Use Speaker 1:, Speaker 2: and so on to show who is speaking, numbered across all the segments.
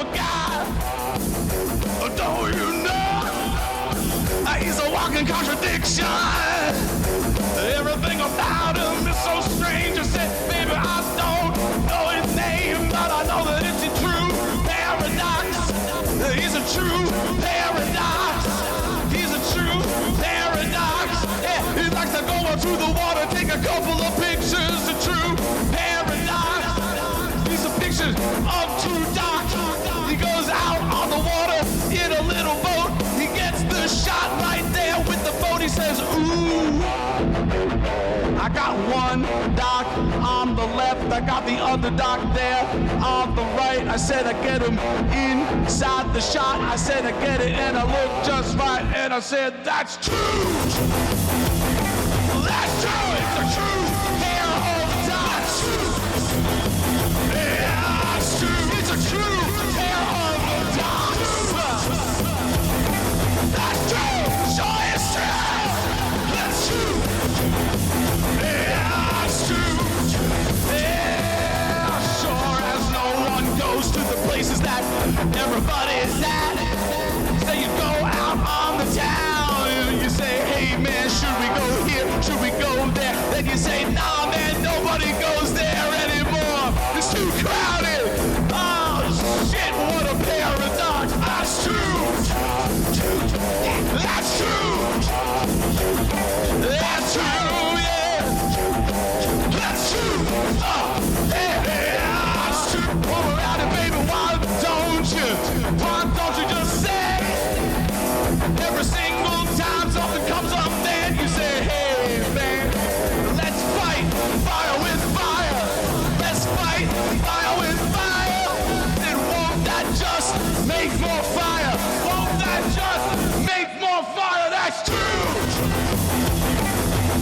Speaker 1: a guy. Don't you know? He's a walking contradiction. Everything about him is so strange. I said, baby, I don't know his name, but I know that it's a true paradox. He's a true paradox. He's a true paradox. Yeah, he likes to go out to the water, take a couple of pictures. A true paradox. These are pictures of two docs. He goes out on the water in a little boat. He gets the shot right there with the boat. He says, ooh, I got one doc on the left. I got the other doc there on the right. I said I get him inside the shot. I said I get it and I look just right. And I said, that's true. That's true. It's a true pair of dots. Yeah, it's true. It's a true pair of dots. That's true. Sure it's true. That's true. Yeah, it's true. Yeah, sure as no one goes to the places that everybody's at. So you go out on the town and you say, hey man, should we go here? Should we go there? Then you say, nah man, nobody goes there anymore. It's too crowded. Oh shit, what a paradox. That's true. That's true. That's true, yeah. That's true. Oh, yeah, that's true. All around it, baby, why don't you? Why don't you just say? Every single time something comes up, then you say, hey man, let's fight fire with fire. Let's fight fire with fire. Then won't that just make more fire? Won't that just make more fire? That's true.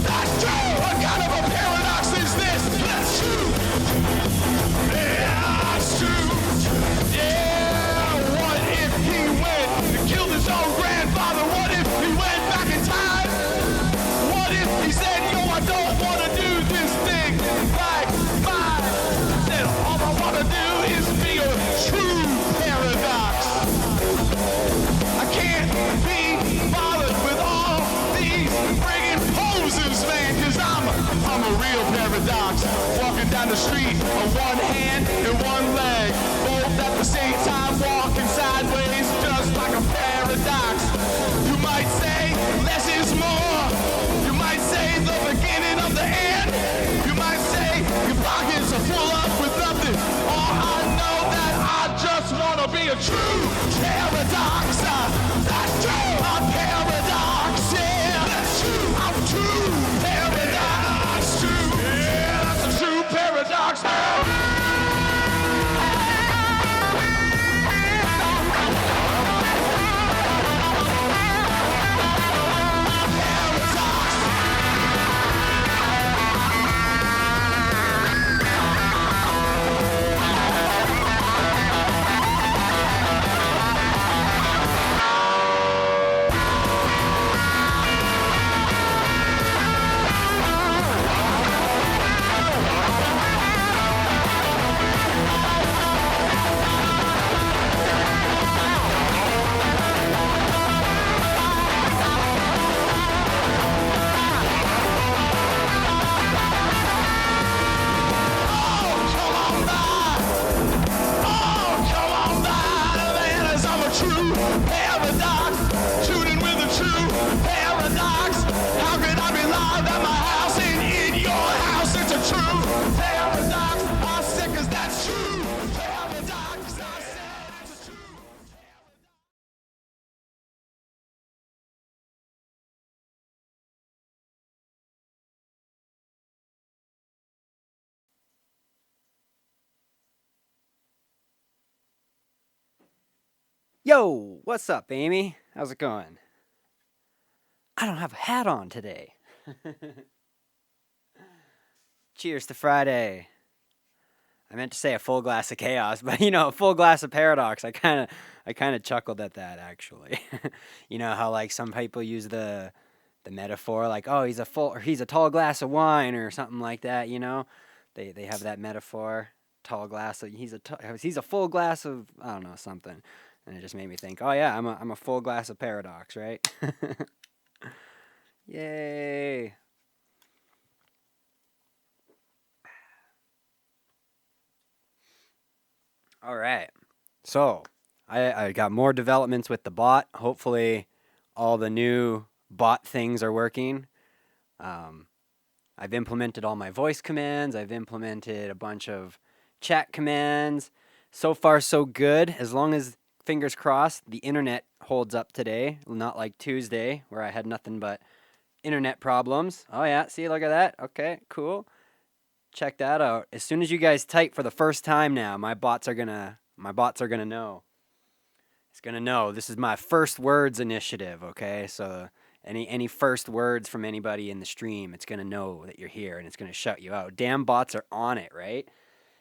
Speaker 1: That's true. What kind of a paradox is this? That's true. Yeah, that's true. Yeah, what if he went and killed his own grandfather? What if he went back in time? What if he said, yo, I don't want to do this thing like mine? Said, all I want to do is be a true paradox. I can't be bothered with all these friggin' poses, man, cause I'm a real paradox. Walking down the street on one hand and one leg, both at the same time, walking sideways, just like a paradox. You might say less is more. You might say the beginning of the end. You might say your pockets are full up with nothing. Or I know that I just want to be a true paradox. That's true. A paradox. Yeah, that's true. I'm true. Paradox. True. Yeah, that's a true paradox.
Speaker 2: Yo, what's up, Amy? How's it going? I don't have a hat on today. Cheers to Friday. I meant to say a full glass of chaos, but a full glass of paradox. I kind of chuckled at that actually. You know how like some people use the metaphor like, oh, he's a tall glass of wine or something like that, They have that metaphor. tall glass. He's a full glass of I don't know something, and it just made me think. Oh yeah, I'm a full glass of paradox, right? Yay! All right. So I got more developments with the bot. Hopefully, all the new bot things are working. Um, I've implemented all my voice commands. I've implemented a bunch of chat commands. So far, so good. As long as, fingers crossed, the internet holds up today. Not like Tuesday, where I had nothing but internet problems. Oh, yeah. See, look at that. Okay, cool. Check that out. As soon as you guys type for the first time now, my bots are gonna know. It's gonna know this is my first words initiative. Okay, so any first words from anybody in the stream, it's gonna know that you're here and it's gonna shout you out. Damn bots are on it, right?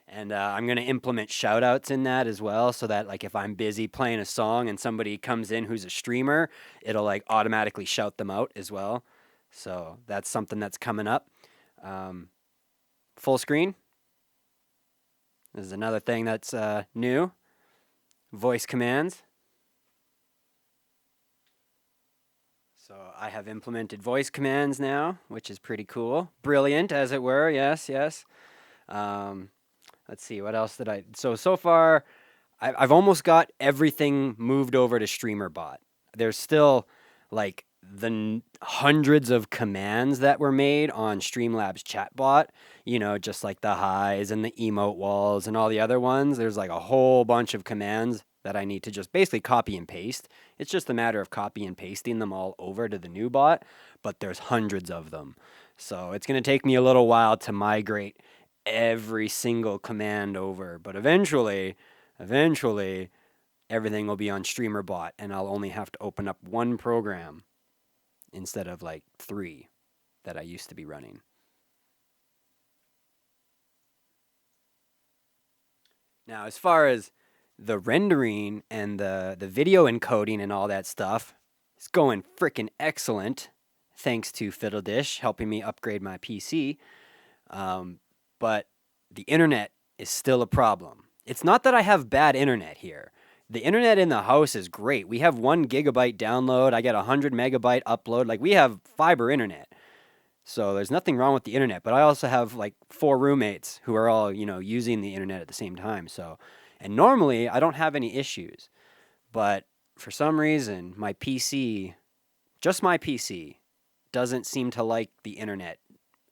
Speaker 2: And I'm gonna implement shout outs in that as well, so that like if I'm busy playing a song and somebody comes in who's a streamer, it'll like automatically shout them out as well. So that's something that's coming up. Um, Full screen. This is another thing that's new. Voice commands. So I have implemented voice commands now, which is pretty cool. Brilliant, as it were. Yes, yes. Um, let's see, what else did I... So far, I've almost got everything moved over to StreamerBot. There's still, like, hundreds of commands that were made on Streamlabs chatbot, just like the highs and the emote walls and all the other ones. There's like a whole bunch of commands that I need to just basically copy and paste. It's just a matter of copy and pasting them all over to the new bot, but there's hundreds of them. So it's going to take me a little while to migrate every single command over, but eventually everything will be on StreamerBot and I'll only have to open up one program instead of like 3 that I used to be running. Now, as far as the rendering and the video encoding and all that stuff, it's going freaking excellent, thanks to FiddleDish helping me upgrade my PC. But the internet is still a problem. It's not that I have bad internet here. The internet in the house is great. We have 1 gigabyte download. I get 100 megabyte upload. Like, we have fiber internet. So there's nothing wrong with the internet. But I also have like 4 roommates who are all, using the internet at the same time. So, and normally I don't have any issues. But for some reason, my PC, just my PC, doesn't seem to like the internet.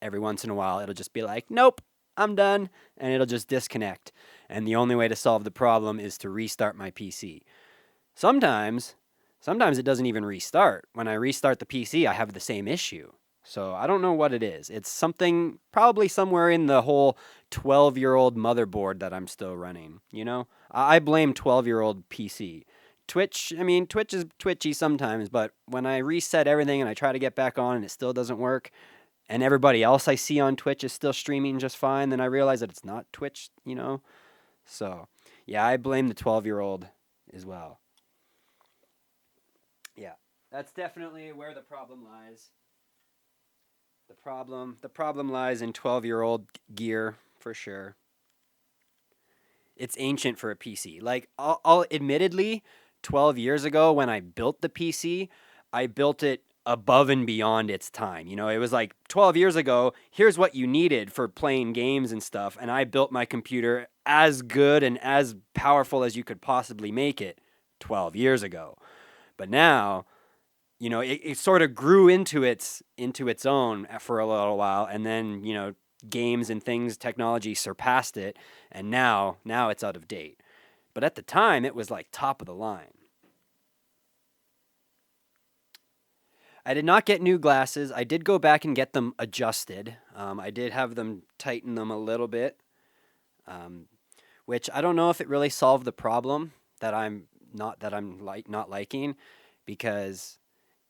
Speaker 2: Every once in a while, it'll just be like, nope, I'm done. And it'll just disconnect. And the only way to solve the problem is to restart my PC. Sometimes it doesn't even restart. When I restart the PC, I have the same issue. So I don't know what it is. It's something probably somewhere in the whole 12-year-old motherboard that I'm still running, I blame 12-year-old PC. Twitch is twitchy sometimes, but when I reset everything and I try to get back on and it still doesn't work, and everybody else I see on Twitch is still streaming just fine, then I realize that it's not Twitch, So, yeah, I blame the 12-year-old as well. Yeah, that's definitely where the problem lies. The problem lies in 12-year-old gear, for sure. It's ancient for a PC. Like, I'll admittedly, 12 years ago when I built the PC, I built it above and beyond its time. It was like 12 years ago, here's what you needed for playing games and stuff, and I built my computer as good and as powerful as you could possibly make it 12 years ago. But now, it sort of grew into its own for a little while, and then, games and things, technology surpassed it, and now it's out of date. But at the time, it was like top of the line. I did not get new glasses. I did go back and get them adjusted. I did have them tighten them a little bit, which I don't know if it really solved the problem that I'm not liking, because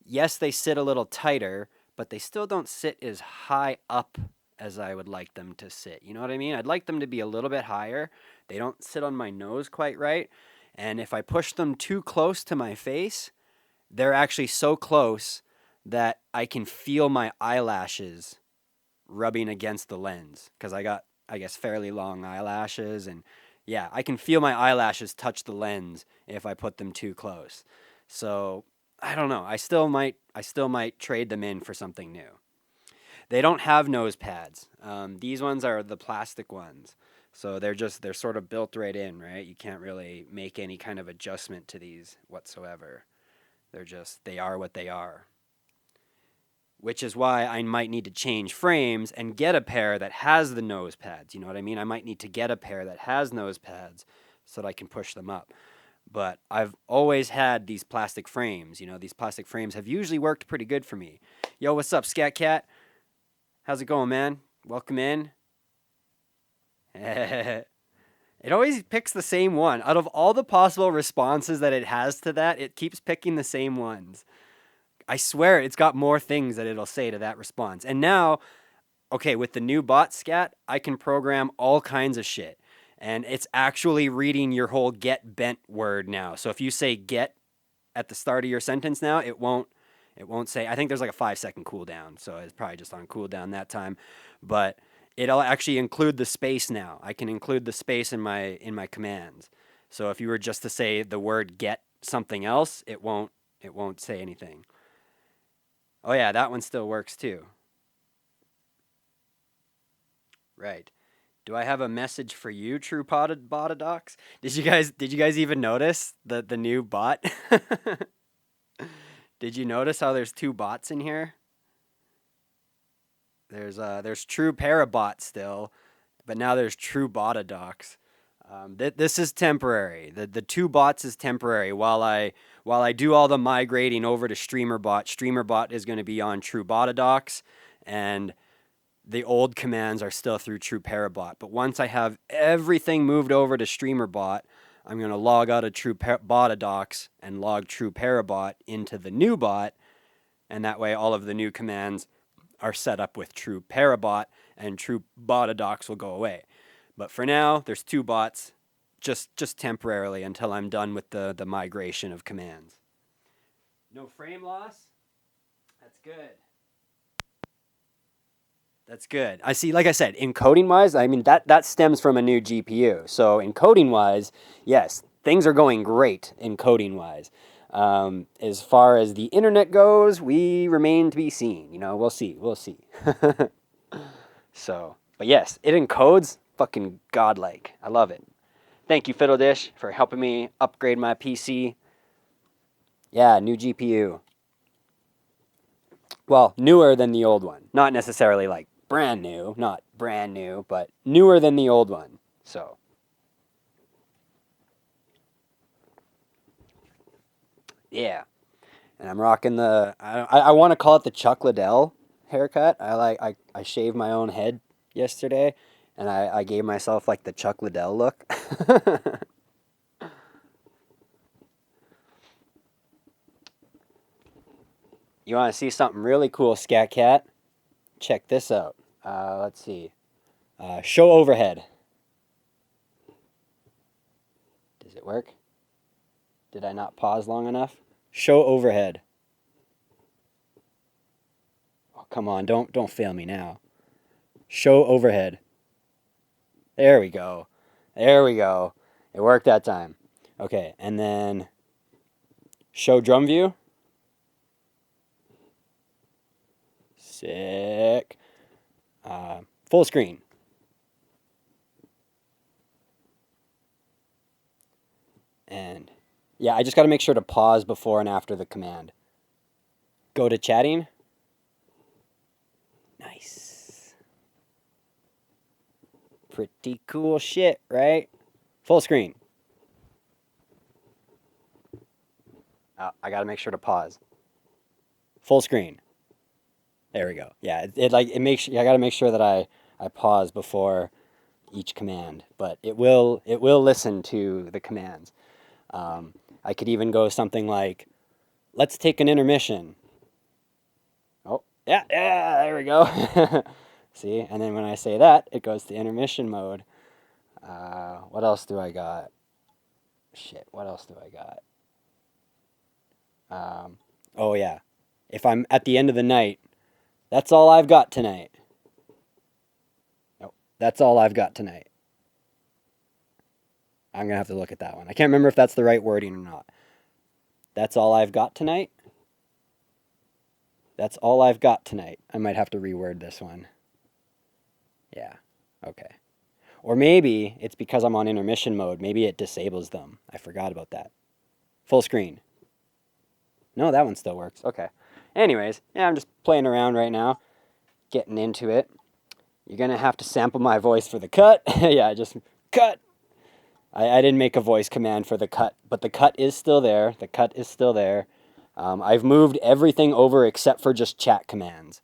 Speaker 2: yes, they sit a little tighter, but they still don't sit as high up as I would like them to sit. You know what I mean? I'd like them to be a little bit higher. They don't sit on my nose quite right. And if I push them too close to my face, they're actually so close that I can feel my eyelashes rubbing against the lens, because I I guess, fairly long eyelashes, and yeah, I can feel my eyelashes touch the lens if I put them too close. So I don't know. I still might trade them in for something new. They don't have nose pads. These ones are the plastic ones. So they're sort of built right in, right? You can't really make any kind of adjustment to these whatsoever. They are what they are. Which is why I might need to change frames and get a pair that has the nose pads. You know what I mean? I might need to get a pair that has nose pads so that I can push them up. But I've always had these plastic frames. These plastic frames have usually worked pretty good for me. Yo, what's up, Scat Cat? How's it going, man? Welcome in. It always picks the same one. Out of all the possible responses that it has to that, it keeps picking the same ones. I swear it's got more things that it'll say to that response. And now, okay, with the new bot scat, I can program all kinds of shit. And it's actually reading your whole get bent word now. So if you say get at the start of your sentence now, it won't say. I think there's like a 5-second cooldown, so it's probably just on cooldown that time. But it'll actually include the space now. I can include the space in my commands. So if you were just to say the word get something else, it won't say anything. Oh yeah, that one still works too. Right. Do I have a message for you, True Botadox? Did you guys even notice the new bot? Did you notice how there's two bots in here? There's True Parabot still, but now there's True Botadox. This is temporary. The two bots is temporary while I do all the migrating over to StreamerBot. StreamerBot is going to be on True Botadox, and the old commands are still through True Parabot. But once I have everything moved over to StreamerBot, I'm going to log out of True Botadox and log True Parabot into the new bot, and that way all of the new commands are set up with True Parabot, and True Botadox will go away. But for now, there's two bots, just temporarily until I'm done with the migration of commands. No frame loss? That's good. That's good. I see, like I said, encoding wise, I mean, that stems from a new GPU. So encoding wise, yes, things are going great encoding wise. As far as the internet goes, we remain to be seen. We'll see. So, but yes, it encodes fucking godlike. I love it. Thank you, Fiddle Dish, for helping me upgrade my PC. Yeah, new GPU. Well, newer than the old one. Not necessarily like brand new, not brand new, but newer than the old one. So, yeah. And I'm rocking I want to call it the Chuck Liddell haircut. I shaved my own head yesterday, and I gave myself like the Chuck Liddell look. You want to see something really cool, Scat Cat? Check this out. Let's see. Show overhead. Does it work? Did I not pause long enough? Show overhead. Oh, come on, don't fail me now. Show overhead. There we go. There we go. It worked that time. Okay, and then show drum view. Sick. Full screen. And yeah, I just got to make sure to pause before and after the command. Go to chatting. Nice. Pretty cool shit, right? Full screen. I got to make sure to pause. Full screen. There we go. Yeah, it makes I got to make sure that I pause before each command, but it will listen to the commands. I could even go something like, let's take an intermission. Oh, yeah, there we go. See, and then when I say that, it goes to intermission mode. What else do I got? Shit, what else do I got? Oh yeah, if I'm at the end of the night, that's all I've got tonight. Nope, That's all I've got tonight. I'm going to have to look at that one. I can't remember if that's the right wording or not. That's all I've got tonight. That's all I've got tonight. I might have to reword this one. Yeah. Okay. Or maybe it's because I'm on intermission mode. Maybe it disables them. I forgot about that. Full screen. No, that one still works. Okay. Anyways, yeah, I'm just playing around right now. Getting into it. You're going to have to sample my voice for the cut. Yeah, just cut. I didn't make a voice command for the cut, but the cut is still there. The cut is still there. I've moved everything over except for just chat commands.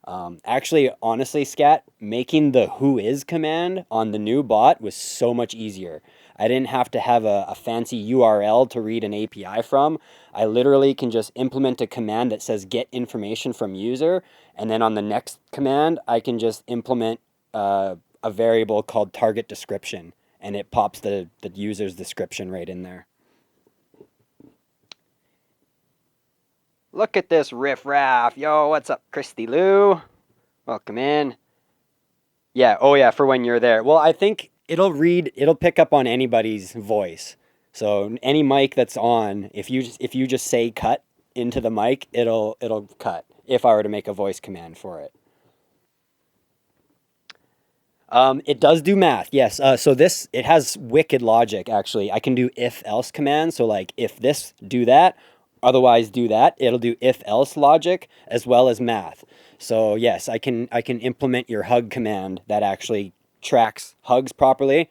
Speaker 2: Actually, honestly, Scat, making the who is command on the new bot was so much easier. I didn't have to have a fancy URL to read an API from. I literally can just implement a command that says get information from user, and then on the next command, I can just implement a variable called target description, and it pops the user's description right in there. Look at this riff-raff. Yo, what's up, Christy Lou? Welcome in. Yeah, oh yeah, for when you're there. Well, I think it'll pick up on anybody's voice. So any mic that's on, if you just say cut into the mic, it'll cut if I were to make a voice command for it. It does do math, yes. So it has wicked logic, actually. I can do if-else commands. So like, if this, do that. Otherwise, do that. It'll do if-else logic as well as math. So yes, I can implement your hug command that actually tracks hugs properly.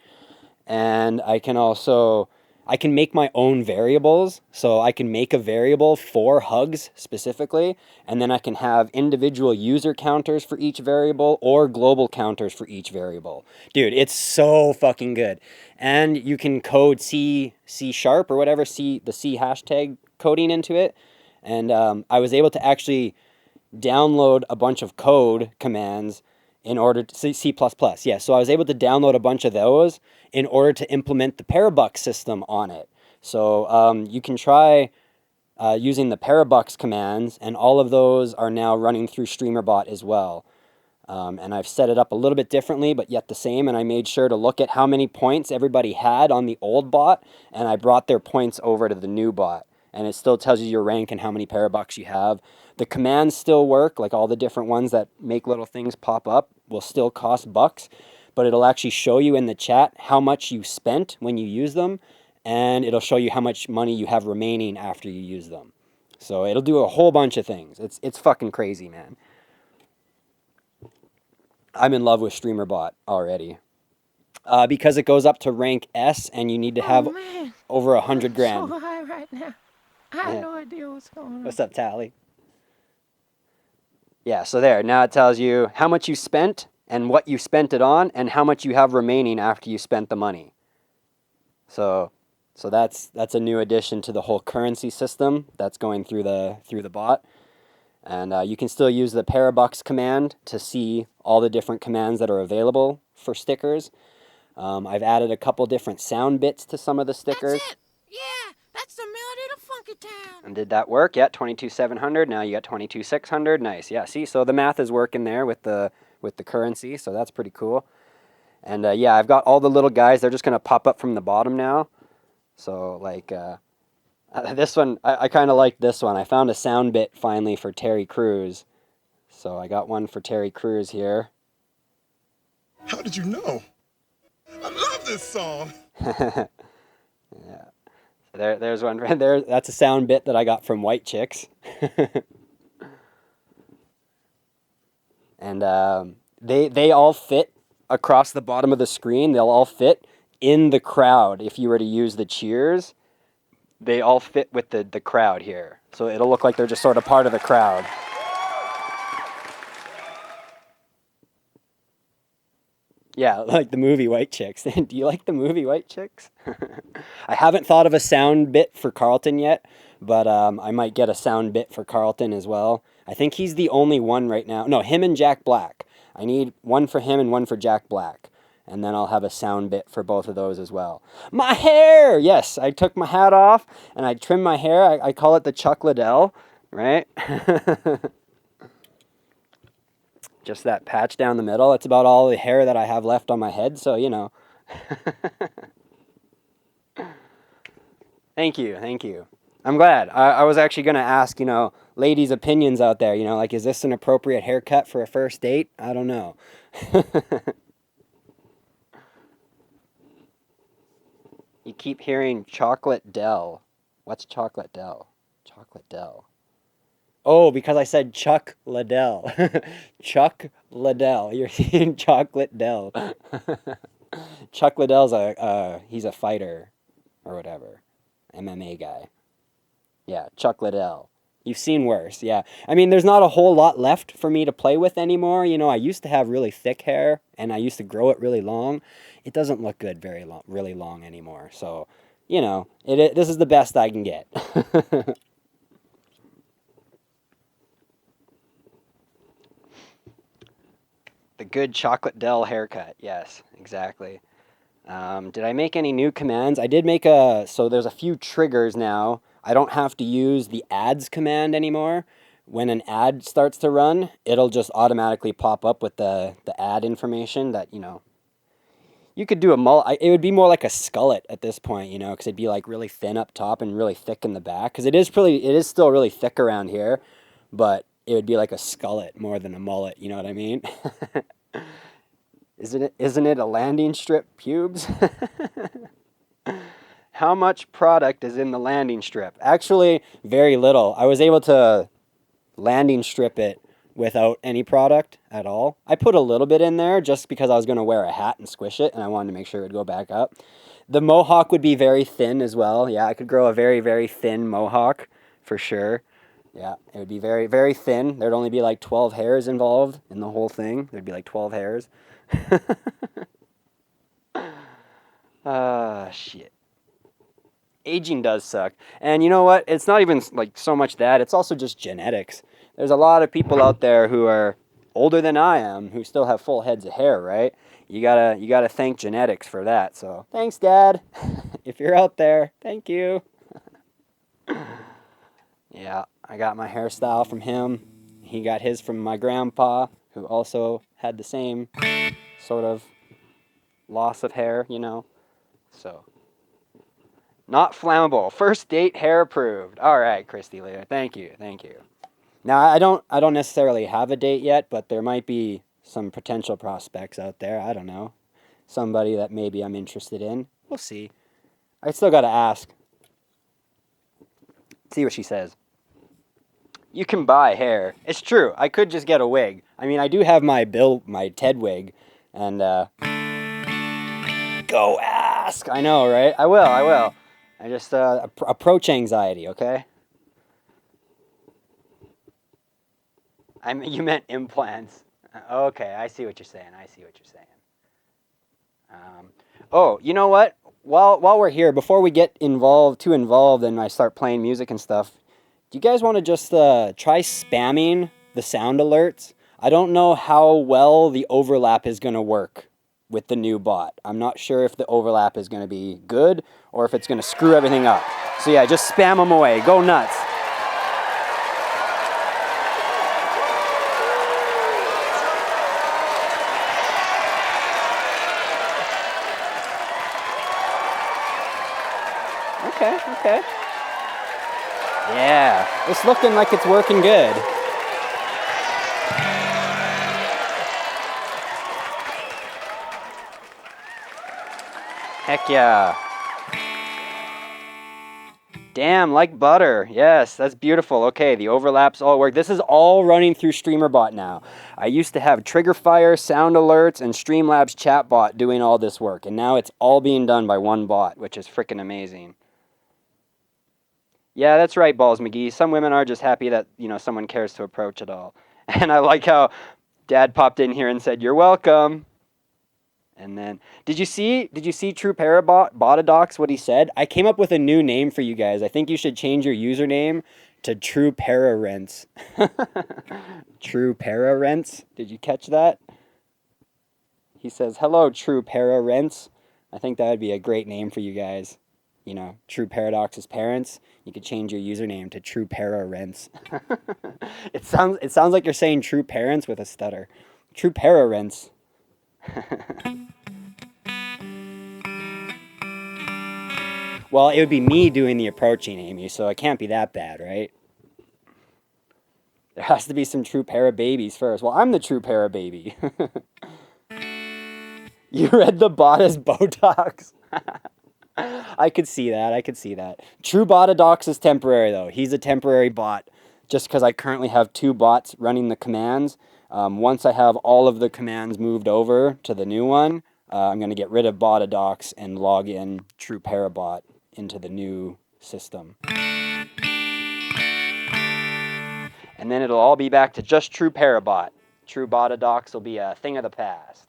Speaker 2: And I can make my own variables. So I can make a variable for hugs specifically, and then I can have individual user counters for each variable or global counters for each variable. Dude, it's so fucking good. And you can code C# or whatever, the C hashtag coding into it. And I was able to actually download a bunch of code commands in order to C++. Yeah, so I was able to download a bunch of those in order to implement the Parabucks system on it. So you can try using the Parabucks commands, and all of those are now running through StreamerBot as well. And I've set it up a little bit differently, but yet the same, and I made sure to look at how many points everybody had on the old bot, and I brought their points over to the new bot. And it still tells you your rank and how many Parabucks you have. The commands still work, like all the different ones that make little things pop up will still cost bucks, but it'll actually show you in the chat how much you spent when you use them, and it'll show you how much money you have remaining after you use them. So it'll do a whole bunch of things. It's fucking crazy, man. I'm in love with StreamerBot already. Because it goes up to rank S, and you need to have over 100 grand.
Speaker 3: So high right now. I have no idea what's going on.
Speaker 2: What's up, Tally? Yeah, so there. Now it tells you how much you spent and what you spent it on and how much you have remaining after you spent the money. So that's a new addition to the whole currency system that's going through the bot. And you can still use the Parabucks command to see all the different commands that are available for stickers. I've added a couple different sound bits to some of the stickers.
Speaker 3: That's it. Yeah, that's the melody of Funky Town.
Speaker 2: And did that work? Yeah, 22,700. Now you got 22,600. Nice. Yeah, see, so the math is working there with the currency, so that's pretty cool. And yeah, I've got all the little guys. They're just going to pop up from the bottom now. So like this one, I kind of like this one. I found a sound bit finally for Terry Crews. So I got one for Terry Crews here.
Speaker 1: How did you know? I love this song.
Speaker 2: Yeah. So there's one right there. That's a sound bit that I got from White Chicks. And they all fit across the bottom of the screen. They'll all fit in the crowd. If you were to use the cheers, they all fit with the crowd here. So it'll look like they're just sort of part of the crowd. Yeah, like the movie White Chicks. Do you like the movie White Chicks? I haven't thought of a sound bit for Carlton yet, but I might get a sound bit for Carlton as well. I think he's the only one right now. No, him and Jack Black. I need one for him and one for Jack Black. And then I'll have a sound bit for both of those as well. My hair! Yes, I took my hat off and I trimmed my hair. I call it the Chuck Liddell, right? Just that patch down the middle. It's about all the hair that I have left on my head, so, you know. Thank you, thank you. I'm glad. I was actually going to ask, you know, ladies' opinions out there, you know, like, is this an appropriate haircut for a first date? I don't know. You keep hearing Chocolate Dell. What's Chocolate Dell? Chocolate Dell. Oh, because I said Chuck Liddell. Chuck Liddell. You're seeing Chocolate Dell. Chuck Liddell's he's a fighter or whatever. MMA guy. Yeah, Chuck Liddell. You've seen worse, yeah. I mean, there's not a whole lot left for me to play with anymore. You know, I used to have really thick hair, and I used to grow it really long. It doesn't look good really long anymore. So, you know, this is the best I can get. The good Chocolate Dell haircut. Yes, exactly. Did I make any new commands? I did make so there's a few triggers now. I don't have to use the ads command anymore. When an ad starts to run, it'll just automatically pop up with the ad information that, you know, you could do it would be more like a skullet at this point, you know, because it'd be like really thin up top and really thick in the back. Because it is still really thick around here, but it would be like a skullet more than a mullet, you know what I mean? Isn't it a landing strip, pubes? How much product is in the landing strip? Actually, very little. I was able to landing strip it without any product at all. I put a little bit in there just because I was going to wear a hat and squish it, and I wanted to make sure it would go back up. The mohawk would be very thin as well. Yeah, I could grow a very, very thin mohawk for sure. Yeah, it would be very, very thin. There'd only be like 12 hairs involved in the whole thing. There'd be like 12 hairs. Shit. Aging does suck. And you know what? It's not even like so much that. It's also just genetics. There's a lot of people out there who are older than I am who still have full heads of hair, right? You gotta thank genetics for that. So thanks, Dad. If you're out there, thank you. Yeah, I got my hairstyle from him. He got his from my grandpa, who also had the same sort of loss of hair, you know. So, not flammable. First date hair approved. All right, Christy Lear. Thank you. Now, I don't necessarily have a date yet, but there might be some potential prospects out there. I don't know. Somebody that maybe I'm interested in. We'll see. I still got to ask. See what she says. You can buy hair. It's true. I could just get a wig. I mean, I do have my Ted wig, and go ask. I know, right? I will. I just approach anxiety, okay? You meant implants. Okay, I see what you're saying. Oh, you know what? While we're here, before we get too involved and I start playing music and stuff, do you guys want to just try spamming the sound alerts? I don't know how well the overlap is going to work with the new bot. I'm not sure if the overlap is going to be good or if it's going to screw everything up. So yeah, just spam them away. Go nuts. Okay. Yeah, it's looking like it's working good. Heck yeah. Damn, like butter. Yes, that's beautiful. Okay, the overlaps all work. This is all running through StreamerBot now. I used to have Triggerfire, Sound Alerts, and Streamlabs Chatbot doing all this work, and now it's all being done by one bot, which is freaking amazing. Yeah, that's right, Balls McGee. Some women are just happy that, you know, someone cares to approach at all. And I like how Dad popped in here and said, "You're welcome." And then, did you see True Botadox, what he said? I came up with a new name for you guys. I think you should change your username to True Pararents. True Pararents. Did you catch that? He says, "Hello, True Pararents." I think that would be a great name for you guys. You know, True Paradox's parents. You could change your username to True Pararents. It sounds like you're saying True Parents with a stutter. True para rinse. Well, it would be me doing the approaching, Amy, so it can't be that bad, right? There has to be some true para babies first. Well, I'm the true para baby. You read the bot as Botox. I could see that. I could see that. True Botodox is temporary, though. He's a temporary bot just because I currently have 2 bots running the commands. Once I have all of the commands moved over to the new one, I'm going to get rid of Botodox and log in True Parabot into the new system. And then it'll all be back to just True Parabot. True Botodox will be a thing of the past.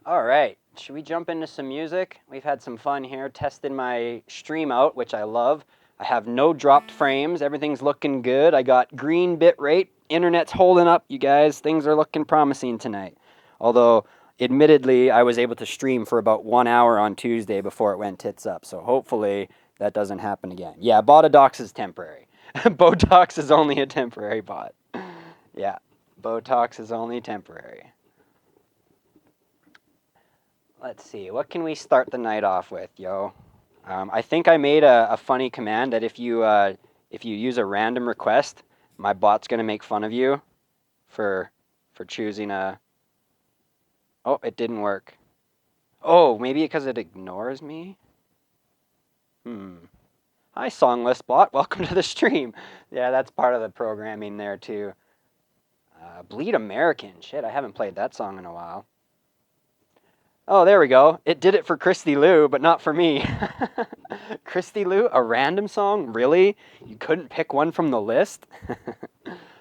Speaker 2: All right, should we jump into some music? We've had some fun here, testing my stream out, which I love. I have no dropped frames. Everything's looking good. I got green bit rate. Internet's holding up, you guys. Things are looking promising tonight. Although, admittedly, I was able to stream for about 1 hour on Tuesday before it went tits up. So hopefully that doesn't happen again. Yeah, Botodox is temporary. Botox is only a temporary bot. Yeah, Botox is only temporary. Let's see, what can we start the night off with, yo? I think I made a funny command that if you use a random request, my bot's gonna make fun of you for choosing a... Oh, it didn't work. Oh, maybe because it ignores me? Hi, songless bot. Welcome to the stream. Yeah, that's part of the programming there, too. Bleed American. Shit, I haven't played that song in a while. Oh, there we go. It did it for Christy Lou, but not for me. Christy Lou, a random song? Really? You couldn't pick one from the list?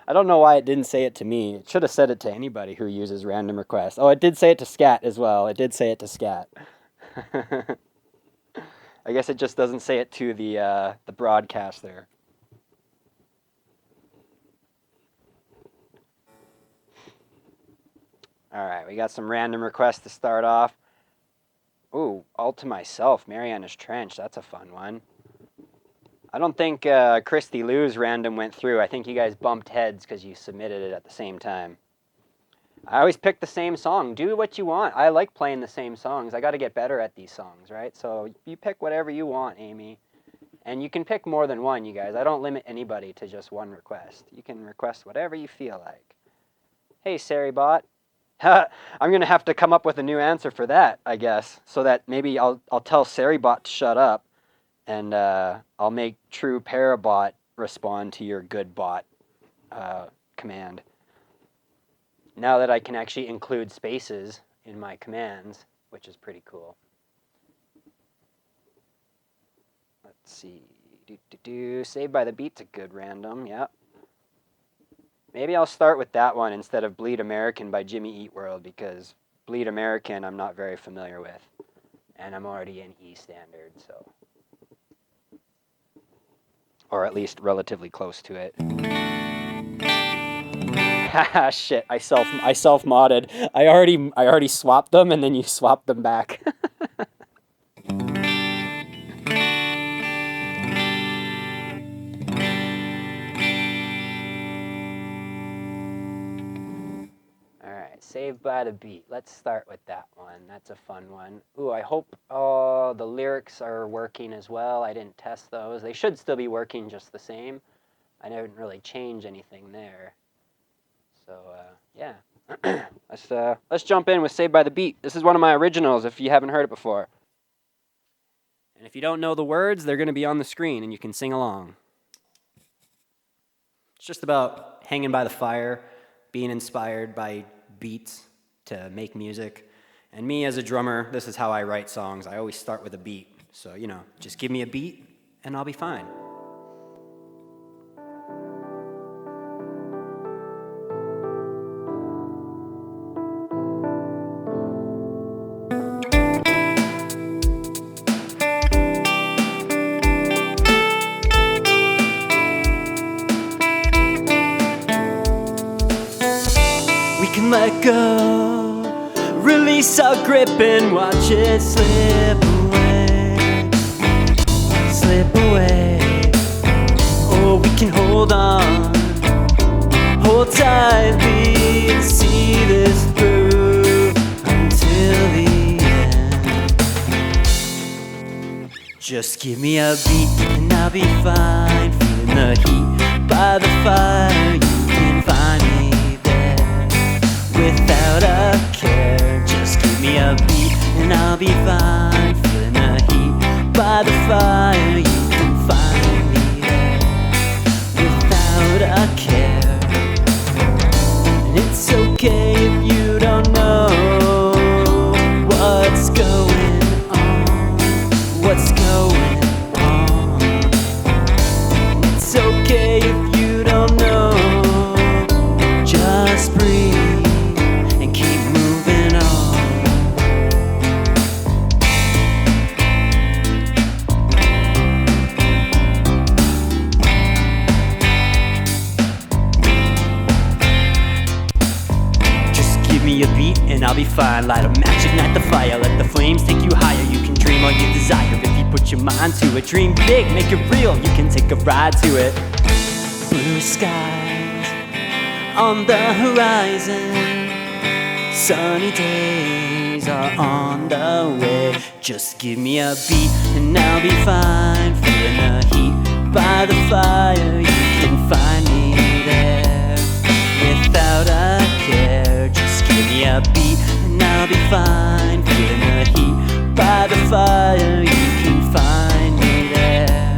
Speaker 2: I don't know why it didn't say it to me. It should have said it to anybody who uses random requests. Oh, it did say it to Scat as well. It did say it to Scat. I guess it just doesn't say it to the broadcast there. All right, we got some random requests to start off. Ooh, All to Myself, Mariana's Trench. That's a fun one. I don't think Christy Lou's random went through. I think you guys bumped heads because you submitted it at the same time. I always pick the same song. Do what you want. I like playing the same songs. I got to get better at these songs, right? So you pick whatever you want, Amy. And you can pick more than one, you guys. I don't limit anybody to just one request. You can request whatever you feel like. Hey, Saribot. I'm going to have to come up with a new answer for that, I guess, so that maybe I'll tell Saribot to shut up, and I'll make True Parabot respond to your good bot command. Now that I can actually include spaces in my commands, which is pretty cool. Let's see. Saved by the Beat's a good random, yeah. Maybe I'll start with that one instead of Bleed American by Jimmy Eat World, because Bleed American I'm not very familiar with, and I'm already in E standard, so. Or at least relatively close to it. Haha, shit, I self-modded. I already swapped them, and then you swapped them back. Saved by the Beat. Let's start with that one. That's a fun one. Ooh, I hope the lyrics are working as well. I didn't test those. They should still be working just the same. I didn't really change anything there. So, yeah. Let's jump in with Saved by the Beat. This is one of my originals if you haven't heard it before. And if you don't know the words, they're going to be on the screen and you can sing along. It's just about hanging by the fire, being inspired by beats to make music. And me as a drummer, this is how I write songs. I always start with a beat. So, you know, just give me a beat and I'll be fine. Let go, release our grip and watch it slip away. Oh, we can hold on, hold tightly Just give me a beat and I'll be fine. Feeling the heat by the fire. You can find me there without a care. Just give me a beat and I'll be fine. Feeling the heat by the fire. You can find me there without a care. And it's okay if you don't know what's going on. What's going on? And it's okay if you don't know. Just breathe and keep moving on. Just give me a beat and I'll be fine. Light a match, ignite the fire, let the flames take you higher. You can dream all you desire if you put your mind to it. Dream big, make it real, you can take a ride to it. Blue skies on the horizon, sunny days are on the way. Just give me a beat and I'll be fine. Feeling the heat by the fire, you can find me there without a care. Just give me a beat and I'll be fine. Feeling the heat by the fire, you can find me there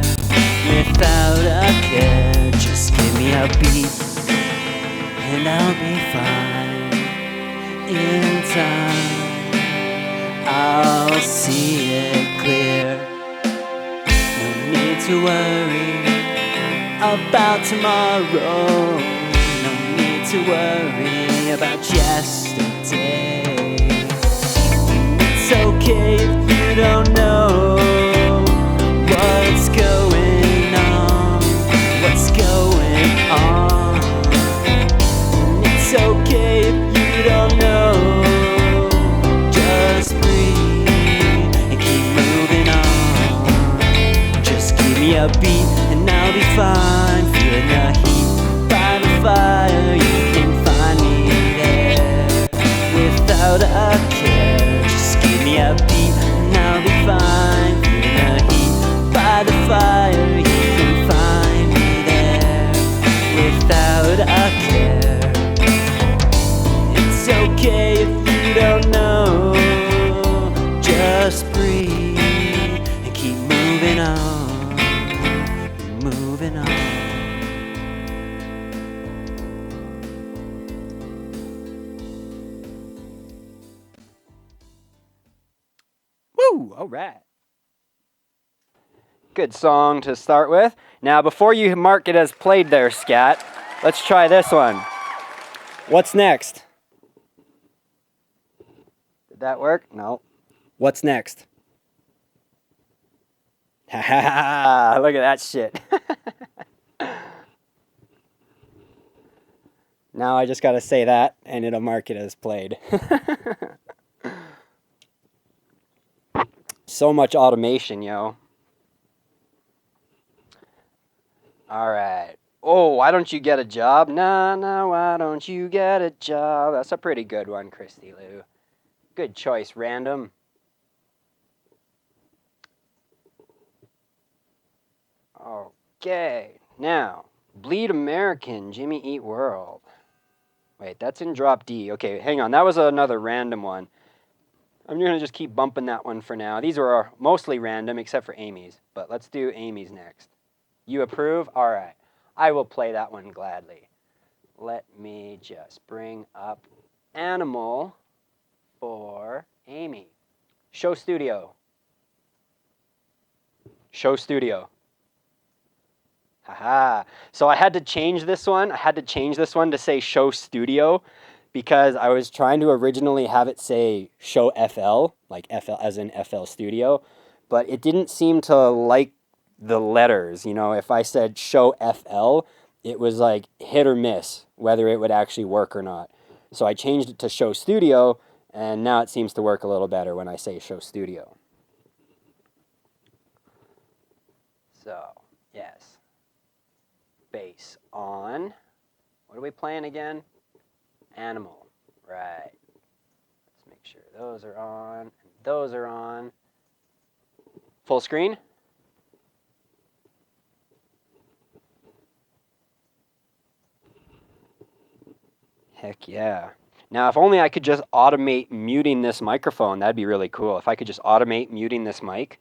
Speaker 2: without a care. Just give me a beat and I'll be fine. In time I'll see it clear. No need to worry about tomorrow. No need to worry about yesterday. It's okay if you don't know what's going on. What's going on? And it's okay if you don't know. Just breathe and keep moving on. Just give me a beat and I'll be fine. Feeling the heat by the fire, you can find me there without a care. Just give me a beat and I'll be fine. Feeling the heat by the fire, you can find me there without a care. It's okay if you don't know. Just breathe and keep moving on. Moving on. Woo! All right. Good song to start with. Now, before you mark it as played there, Scat, let's try this one. What's next? Did that work? No. What's next? Ha ha ha! Look at that shit. Now I just gotta say that, and it'll mark it as played. So much automation, yo. Alright. Oh, why don't you get a job? Nah, why don't you get a job? That's a pretty good one, Christy Lou. Good choice, random. Okay, now, Bleed American, Jimmy Eat World. Wait, that's in drop D. Okay, hang on, that was another random one. I'm going to just keep bumping that one for now. These are mostly random, except for Amy's. But let's do Amy's next. You approve? All right. I will play that one gladly. Let me just bring up Animal for Amy. Show Studio. Show Studio. Haha. So I had to change this one. I had to change this one to say Show Studio, because I was trying to originally have it say Show FL, like FL as in FL Studio, but it didn't seem to like the letters. You know, if I said Show FL, it was like hit or miss whether it would actually work or not. So I changed it to Show Studio, and now it seems to work a little better when I say Show Studio. So, yes. Bass on. What are we playing again? Animal. Right. Let's make sure those are on and those are on. Full screen? Heck yeah. Now, if only I could just automate muting this microphone, that'd be really cool. If I could just automate muting this mic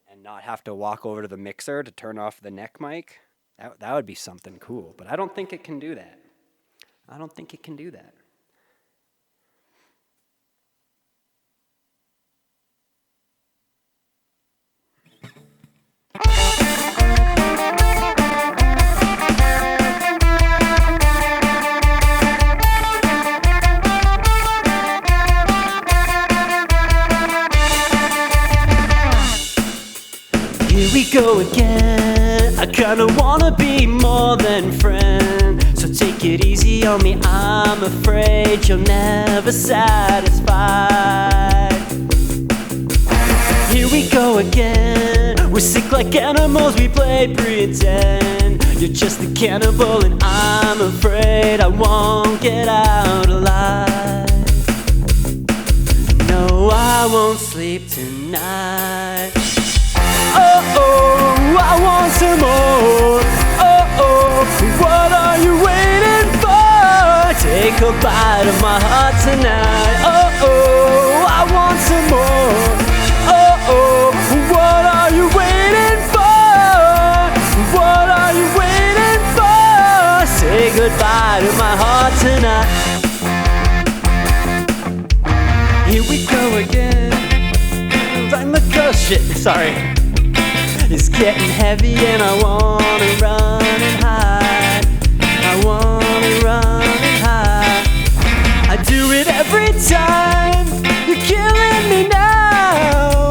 Speaker 2: and not have to walk over to the mixer to turn off the neck mic, that would be something cool. But I don't think it can do that. I don't think it can do that. Here we go again. I kinda wanna be more than friends. So take it easy on me, I'm afraid you're never satisfied. Here we go again. We're sick like animals, we play pretend. You're just a cannibal and I'm afraid I won't get out alive. No, I won't sleep tonight. Oh, oh, I want some more. Oh, oh, what are you waiting for? Take a bite of my heart tonight. Oh, oh, I want some more. Oh, oh, what are you waiting for? What are you waiting for? Say goodbye to my heart tonight. Here we go again. I'm a ghost. Shit, sorry. It's getting heavy and I wanna run and hide. I wanna run and hide. I do it every time. You're killing me now.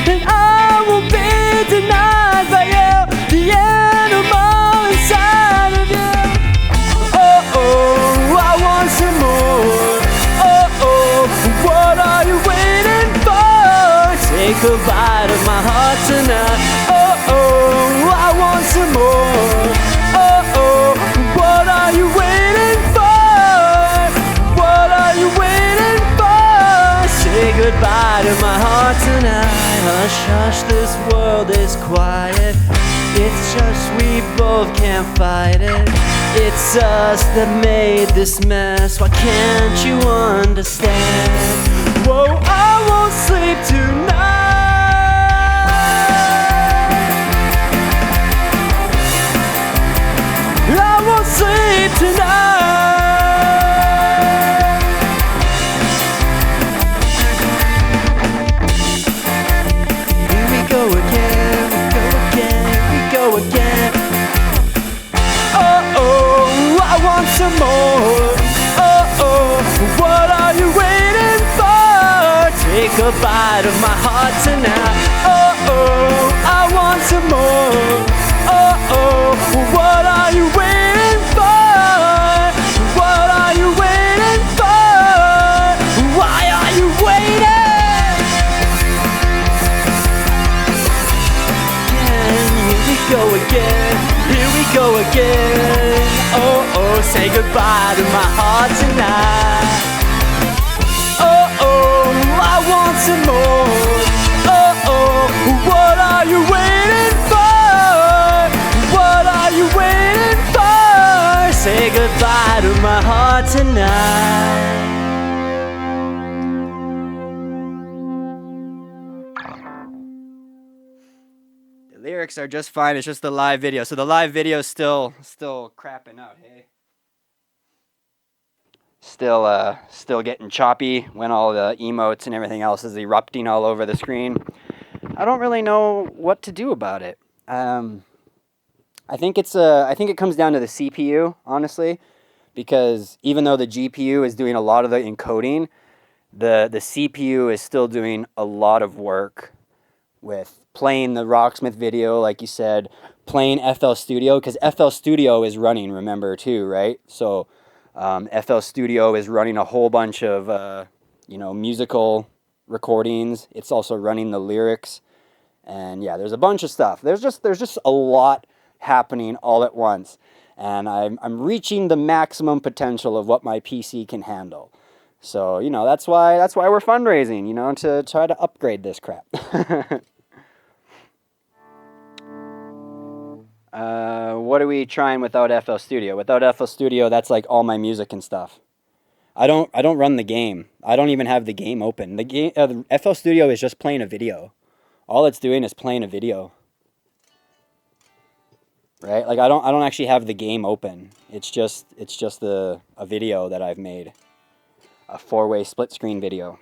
Speaker 2: And I will be denied by you, the animal inside of you. Oh, oh, I want some more. Oh, oh, what are you waiting for? Take a bite of my heart tonight. Oh, oh, I want some more. Oh, oh, what are you waiting for? What are you waiting for? Say goodbye to my heart tonight. Hush, hush, this world is quiet. It's just we both can't fight it. It's us that made this mess. Why can't you understand? Whoa, I won't sleep tonight. I won't sleep tonight. Here we go again, we go again. Oh, oh, I want some more. Oh, oh, what are you waiting for? Take a bite of my heart tonight. Oh, oh, I want some more. Oh, oh, what are you waiting for? What are you waiting for? Why are you waiting? Here we go again. Here we go again. Oh, oh, say goodbye to my heart tonight. Oh, oh, I want some more. Oh, oh, what are you waiting for? What are you waiting for? Say goodbye to my heart tonight. The lyrics are just fine. It's just the live video. So the live video is still crapping out, hey? Still getting choppy when all the emotes and everything else is erupting all over the screen. I don't really know what to do about it. I think it comes down to the CPU, honestly, because even though the GPU is doing a lot of the encoding, the CPU is still doing a lot of work with playing the Rocksmith video, like you said, playing FL Studio, because FL Studio is running, remember, too, right? So FL Studio is running a whole bunch of, musical recordings. It's also running the lyrics. And yeah, there's a bunch of stuff. There's just a lot happening all at once. And I'm reaching the maximum potential of what my PC can handle. So, that's why we're fundraising, to try to upgrade this crap. What are we trying without FL Studio? Without FL Studio, that's like all my music and stuff. I don't run the game. I don't even have the game open. The FL Studio is just playing a video. All it's doing is playing a video. Right? Like I don't actually have the game open. It's just a video that I've made. A 4-way split screen video.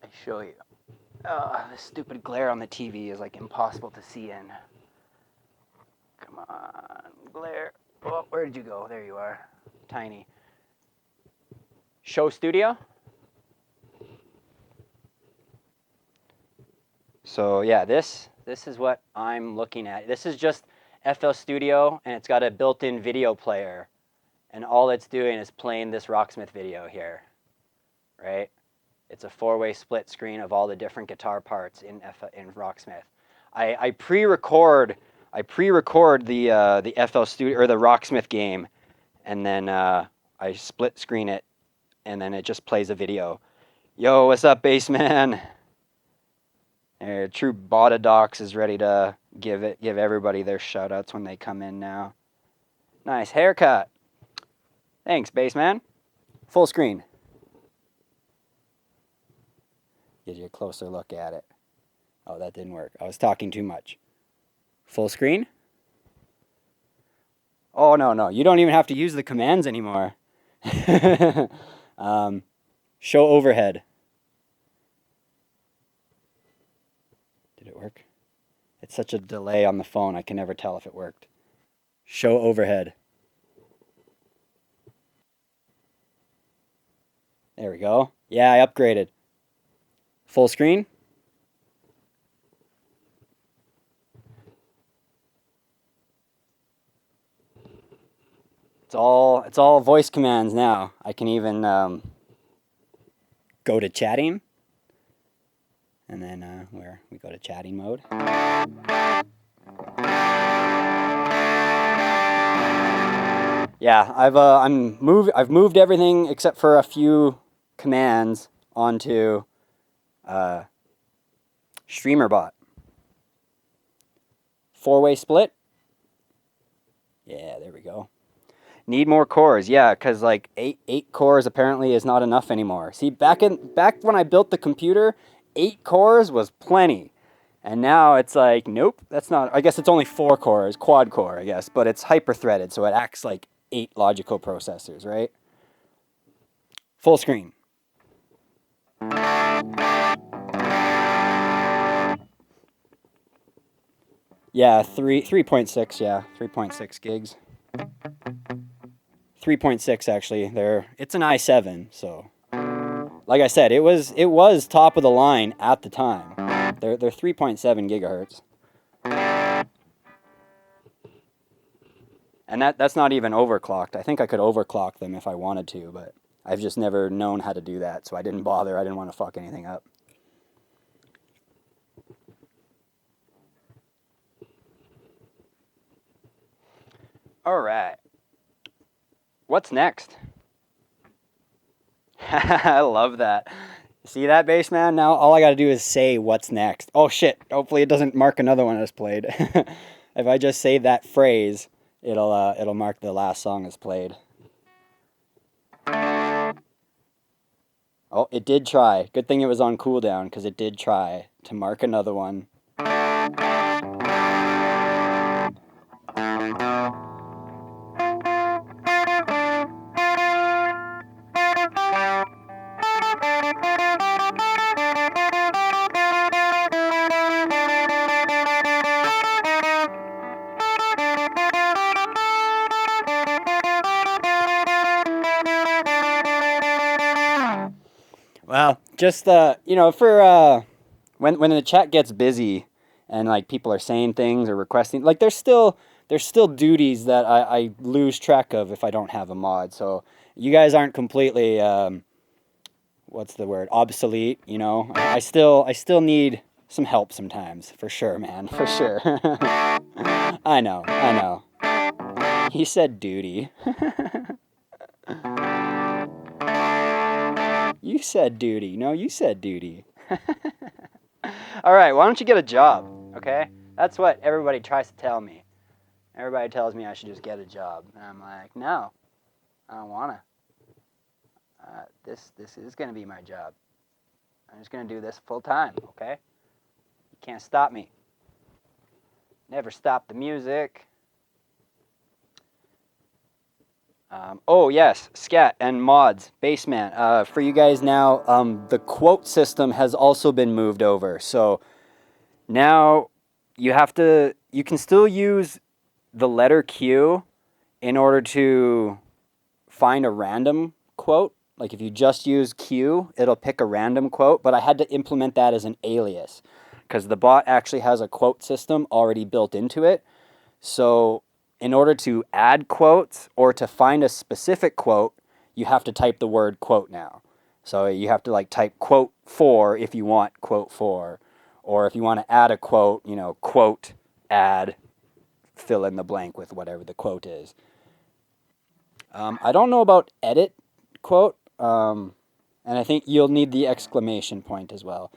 Speaker 2: I show you. This stupid glare on the TV is like impossible to see in. Come on, glare. Oh, where did you go? There you are. Tiny. Show studio. So yeah, this is what I'm looking at. This is just FL Studio, and it's got a built-in video player. And all it's doing is playing this Rocksmith video here, right? It's a 4-way split screen of all the different guitar parts in Rocksmith. I pre-record the FL Studio or the Rocksmith game, and then I split screen it, and then it just plays a video. Yo, what's up, Bassman? True Botadox is ready to give everybody their shoutouts when they come in now. Nice haircut. Thanks, Bassman. Full screen. Gives you a closer look at it. Oh, that didn't work. I was talking too much. Full screen? Oh, no. You don't even have to use the commands anymore. Show overhead. Did it work? It's such a delay on the phone, I can never tell if it worked. Show overhead. There we go. Yeah, I upgraded. Full screen. It's all voice commands now. I can even go to chatting. And then where we go to chatting mode. Yeah, I've moved everything except for a few commands onto StreamerBot. 4-way split. Yeah, there we go. Need more cores, yeah, because like eight cores apparently is not enough anymore. See, back when I built the computer, 8 cores was plenty. And now it's like, nope, that's not, I guess it's only 4 cores, quad core, I guess, but it's hyper-threaded, so it acts like 8 logical processors, right? Full screen. Yeah, 3.6, yeah, 3.6 gigs. 3.6 actually. It's an i7, so like I said, it was top of the line at the time. They're 3.7 gigahertz. And that's not even overclocked. I think I could overclock them if I wanted to, but I've just never known how to do that, so I didn't bother. I didn't want to fuck anything up. All right. What's next? I love that. See that, Bassman? Now all I gotta do is say what's next. Oh shit, hopefully it doesn't mark another one as played. If I just say that phrase, it'll mark the last song as played. Oh, it did try. Good thing it was on cooldown, because it did try to mark another one. Well, just for when the chat gets busy and like people are saying things or requesting, like there's still duties that I lose track of if I don't have a mod. So you guys aren't completely what's the word, obsolete. You know, I still need some help sometimes, for sure, man, for sure. I know. He said duty. You said duty. No, you said duty. All right, why don't you get a job, okay? That's what everybody tries to tell me. Everybody tells me I should just get a job. And I'm like, no, I don't want to. This is going to be my job. I'm just going to do this full time, okay? You can't stop me. Never stop the music. Oh, yes, scat and mods, Bassman. For you guys now, the quote system has also been moved over. So now you can still use the letter Q in order to find a random quote. Like if you just use Q, it'll pick a random quote, but I had to implement that as an alias because the bot actually has a quote system already built into it. So in order to add quotes or to find a specific quote, you have to type the word quote now. So you have to like type quote for if you want quote for, or if you want to add a quote, quote add, fill in the blank with whatever the quote is. I don't know about edit quote, and I think you'll need the exclamation point as well.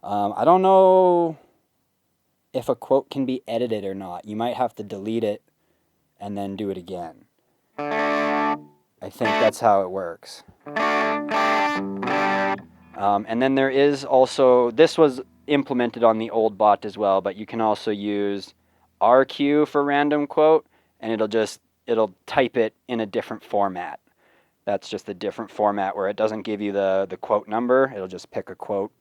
Speaker 2: I don't know if a quote can be edited or not. You might have to delete it and then do it again. I think that's how it works. And then there is also, this was implemented on the old bot as well, but you can also use RQ for random quote, and it'll type it in a different format. That's just a different format where it doesn't give you the quote number. It'll just pick a quote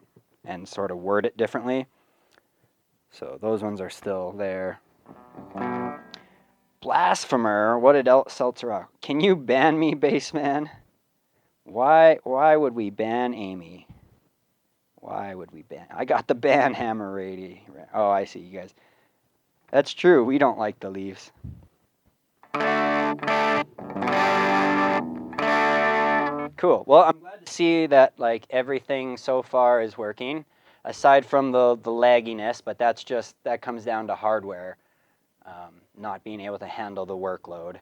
Speaker 2: and sort of word it differently. So those ones are still there. Blasphemer, what did Seltzer? Can you ban me, Bassman? Why would we ban Amy? Why would we ban? I got the ban hammer ready. Oh, I see you guys. That's true. We don't like the Leafs. Cool. Well, I'm glad to see that like everything so far is working, aside from the lagginess. But that comes down to hardware not being able to handle the workload.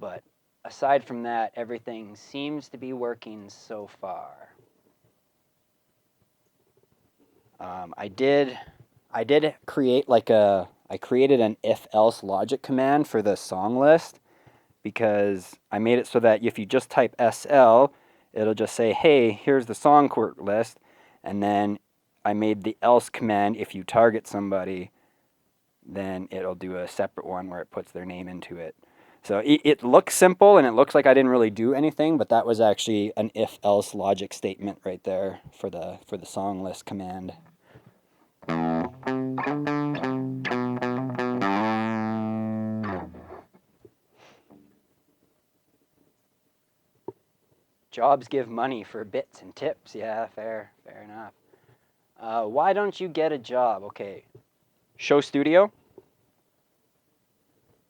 Speaker 2: But aside from that, everything seems to be working so far. I did create I created an if-else logic command for the song list because I made it so that if you just type SL, it'll just say, hey, here's the song list. And then I made the else command if you target somebody, then it'll do a separate one where it puts their name into it. So it looks simple and it looks like I didn't really do anything, but that was actually an if-else logic statement right there for the song list command. Jobs give money for bits and tips. Yeah, fair enough. Why don't you get a job? Okay. Show studio.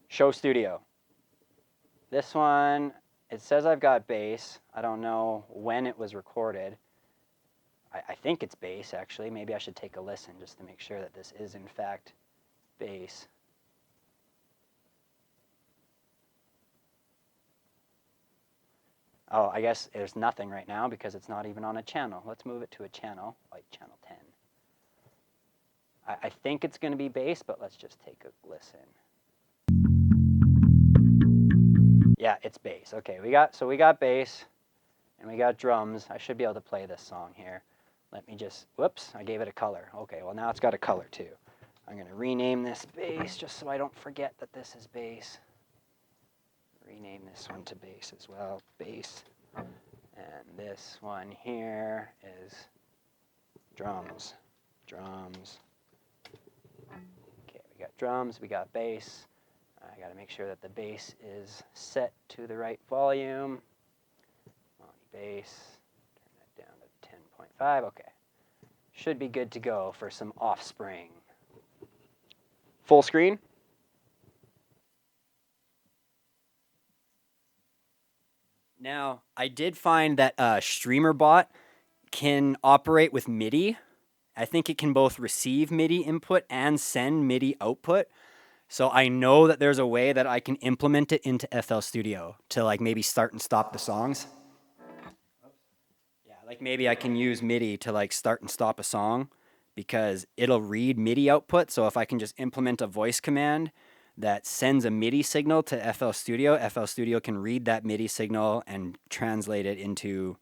Speaker 2: Show studio. This one, it says I've got bass. I don't know when it was recorded. I think it's bass, actually. Maybe I should take a listen just to make sure that this is, in fact, bass. Oh, I guess there's nothing right now because it's not even on a channel. Let's move it to a channel, like channel 10. I think it's going to be bass, but let's just take a listen. Yeah, it's bass. Okay, we got bass and we got drums. I should be able to play this song here. Let me just, whoops, I gave it a color. Okay, well now it's got a color too. I'm going to rename this bass just so I don't forget that this is bass. Rename this one to bass as well, bass. And this one here is drums. Drums. Okay, we got drums, we got bass. I got to make sure that the bass is set to the right volume. Bass, turn that down to 10.5, okay. Should be good to go for some Offspring. Full screen. Now, I did find that StreamerBot can operate with MIDI. I think it can both receive MIDI input and send MIDI output. So I know that there's a way that I can implement it into FL Studio to like maybe start and stop the songs. Yeah, like maybe I can use MIDI to like start and stop a song because it'll read MIDI output. So if I can just implement a voice command that sends a MIDI signal to FL Studio can read that MIDI signal and translate it into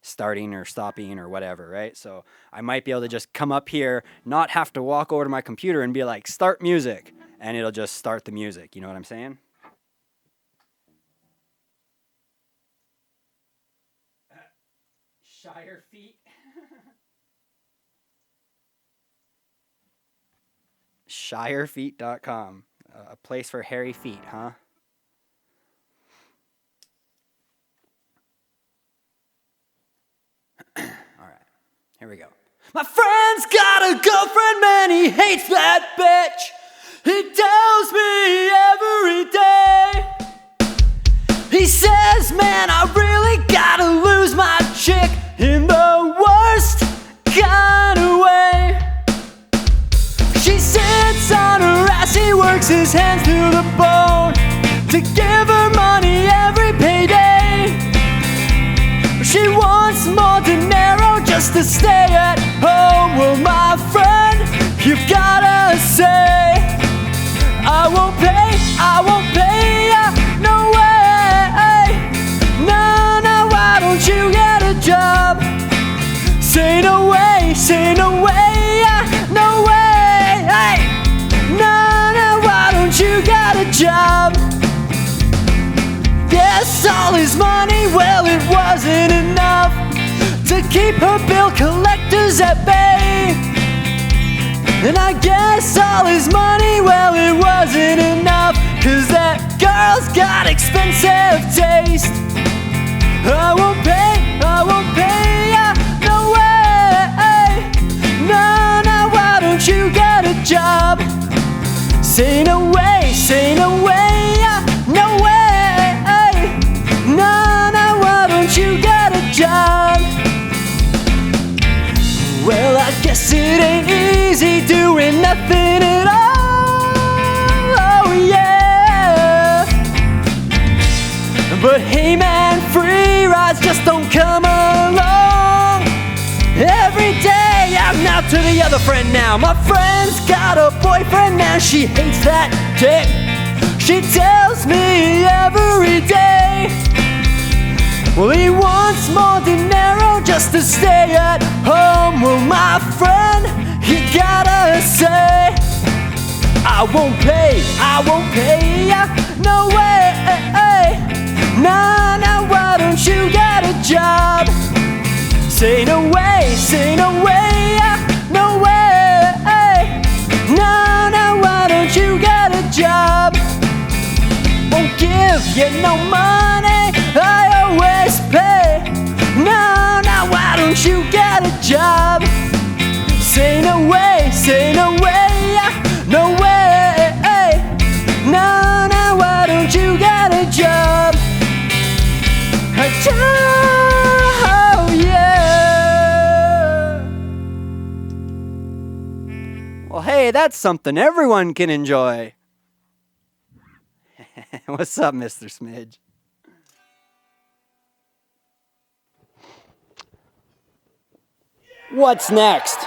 Speaker 2: starting or stopping or whatever, right? So I might be able to just come up here, not have to walk over to my computer and be like, start music, and it'll just start the music. You know what I'm saying? Shire feet. Shirefeet.com. A place for hairy feet, huh? All right, here we go. My friend's got a girlfriend, man, he hates that bitch. He tells me every day. He says, man, I really gotta lose my chick in the worst kind of way. She sits on her ass, he works his hands to the bone to give her money every payday. She wants more dinero just to stay at home. Well, my friend, you've gotta say, I won't pay ya, no way. No, why don't you get a job? Say no way, no way. No, why don't you get a job? Yes, all his money, well, it wasn't enough to keep her bill collectors at bay. And I guess all his money, well, it wasn't enough, 'cause that girl's got expensive taste. I won't pay ya, no way. No, why don't you get a job? Say no way, no way. No, why don't you get a job? Well, I guess it ain't easy doing nothing at all, oh yeah. But hey man, free rides just don't come along every day. I'm now to the other friend now. My friend's got a boyfriend now, she hates that dick. She tells me every day, well, he wants more dinero just to stay at home. Well, my friend, you gotta say, I won't pay ya, no way. No, why don't you get a job? Say no way, no way. No, why don't you get a job? Won't give you no money, I always pay. No, why don't you get a job? Say no way, no way. No, why don't you get a job? A job, oh yeah. Well, hey, that's something everyone can enjoy. What's up, Mr. Smidge? What's next?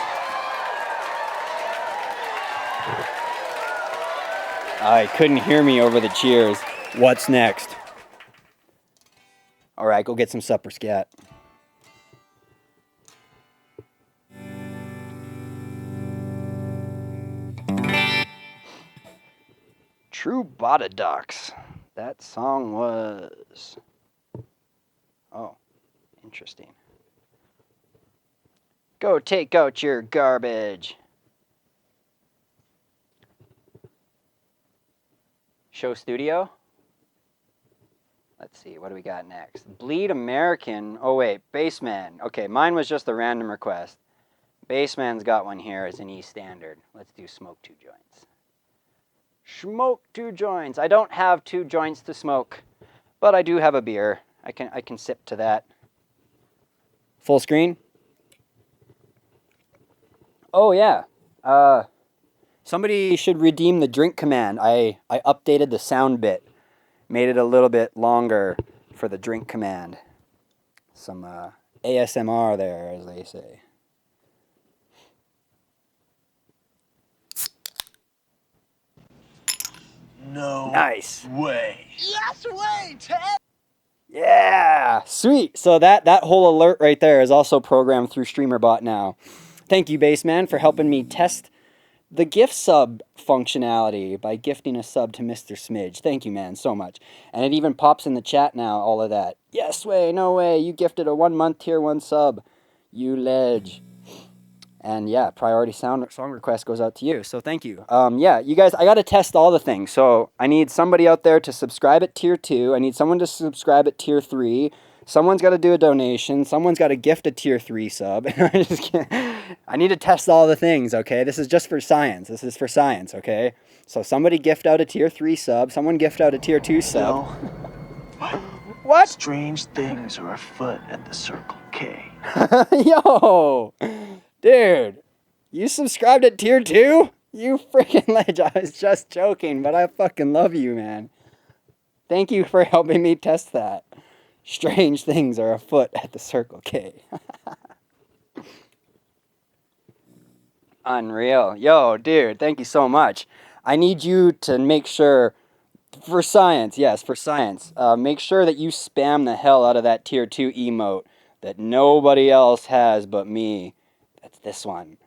Speaker 2: I couldn't hear me over the cheers. What's next? All right, go get some supper, scat. True Botadox. That song was... Oh, interesting. Go take out your garbage. Show Studio. Let's see, what do we got next? Bleed American. Oh wait, Bassman. Okay, mine was just a random request. Bassman's got one here as an E standard. Let's do Smoke 2 Joints. Smoke 2 joints. I don't have 2 joints to smoke, but I do have a beer. I can sip to that. Full screen. Oh yeah. Somebody should redeem the drink command. I updated the sound bit, made it a little bit longer for the drink command. Some ASMR there, as they say.
Speaker 1: No
Speaker 2: Nice.
Speaker 1: way. Yes way, Ted.
Speaker 2: Yeah, sweet. So that whole alert right there is also programmed through StreamerBot now. Thank you, Baseman, for helping me test the gift sub functionality by gifting a sub to Mr. Smidge. Thank you, man, so much. And it even pops in the chat now, all of that. Yes way, no way, you gifted a 1 month tier 1 sub. You ledge. And yeah, priority song request goes out to you. So thank you. Yeah, you guys, I got to test all the things. So I need somebody out there to subscribe at tier 2. I need someone to subscribe at tier 3. Someone's got to do a donation. Someone's got to gift a tier 3 sub. I need to test all the things, okay? This is just for science. This is for science, okay? So somebody gift out a tier 3 sub. Someone gift out a tier 2 sub. What?
Speaker 1: Strange things are afoot at the Circle K.
Speaker 2: Yo! Dude, you subscribed at tier 2? You freaking ledge. I was just joking, but I fucking love you, man. Thank you for helping me test that. Strange things are afoot at the Circle K. Unreal. Yo, dude, thank you so much. I need you to make sure, for science, yes, for science, make sure that you spam the hell out of that tier 2 emote that nobody else has but me. That's this one.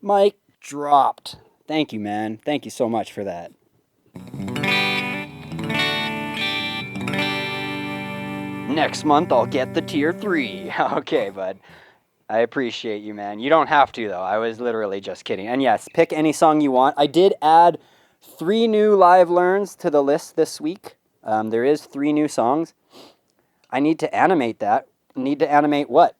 Speaker 2: Mic dropped. Thank you, man. Thank you so much for that. Next month, I'll get the tier 3. Okay, bud. I appreciate you, man. You don't have to, though. I was literally just kidding. And yes, pick any song you want. I did add 3 new live learns to the list this week. There is 3 new songs. I need to animate that. Need to animate what?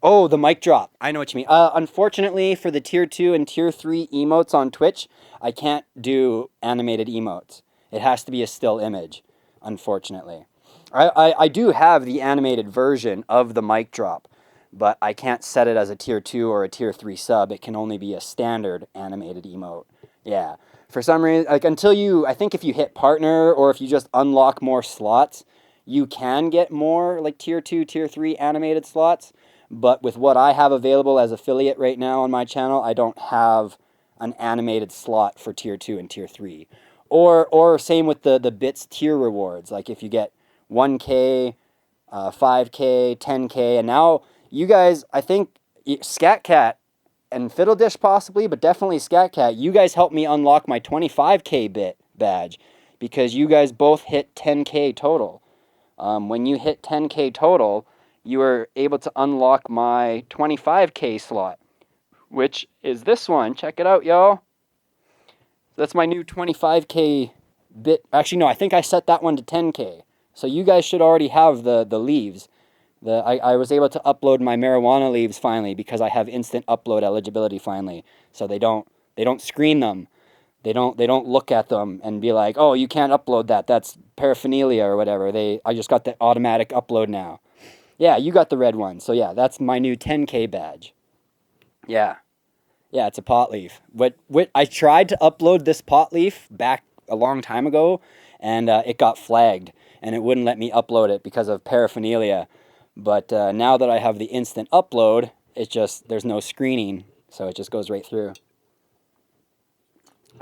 Speaker 2: Oh, the mic drop. I know what you mean. Unfortunately, for the tier 2 and tier 3 emotes on Twitch, I can't do animated emotes. It has to be a still image, unfortunately. I do have the animated version of the mic drop, but I can't set it as a tier 2 or a tier 3 sub. It can only be a standard animated emote. Yeah. For some reason, like until you, I think if you hit partner or if you just unlock more slots, you can get more like tier 2, tier 3 animated slots. But with what I have available as affiliate right now on my channel, I don't have an animated slot for tier 2 and tier 3. Or same with the bits tier rewards. Like if you get 1K, 5K, 10K, and now you guys, I think Scatcat and Fiddle Dish possibly, but definitely Scatcat, you guys helped me unlock my 25K bit badge because you guys both hit 10K total. When you hit 10K total, you were able to unlock my 25K slot, which is this one. Check it out, y'all. That's my new 25K bit. Actually, no, I think I set that one to 10K. So you guys should already have the leaves. I was able to upload my marijuana leaves finally because I have instant upload eligibility finally. So they don't screen them. They don't look at them and be like, oh, you can't upload that. That's paraphernalia or whatever. I just got the automatic upload now. Yeah, you got the red one. So yeah, that's my new 10K badge. Yeah. Yeah, it's a pot leaf. I tried to upload this pot leaf back a long time ago, and it got flagged, and it wouldn't let me upload it because of paraphernalia. But now that I have the instant upload, there's no screening, so it just goes right through.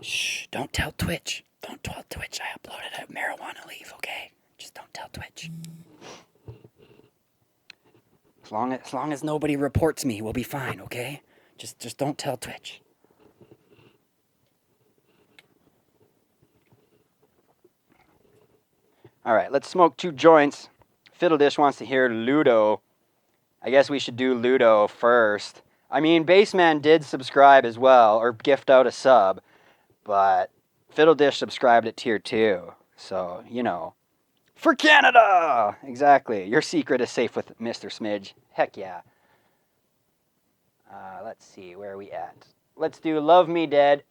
Speaker 2: Shh, don't tell Twitch. Don't tell Twitch I uploaded a marijuana leaf, okay? Just don't tell Twitch. As long as nobody reports me, we'll be fine, okay? Just don't tell Twitch. All right, let's smoke 2 joints. Fiddle Dish wants to hear Ludo. I guess we should do Ludo first. I mean, Baseman did subscribe as well, or gift out a sub, but Fiddle Dish subscribed at tier 2, so, you know. For Canada! Exactly. Your secret is safe with Mr. Smidge. Heck yeah. Let's see, where are we at? Let's do Love Me Dead.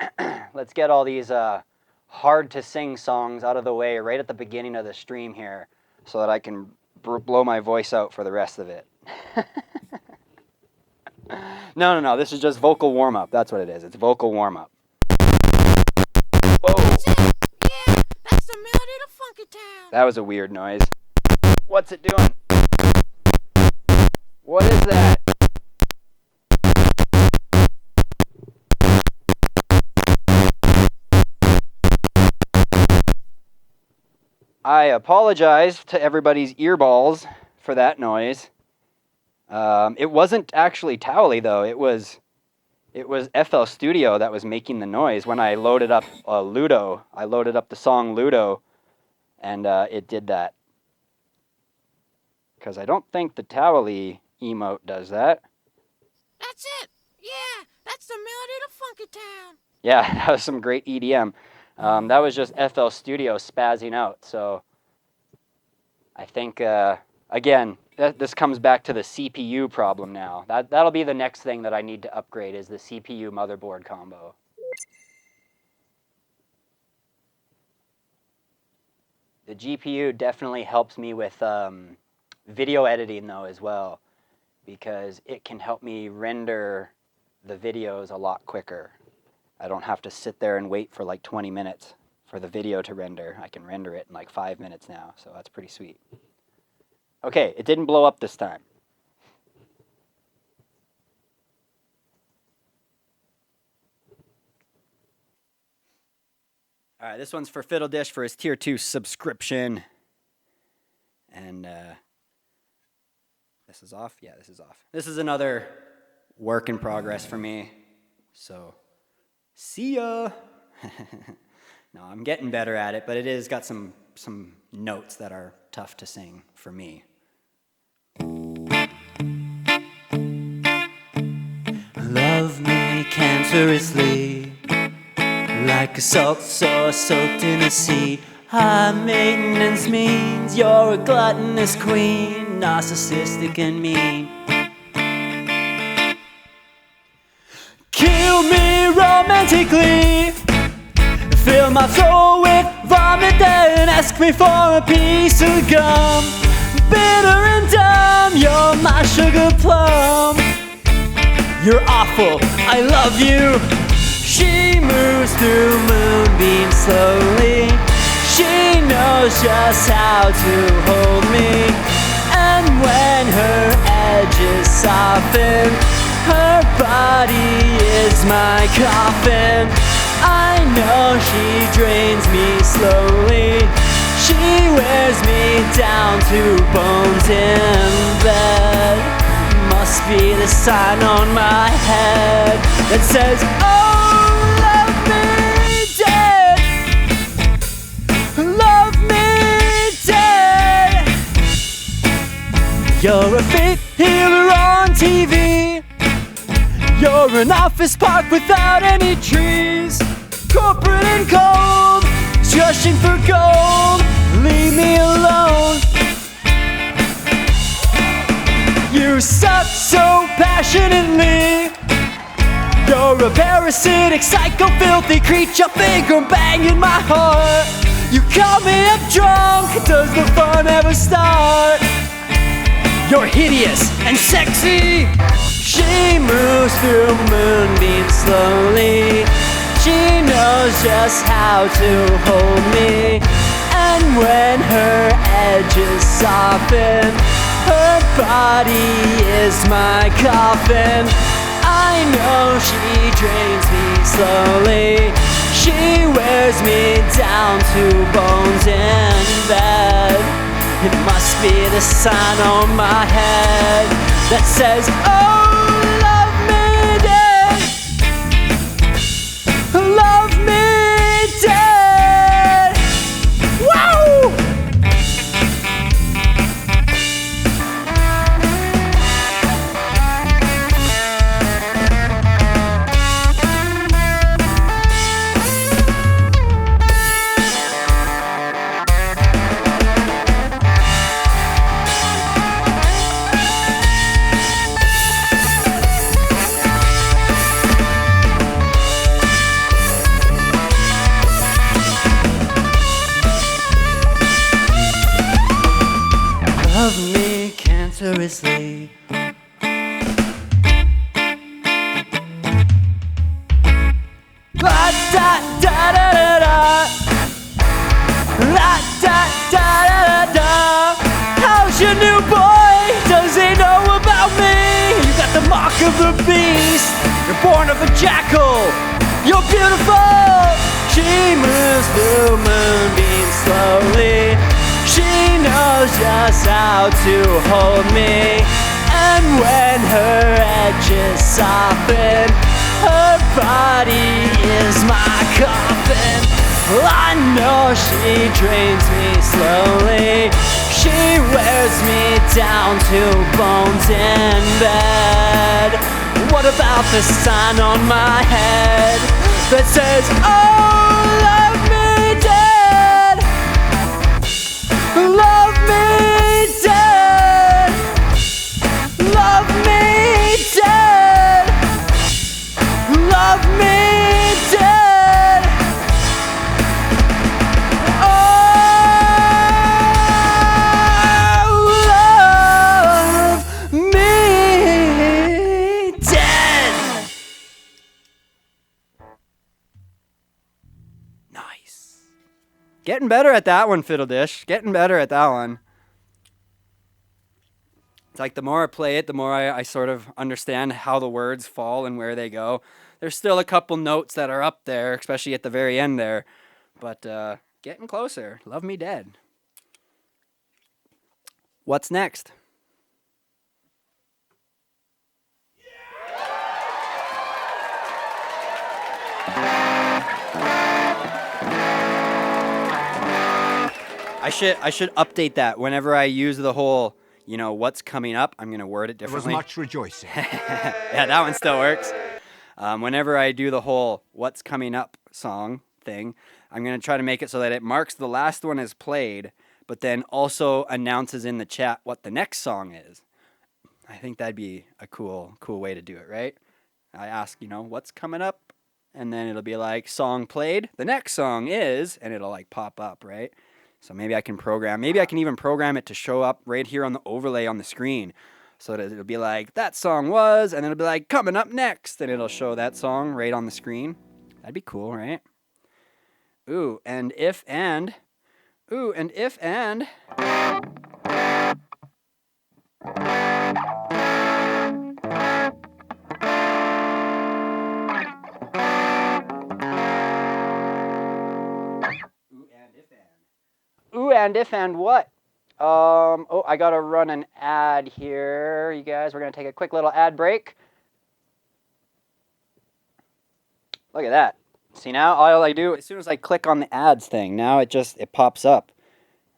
Speaker 2: Let's get all these hard-to-sing songs out of the way right at the beginning of the stream here so that I can blow my voice out for the rest of it. No. This is just vocal warm-up. That's what it is. It's vocal warm-up. Whoa.
Speaker 3: That's it. Yeah, that's the melody of Funky Town.
Speaker 2: That was a weird noise. What's it doing? What is that? I apologize to everybody's earballs for that noise. It wasn't actually Towley though. It was FL Studio that was making the noise when I loaded up Ludo. I loaded up the song Ludo, and it did that. Because I don't think the Towley emote does that.
Speaker 3: That's it. Yeah, that's the melody to Funky Town.
Speaker 2: Yeah, that was some great EDM. That was just FL Studio spazzing out. So I think, again, this comes back to the CPU problem now. That'll be the next thing that I need to upgrade is the CPU motherboard combo. The GPU definitely helps me with video editing though as well, because it can help me render the videos a lot quicker. I don't have to sit there and wait for like 20 minutes for the video to render. I can render it in like 5 minutes now, so that's pretty sweet. Okay, it didn't blow up this time. All right, this one's for Fiddle Dish for his Tier 2 subscription. And this is off? Yeah, this is off. This is another work in progress for me. So, see ya! No, I'm getting better at it, but it is got some notes that are tough to sing for me. Love me cancerously, like a salt sauce soaked in a sea. High maintenance means you're a gluttonous queen, narcissistic and mean. Kill me romantically, fill my throat with vomit, then ask me for a piece of gum. Bitter and dumb, you're my sugar plum. You're awful, I love you. She moves through moonbeams slowly. She knows just how to hold me. And when her edges soften, her body is my coffin. I know she drains me slowly. She wears me down to bones in bed. Must be the sign on my head that says, oh, love me dead. Love me dead. You're a faith healer on TV. You're an office park without any trees. Corporate and cold, rushing for gold. Leave me alone. You suck so passionately. You're a parasitic, psycho, filthy creature, finger banging my heart. You call me up drunk, does the fun ever start? You're hideous and sexy. She moves through moonbeams slowly. She knows just how to hold me. And when her edges soften, her body is my coffin. I know she drains me slowly. She wears me down to bones in bed. It must be the sign on my head that says, oh, love me dead. Love me dead. Woo! Love me cancerously. La da da da da da. La da da da da. How's your new boy? Does he know about me? You got the mark of the beast. You're born of a jackal. You're beautiful. She moves through moonbeams slowly. She knows just how to hold me, and when her edges soften, her body is my coffin. I know she drains me slowly. She wears me down to bones in bed. What about the sign on my head that says, oh, love me dead? Love me dead. Love me dead. Love me dead. Oh, love me dead. Nice. Getting better at that one, Fiddle Dish. Getting better at that one. It's like the more I play it, the more I sort of understand how the words fall and where they go. There's still a couple notes that are up there, especially at the very end there. But getting closer. Love Me Dead. What's next? I should update that whenever I use the whole, what's coming up. I'm gonna word it
Speaker 4: There was
Speaker 2: differently.
Speaker 4: much rejoicing.
Speaker 2: Yeah, that one still works. Whenever I do the whole what's coming up song thing, I'm gonna try to make it so that it marks the last one as played, but then also announces in the chat what the next song is. I think that'd be a cool way to do it, right? I ask, what's coming up, and then it'll be like song played. The next song is, and it'll like pop up, right? So maybe I can even program it to show up right here on the overlay on the screen. So that it'll be like, that song was, and then it'll be like, coming up next, and it'll show that song right on the screen. That'd be cool, right? Ooh, and if and. Ooh, and if and. Ooh, and if and what? I gotta run an ad here, you guys. We're gonna take a quick little ad break. Look at that. See now, all I do, as soon as I click on the ads thing, now it pops up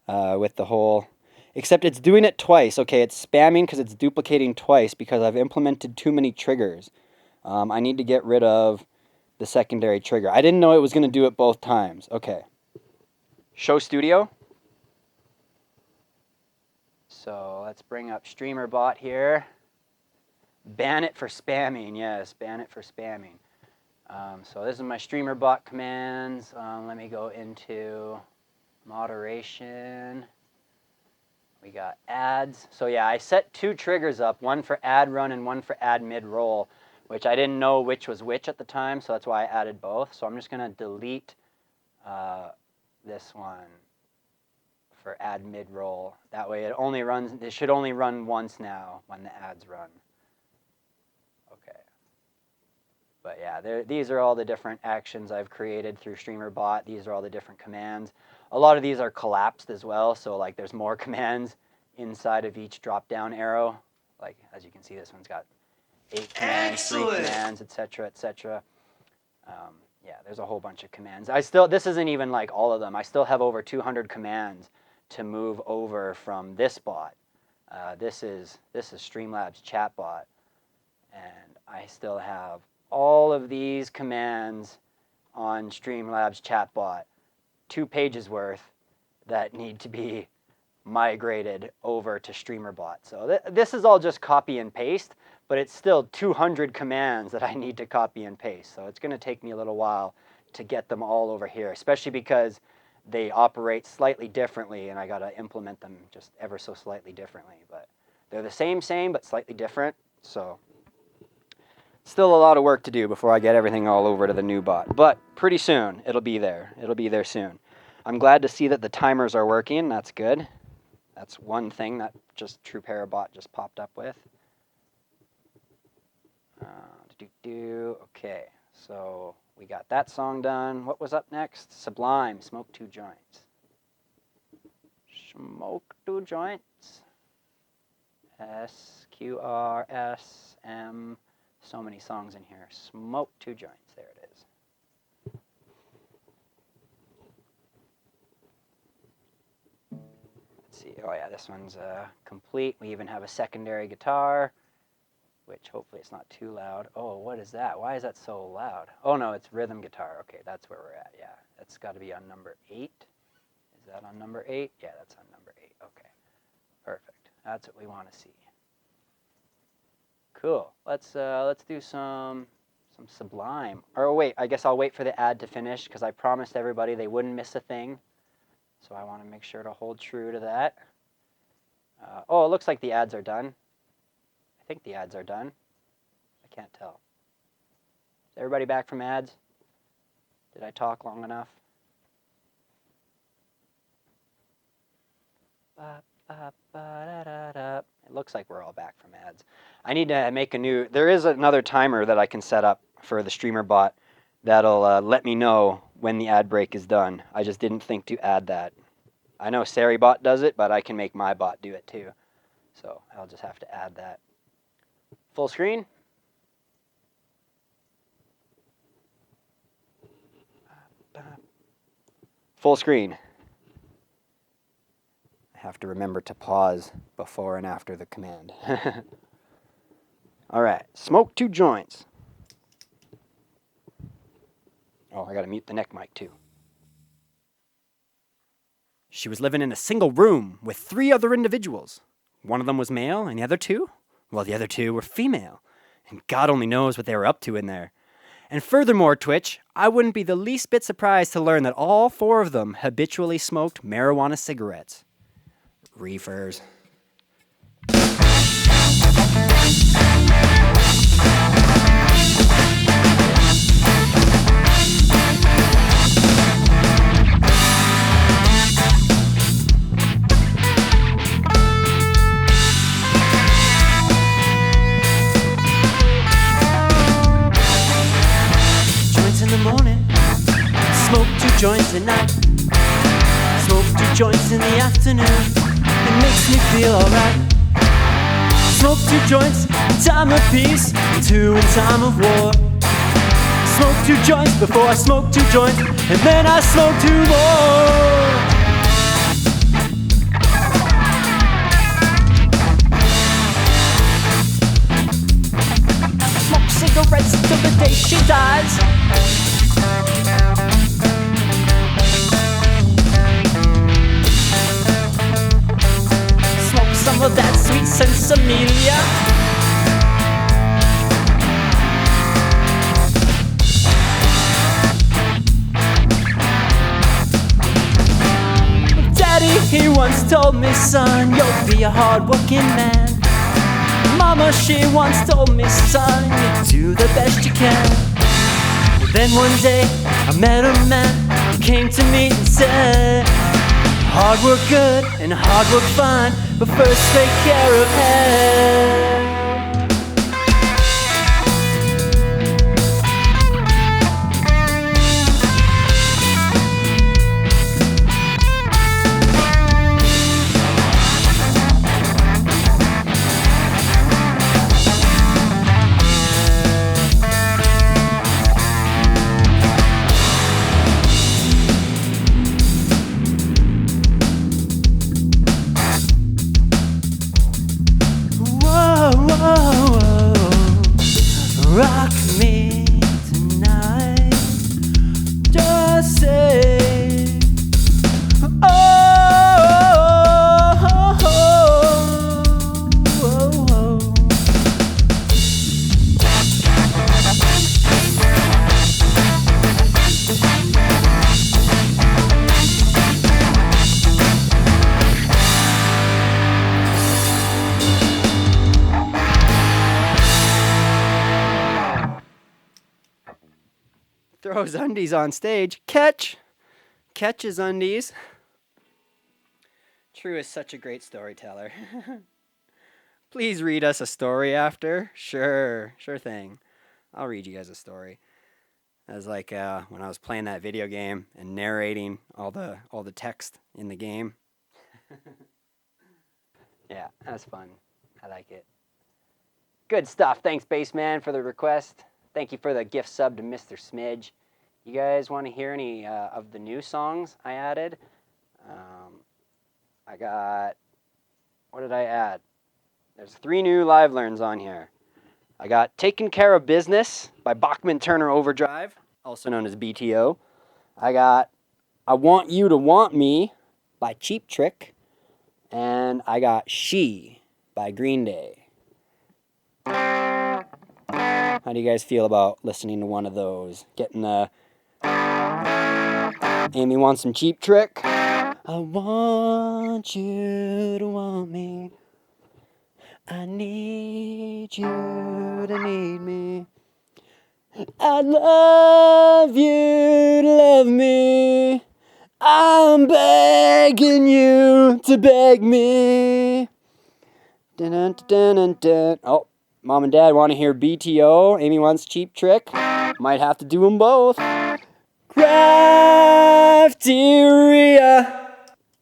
Speaker 2: with the whole, except it's doing it twice. Okay, it's spamming because it's duplicating twice because I've implemented too many triggers. I need to get rid of the secondary trigger. I didn't know it was gonna do it both times. Okay. Show Studio. So let's bring up StreamerBot here. Ban it for spamming. Yes, ban it for spamming. So this is my StreamerBot commands. Let me go into moderation. We got ads. So yeah, I set two triggers up, one for ad run and one for ad mid-roll, which I didn't know which was which at the time, so that's why I added both. So I'm just going to delete this one for add mid-roll. That way it should only run once now when the ads run. Okay. But yeah, these are all the different actions I've created through StreamerBot. These are all the different commands. A lot of these are collapsed as well, so like there's more commands inside of each drop-down arrow. Like as you can see, this one's got 8 commands, 3 commands, etc., etc. Yeah, there's a whole bunch of commands. This isn't even like all of them. I still have over 200 commands to move over from this bot. This is Streamlabs chatbot, and I still have all of these commands on Streamlabs chatbot, 2 pages worth, that need to be migrated over to StreamerBot. So this is all just copy and paste, but it's still 200 commands that I need to copy and paste. So it's going to take me a little while to get them all over here, especially because they operate slightly differently, and I got to implement them just ever so slightly differently. But they're the same, but slightly different. So still a lot of work to do before I get everything all over to the new bot. But pretty soon, it'll be there. It'll be there soon. I'm glad to see that the timers are working. That's good. That's one thing that just TrueParabot just popped up with. Okay, so we got that song done. What was up next? Sublime, Smoke 2 Joints. Smoke two joints. SQRSM. So many songs in here. Smoke two joints. There it is. Let's see. Oh yeah, this one's complete. We even have a secondary guitar, which hopefully it's not too loud. Oh, what is that? Why is that so loud? Oh no, it's rhythm guitar. Okay, that's where we're at. Yeah, that's got to be on number 8. Is that on number 8? Yeah, that's on number 8. Okay, perfect. That's what we want to see. Cool. Let's do some Sublime. Or wait, I guess I'll wait for the ad to finish because I promised everybody they wouldn't miss a thing. So I want to make sure to hold true to that. Oh, it looks like the ads are done. I think the ads are done. I can't tell. Is everybody back from ads? Did I talk long enough? It looks like we're all back from ads. I need to make a new... There is another timer that I can set up for the streamer bot that'll let me know when the ad break is done. I just didn't think to add that. I know SariBot does it, but I can make my bot do it too. So I'll just have to add that. Full screen. Full screen. I have to remember to pause before and after the command. All right, smoke two joints. Oh, I gotta mute the neck mic too. She was living in a single room with 3 other individuals. One of them was male, and the other 2? Well, the other 2 were female. And God only knows what they were up to in there. And furthermore, Twitch, I wouldn't be the least bit surprised to learn that all 4 of them habitually smoked marijuana cigarettes. Reefers. Joints in the morning, smoke 2 joints at night, smoke 2 joints in the afternoon. It makes me feel alright. Smoke 2 joints in time of peace, 2 in time of war. Smoke 2 joints before I smoke 2 joints, and then I smoke 2 more. Smoke cigarettes till the day she dies. Some of that sweet sensimelia. Daddy, he once told me, son, you'll be a hard-working man. Mama, she once told me, son, you do the best you can. Then one day, I met a man who came to me and said, hard work good and hard work fine, but first take care of head. Rock me tonight. Just say, oh, oh, oh, oh, oh. Throws undies on stage. Catch his undies. True is such a great storyteller. Please read us a story after. Sure thing. I'll read you guys a story. That was like when I was playing that video game and narrating all the text in the game. Yeah, that's fun. I like it. Good stuff. Thanks, Bassman, for the request. Thank you for the gift sub to Mr. Smidge. You guys want to hear any of the new songs I added? I got, what did I add? There's 3 new live learns on here. I got Taking Care of Business by Bachman Turner Overdrive, also known as BTO. I got I Want You to Want Me by Cheap Trick. And I got She by Green Day. How do you guys feel about listening to one of those? Getting the Amy wants some Cheap Trick. I want you to want me. I need you to need me. I love you to love me. I'm begging you to beg me. Dun, dun, dun, dun, dun. Oh, Mom and Dad want to hear BTO. Amy wants Cheap Trick. Might have to do them both. Crafteria.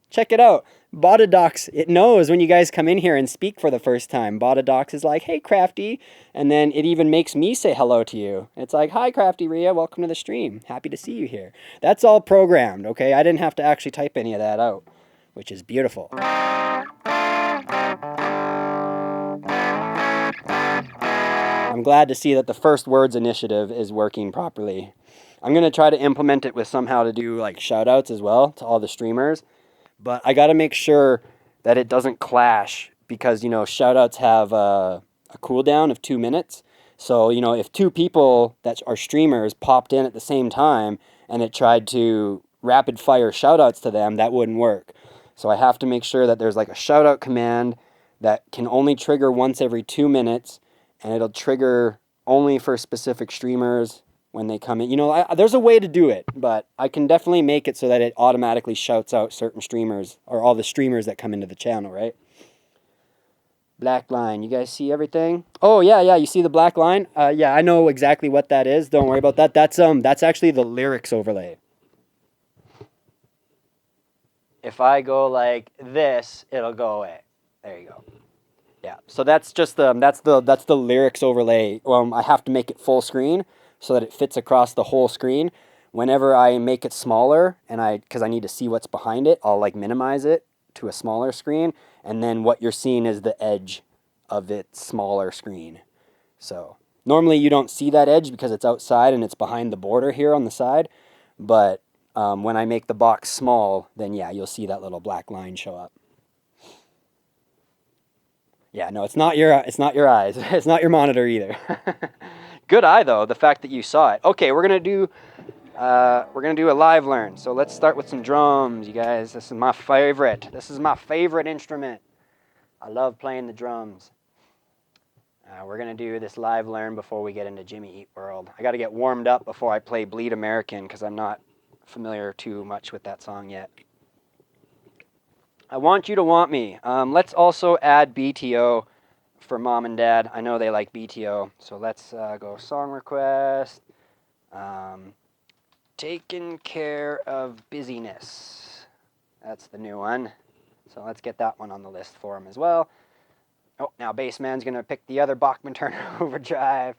Speaker 2: Check it out. Botadox, it knows when you guys come in here and speak for the first time. Botadox is like, hey, Crafty. And then it even makes me say hello to you. It's like, hi, Crafty Rhea. Welcome to the stream. Happy to see you here. That's all programmed, okay? I didn't have to actually type any of that out, which is beautiful. I'm glad to see that the First Words initiative is working properly. I'm going to try to implement it with somehow to do like shout outs as well to all the streamers. But I got to make sure that it doesn't clash because, you know, shout outs have a cooldown of 2 minutes. So, you know, if 2 people that are streamers popped in at the same time and it tried to rapid fire shout outs to them, that wouldn't work. So I have to make sure that there's like a shout out command that can only trigger once every 2 minutes, and it'll trigger only for specific streamers when they come in. You know, there's a way to do it, but I can definitely make it so that it automatically shouts out certain streamers or all the streamers that come into the channel, right? Black line. You guys see everything? Oh, yeah. You see the black line? Yeah, I know exactly what that is. Don't worry about that. That's actually the lyrics overlay. If I go like this, it'll go away. There you go. Yeah. So that's just that's the lyrics overlay. I have to make it full screen so that it fits across the whole screen. Whenever I make it smaller because I need to see what's behind it, I'll like minimize it to a smaller screen, and then what you're seeing is the edge of its smaller screen. So normally you don't see that edge because it's outside and it's behind the border here on the side, but when I make the box small, then yeah, you'll see that little black line show up. Yeah, no, it's not your eyes. It's not your monitor either. Good eye though, the fact that you saw it. Okay, we're gonna do a live learn. So let's start with some drums, you guys. This is my favorite. This is my favorite instrument. I love playing the drums. We're gonna do this live learn before we get into Jimmy Eat World. I got to get warmed up before I play Bleed American because I'm not familiar too much with that song yet. I Want You to Want Me. Let's also add BTO for Mom and Dad. I know they like BTO. So let's go song request. Taking Care of Busyness. That's the new one. So let's get that one on the list for him as well. Oh, now Bassman's going to pick the other Bachman Turner Overdrive.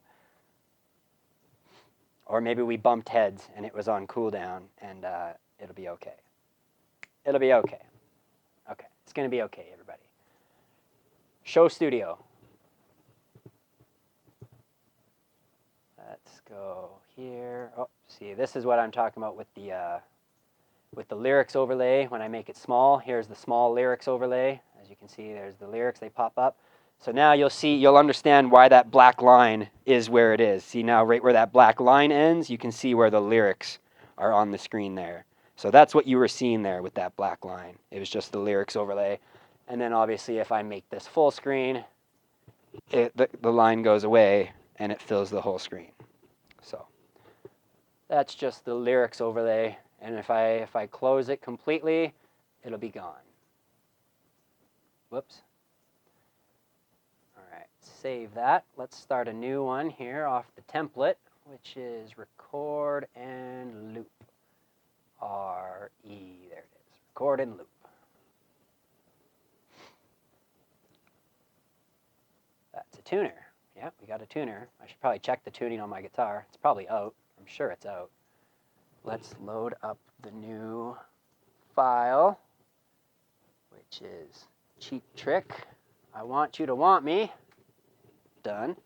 Speaker 2: Or maybe we bumped heads and it was on cooldown and it'll be okay. It'll be okay. Okay, it's going to be okay, everybody. Show studio. Let's go here. Oh, see, this is what I'm talking about with the lyrics overlay. When I make it small, here's the small lyrics overlay. As you can see, there's the lyrics, they pop up. So now you'll understand why that black line is where it is. See now, right where that black line ends, you can see where the lyrics are on the screen there. So that's what you were seeing there with that black line. It was just the lyrics overlay. And then obviously if I make this full screen, the line goes away and it fills the whole screen. So that's just the lyrics overlay. And if I close it completely, it'll be gone. Whoops. All right, save that. Let's start a new one here off the template, which is record and loop. R-E, there it is. Record and loop. tuner. Yep, we got a tuner. I should probably check the tuning on my guitar. It's probably out. I'm sure it's out. Let's load up the new file, which is Cheap Trick. I Want You to Want Me. Done.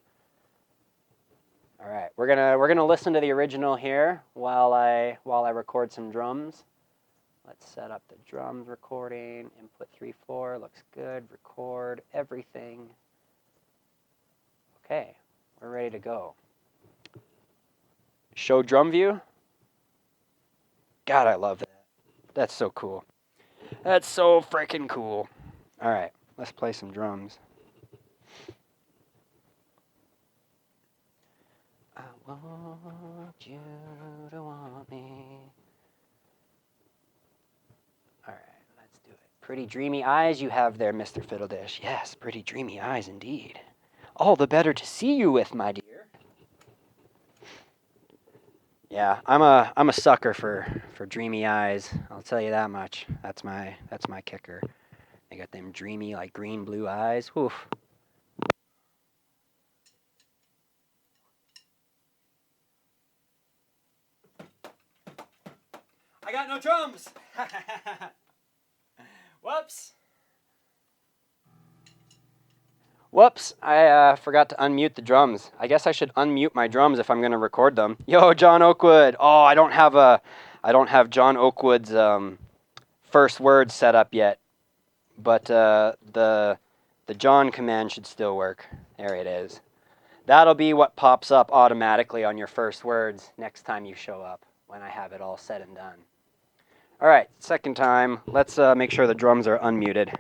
Speaker 2: All right, we're gonna listen to the original here while I record some drums. Let's set up the drums recording. Input 3/4 looks good. Record everything. Okay, we're ready to go. Show drum view. God, I love that. That's so cool. That's so freaking cool. All right, let's play some drums. I want you to want me. All right, let's do it. Pretty dreamy eyes you have there, Mr. Fiddledish. Yes, pretty dreamy eyes indeed. All the better to see you with, my dear. Yeah, I'm a sucker for dreamy eyes. I'll tell you that much. That's my kicker. They got them dreamy, like green blue eyes. Oof. I got no drums. Whoops. Whoops, I forgot to unmute the drums. I guess I should unmute my drums if I'm going to record them. Yo, John Oakwood. Oh, I don't have John Oakwood's first word set up yet. But the John command should still work. There it is. That'll be what pops up automatically on your first words next time you show up when I have it all said and done. All right, second time. Let's make sure the drums are unmuted.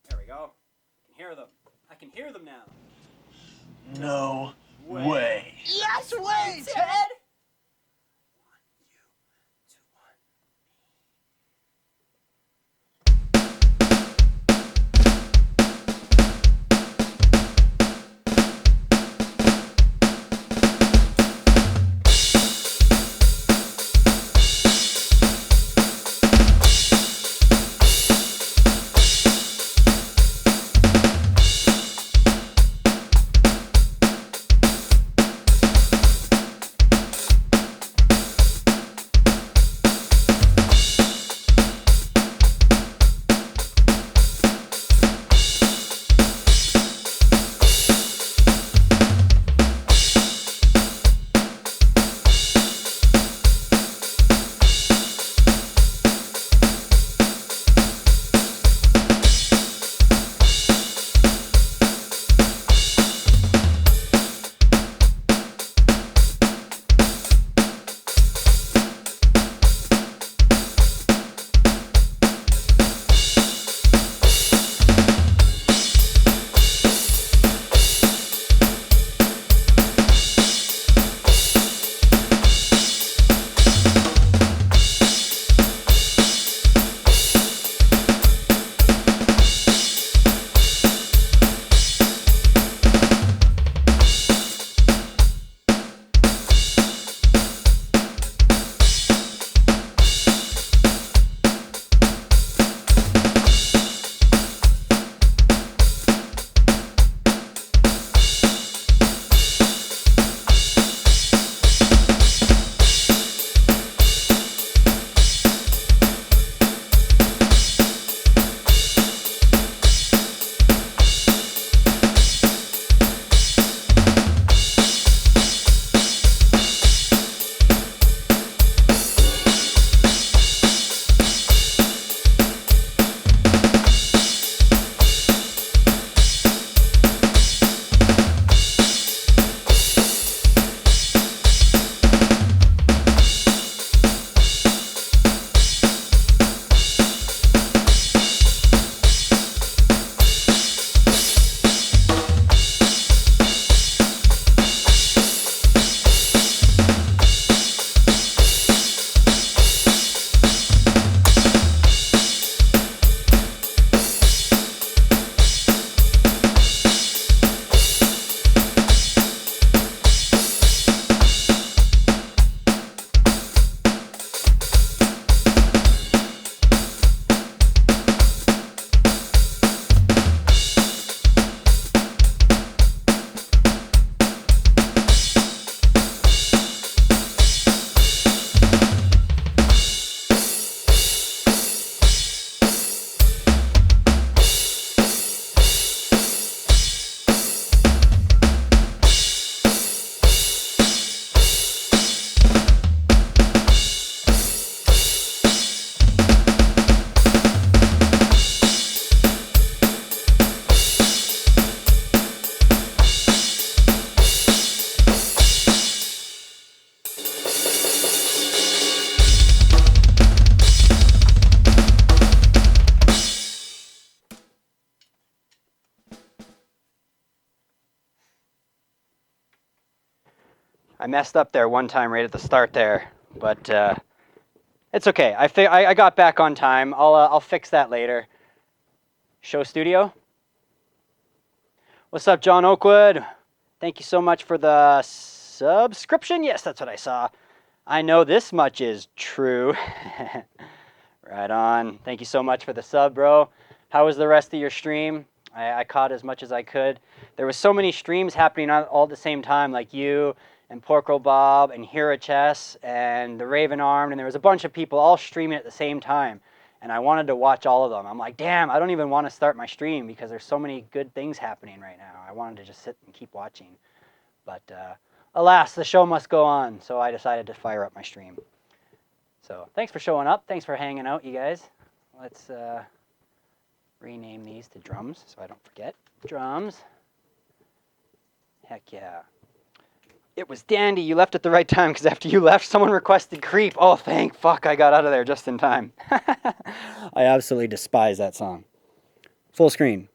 Speaker 2: There we go. I can hear them. I can hear them now.
Speaker 1: No way.
Speaker 3: Yes way, Ted!
Speaker 2: I messed up there one time right at the start there, but it's okay. I got back on time. I'll fix that later. Show studio. What's up, John Oakwood? Thank you so much for the subscription. Yes, that's what I saw. I know this much is true. Right on. Thank you so much for the sub, bro. How was the rest of your stream? I caught as much as I could. There was so many streams happening all at the same time, like you and Porco Bob and Hira Chess and the Raven Armed, and there was a bunch of people all streaming at the same time. And I wanted to watch all of them. I'm like, damn, I don't even want to start my stream because there's so many good things happening right now. I wanted to just sit and keep watching. But alas, the show must go on, so I decided to fire up my stream. So thanks for showing up. Thanks for hanging out, you guys. Let's rename these to drums so I don't forget. Drums. Heck yeah. It was dandy. You left at the right time because after you left, someone requested Creep. Oh, thank fuck I got out of there just in time. I absolutely despise that song. Full screen.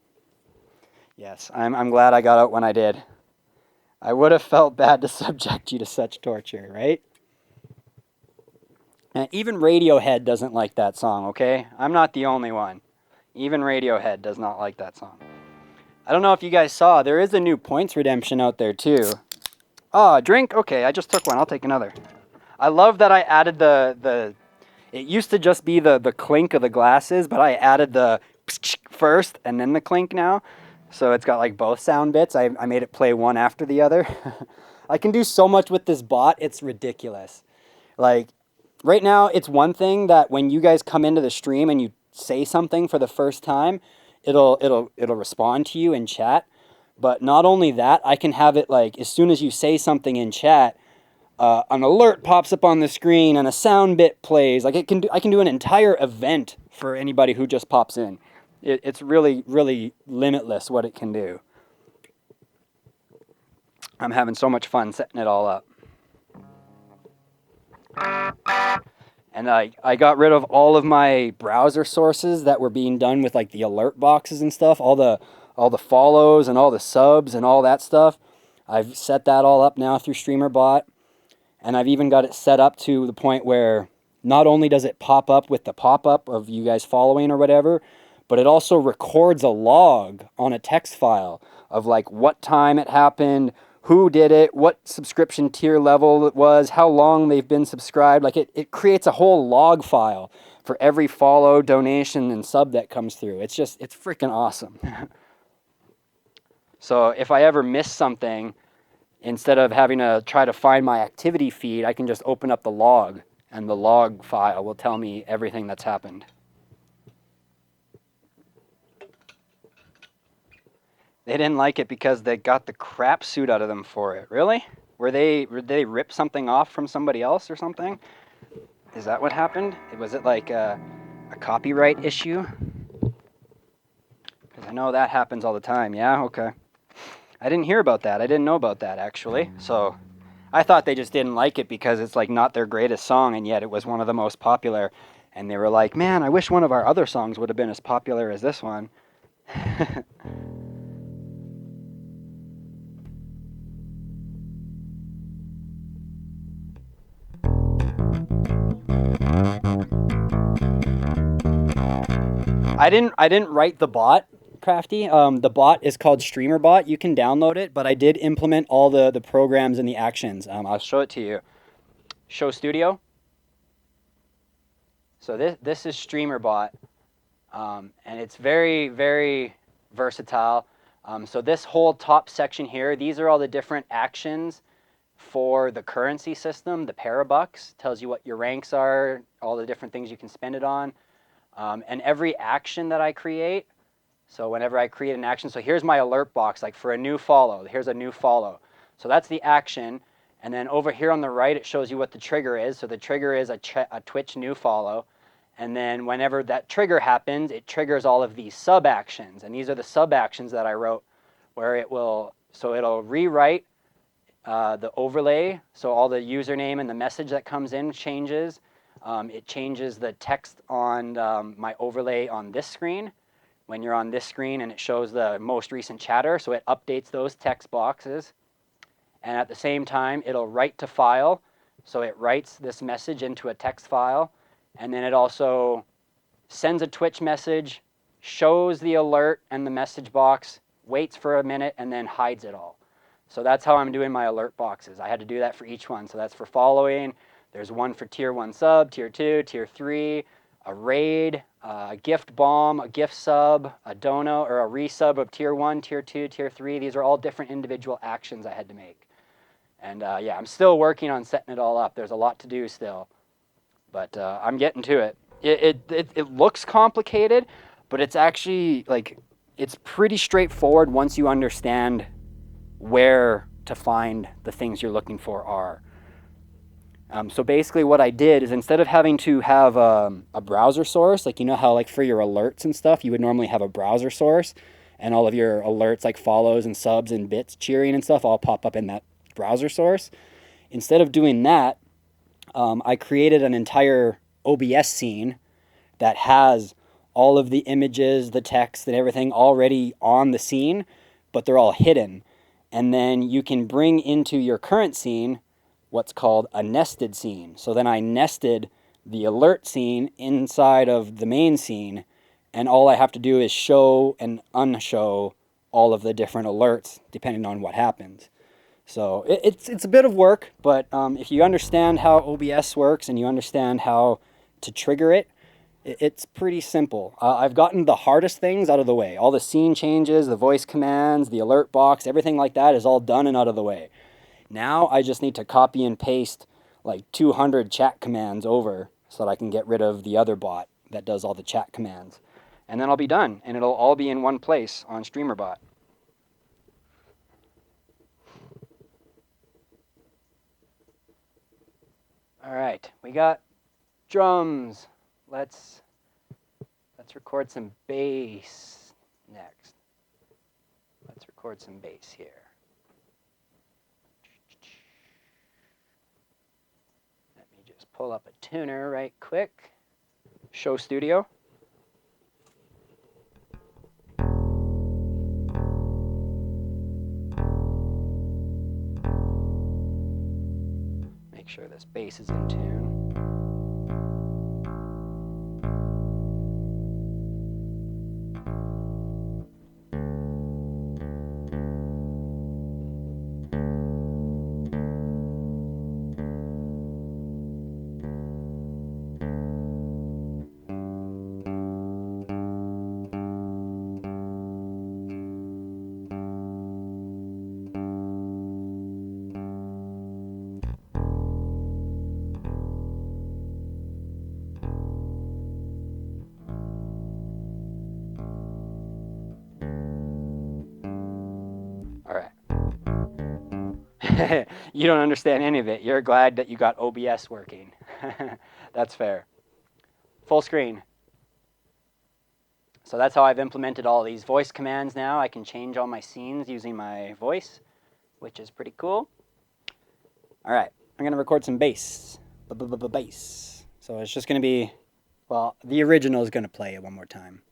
Speaker 2: Yes, I'm glad I got out when I did. I would have felt bad to subject you to such torture, right? And even Radiohead doesn't like that song, okay? I'm not the only one. Even Radiohead does not like that song. I don't know if you guys saw, there is a new points redemption out there too. Oh, drink? Okay, I just took one. I'll take another. I love that I added the it used to just be the clink of the glasses, but I added the first and then the clink now. So it's got like both sound bits. I made it play one after the other. I can do so much with this bot, it's ridiculous. Like, right now, it's one thing that when you guys come into the stream and you say something for the first time, it'll respond to you in chat. But not only that, I can have it like as soon as you say something in chat, an alert pops up on the screen and a sound bit plays. Like I can do an entire event for anybody who just pops in. It's really, really limitless what it can do. I'm having so much fun setting it all up. And I got rid of all of my browser sources that were being done with like the alert boxes and stuff, all the follows and all the subs and all that stuff. I've set that all up now through StreamerBot. And I've even got it set up to the point where not only does it pop up with the pop-up of you guys following or whatever, but it also records a log on a text file of like what time it happened, who did it, what subscription tier level it was, how long they've been subscribed. Like it creates a whole log file for every follow, donation, and sub that comes through. It's freaking awesome. So if I ever miss something, instead of having to try to find my activity feed, I can just open up the log, and the log file will tell me everything that's happened. They didn't like it because they got the crap suit out of them for it. Really? Did they rip something off from somebody else or something? Is that what happened? Was it like a copyright issue? Because I know that happens all the time. Yeah, okay. I didn't hear about that. I didn't know about that, actually. So I thought they just didn't like it because it's like not their greatest song, and yet it was one of the most popular. And they were like, man, I wish one of our other songs would have been as popular as this one. I didn't write the bot, Crafty. The bot is called StreamerBot. You can download it, but I did implement all the programs and the actions. I'll show it to you. Show Studio. So this is StreamerBot, and it's very, very versatile. So this whole top section here, these are all the different actions for the currency system. The Parabucks tells you what your ranks are, all the different things you can spend it on. And every action that I create, so whenever I create an action, so here's my alert box, like for a new follow, here's a new follow. So that's the action, and then over here on the right, it shows you what the trigger is. So the trigger is a Twitch new follow, and then whenever that trigger happens, it triggers all of these sub actions, and these are the sub actions that I wrote, where it'll rewrite the overlay, so all the username and the message that comes in changes. It changes the text on my overlay on this screen when you're on this screen, and it shows the most recent chatter, so it updates those text boxes. And at the same time, it'll write to file. So it writes this message into a text file, and then it also sends a Twitch message, shows the alert and the message box, waits for a minute, and then hides it all. So that's how I'm doing my alert boxes. I had to do that for each one. So that's for following. There's one for tier 1 sub, tier 2, tier 3, a raid, a gift bomb, a gift sub, a dono, or a resub of tier 1, tier 2, tier 3. These are all different individual actions I had to make. And yeah, I'm still working on setting it all up. There's a lot to do still, but I'm getting to it. It looks complicated, but it's actually like, it's pretty straightforward once you understand where to find the things you're looking for are. So basically what I did is, instead of having to have a browser source, like, you know how like for your alerts and stuff, you would normally have a browser source and all of your alerts like follows and subs and bits cheering and stuff all pop up in that browser source. Instead of doing that, I created an entire OBS scene that has all of the images, the text, and everything already on the scene, but they're all hidden. And then you can bring into your current scene what's called a nested scene. So then I nested the alert scene inside of the main scene, and all I have to do is show and unshow all of the different alerts depending on what happens. So it's a bit of work, but if you understand how OBS works and you understand how to trigger it, it's pretty simple. I've gotten the hardest things out of the way. All the scene changes, the voice commands, the alert box, everything like that is all done and out of the way. Now I just need to copy and paste like 200 chat commands over so that I can get rid of the other bot that does all the chat commands. And then I'll be done, and it'll all be in one place on StreamerBot. All right, we got drums. Let's record some bass next. Let's record some bass here. Let me just pull up a tuner right quick. Show Studio. Make sure this bass is in tune. You don't understand any of it. You're glad that you got OBS working. That's fair. Full screen. So that's how I've implemented all these voice commands now. I can change all my scenes using my voice, which is pretty cool. All right, I'm going to record some bass. Bass. So it's just going to be, well, the original is going to play it one more time.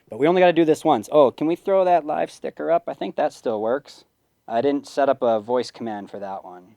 Speaker 2: But we only got to do this once. Oh, can we throw that live sticker up? I think that still works. I didn't set up a voice command for that one.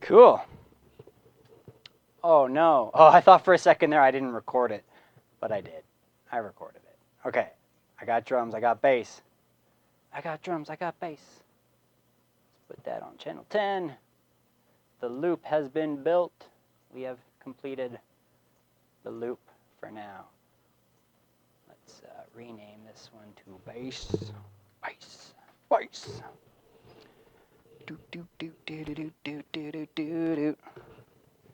Speaker 2: Cool. Oh no. Oh, I thought for a second there I didn't record it, but I did. I recorded it. Okay. I got drums, I got bass. I got drums, I got bass. Let's put that on channel 10. The loop has been built. We have completed the loop for now. Let's rename this one to bass. Bass. Bass. Do do do do do do do do do do.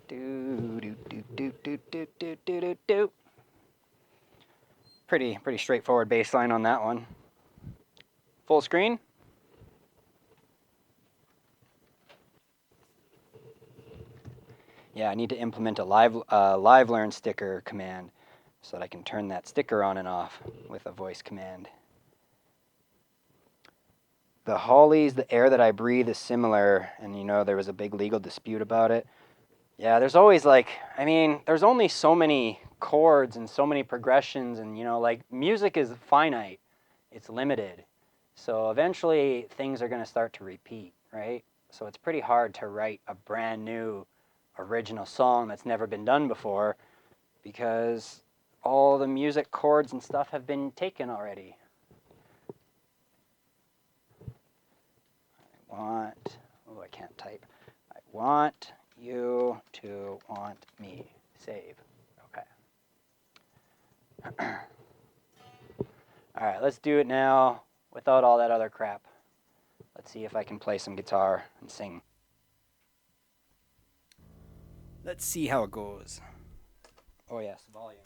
Speaker 2: Do do do do do do do do do do. Pretty straightforward bass line on that one. Full screen. Yeah, I need to implement a live learn sticker command so that I can turn that sticker on and off with a voice command. The Hollies, the air that I breathe is similar, and you know there was a big legal dispute about it. Yeah, there's always there's only so many chords and so many progressions, and music is finite. It's limited. So eventually things are going to start to repeat, right? So it's pretty hard to write a brand new original song that's never been done before because all the music chords and stuff have been taken already. I can't type. I want you to want me. Save. Okay. All right, let's do it now without all that other crap. Let's see if I can play some guitar and sing. Let's see how it goes. Oh yes, volume.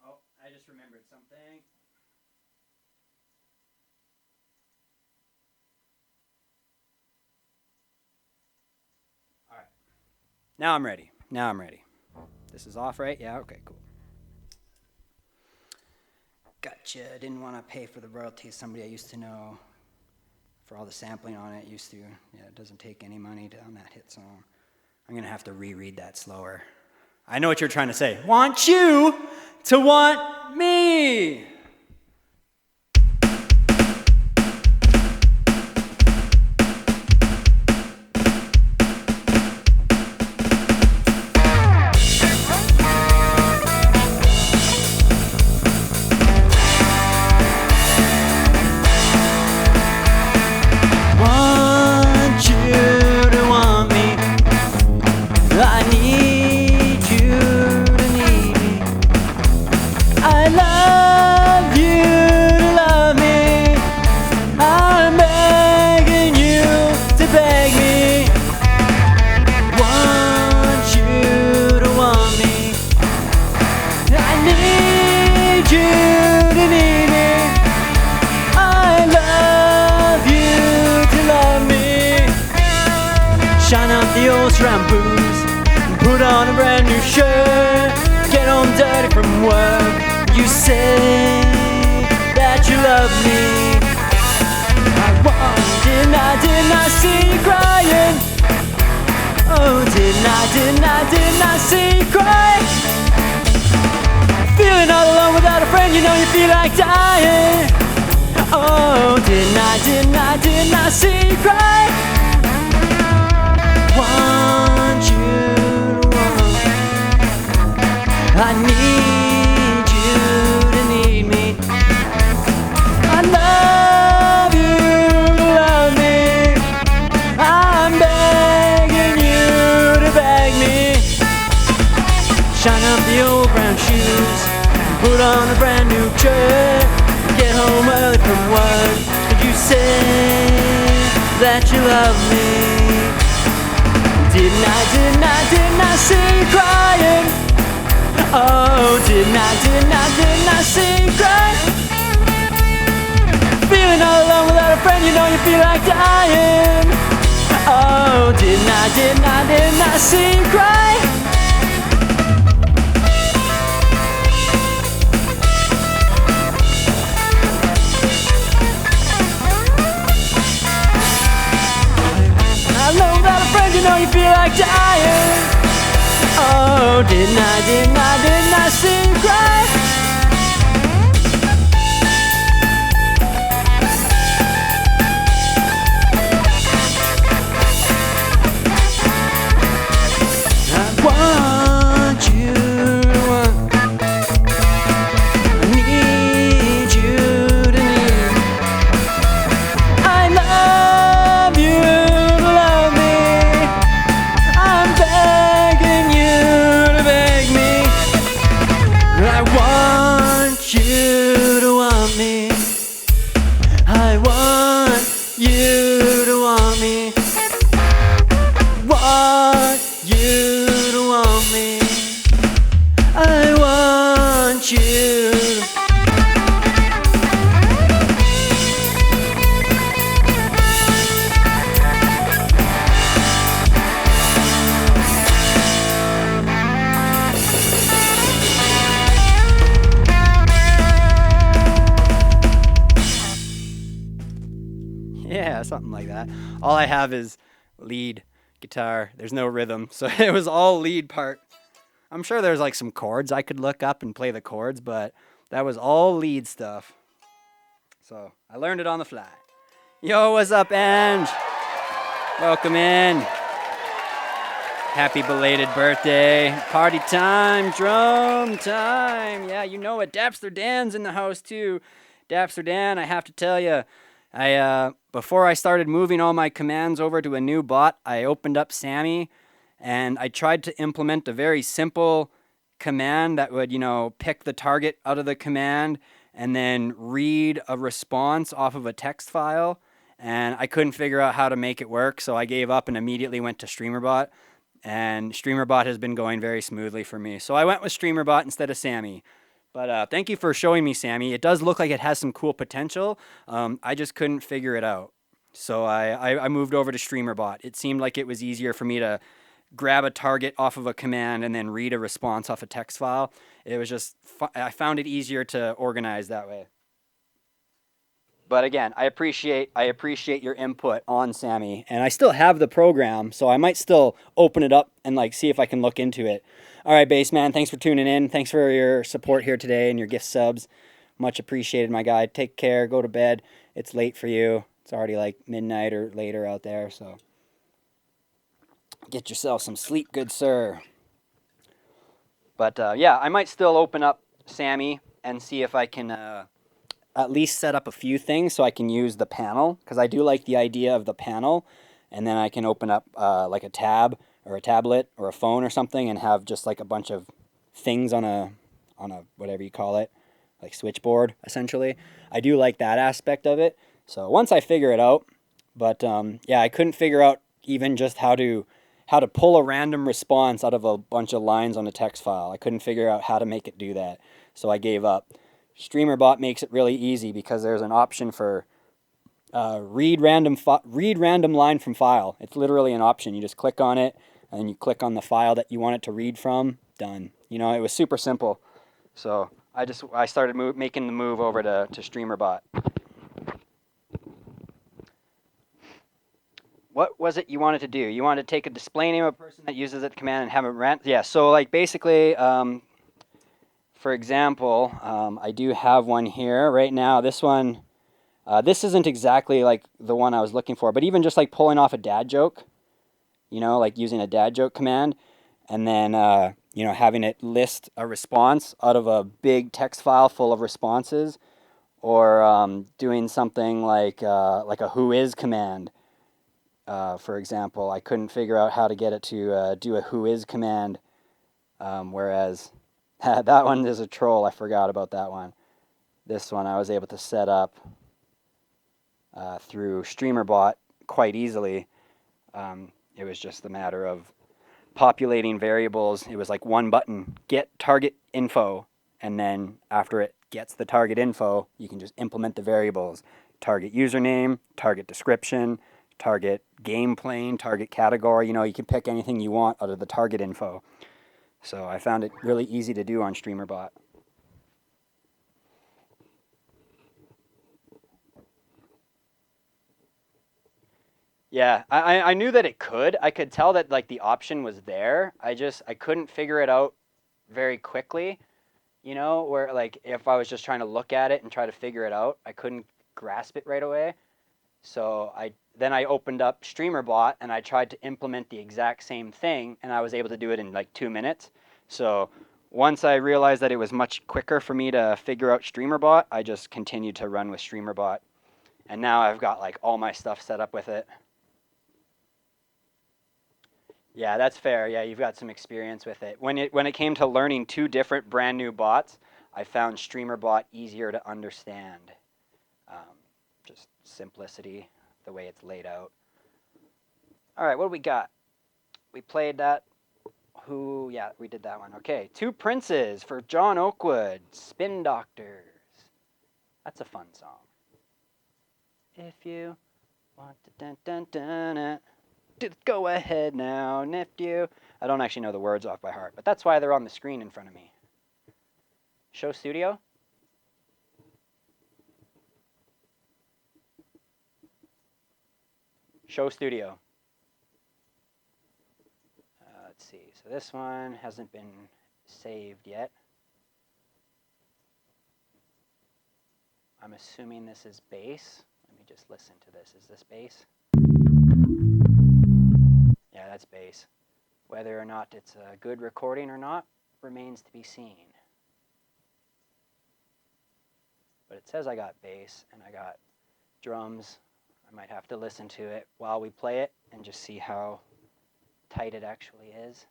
Speaker 2: Oh, I just remembered something. All right. Now I'm ready. This is off, right? Yeah, okay, cool. Gotcha. Didn't want to pay for the royalties. Somebody I used to know for all the sampling on it used to. Yeah, it doesn't take any money on that hit song. I'm going to have to reread that slower. I know what you're trying to say. Want you to want me. Shine out the old shampoos, put on a brand new shirt, get home dirty from work. You say that you love me. Didn't I see you crying? Oh, didn't I see you cry? Feeling all alone without a friend, you know you feel like dying. Oh, didn't I see you cry? Want you to want me. I need you to need me. I love you to love me. I'm begging you to beg me. Shine up the old brown shoes, Put on a brand new shirt, get home early from work. Did you say that you love me? Didn't I see you crying? Oh, didn't I see you crying? Feeling all alone without a friend, you know you feel like dying. Oh, didn't I see you cry? Alone without a friend, you know you feel like dying. Oh, didn't I see you cry? Yeah, something like that. All I have is lead guitar. There's no rhythm, so it was all lead part. I'm sure there's like some chords I could look up and play the chords, but that was all lead stuff. So I learned it on the fly. Yo, what's up, Ange? Welcome in. Happy belated birthday. Party time, drum time. Yeah, you know it. Dapster Dan's in the house too. Dapster Dan, I have to tell you, before I started moving all my commands over to a new bot, I opened up Sammy and I tried to implement a very simple command that would, pick the target out of the command and then read a response off of a text file. And I couldn't figure out how to make it work, so I gave up and immediately went to StreamerBot. And StreamerBot has been going very smoothly for me. So I went with StreamerBot instead of Sammy. But thank you for showing me, Sammy. It does look like it has some cool potential. I just couldn't figure it out. So I moved over to StreamerBot. It seemed like it was easier for me to grab a target off of a command and then read a response off a text file. It was just, I found it easier to organize that way. But again, I appreciate your input on Sammy, and I still have the program, so I might still open it up and see if I can look into it. All right, Bassman, thanks for tuning in. Thanks for your support here today and your gift subs. Much appreciated, my guy. Take care. Go to bed. It's late for you. It's already midnight or later out there, so get yourself some sleep, good sir. But yeah, I might still open up Sammy and see if I can at least set up a few things so I can use the panel, because I do like the idea of the panel, and then I can open up a tab or a tablet or a phone or something and have just a bunch of things on a whatever you call it, switchboard essentially. I do like that aspect of it. So once I figure it out, but yeah, I couldn't figure out even just how to pull a random response out of a bunch of lines on a text file. I couldn't figure out how to make it do that, so I gave up. StreamerBot makes it really easy because there's an option for read random line from file. It's literally an option. You just click on it and then you click on the file that you want it to read from. Done. It was super simple. So I started making the move over to StreamerBot. What was it you wanted to do? You wanted to take a display name of a person that uses that command and have it rant? Yeah. So basically. For example, I do have one here right now. This one, this isn't exactly the one I was looking for, but even just pulling off a dad joke, using a dad joke command, and then, having it list a response out of a big text file full of responses, or doing something like a who is command. For example, I couldn't figure out how to get it to do a who is command, whereas That one is a troll. I forgot about that one. This one I was able to set up through StreamerBot quite easily. It was just a matter of populating variables. It was like one button, get target info, and then after it gets the target info, you can just implement the variables. Target username, target description, target game plane, target category. You know, you can pick anything you want out of the target info. So I found it really easy to do on StreamerBot. Yeah, I knew that it could. I could tell that like the option was there. I couldn't figure it out very quickly. You know, where like if I was just trying to look at it and try to figure it out, I couldn't grasp it right away. So then I opened up StreamerBot and I tried to implement the exact same thing, and I was able to do it in like 2 minutes. So once I realized that it was much quicker for me to figure out StreamerBot, I just continued to run with StreamerBot. And now I've got like all my stuff set up with it. Yeah, that's fair. Yeah, you've got some experience with it. When it came to learning 2 different brand new bots, I found StreamerBot easier to understand. Just simplicity, the way it's laid out. All right, what do we got? We played that. Yeah, we did that one. Okay, 2 Princes for John Oakwood, Spin Doctors. That's a fun song. If you want to dun dun dun dun. Go ahead now, and if you... I don't actually know the words off by heart, but that's why they're on the screen in front of me. Show Studio? Show Studio. Let's see. So this one hasn't been saved yet. I'm assuming this is bass. Let me just listen to this. Is this bass? Yeah, that's bass. Whether or not it's a good recording or not remains to be seen. But it says I got bass and I got drums. I might have to listen to it while we play it and just see how tight it actually is.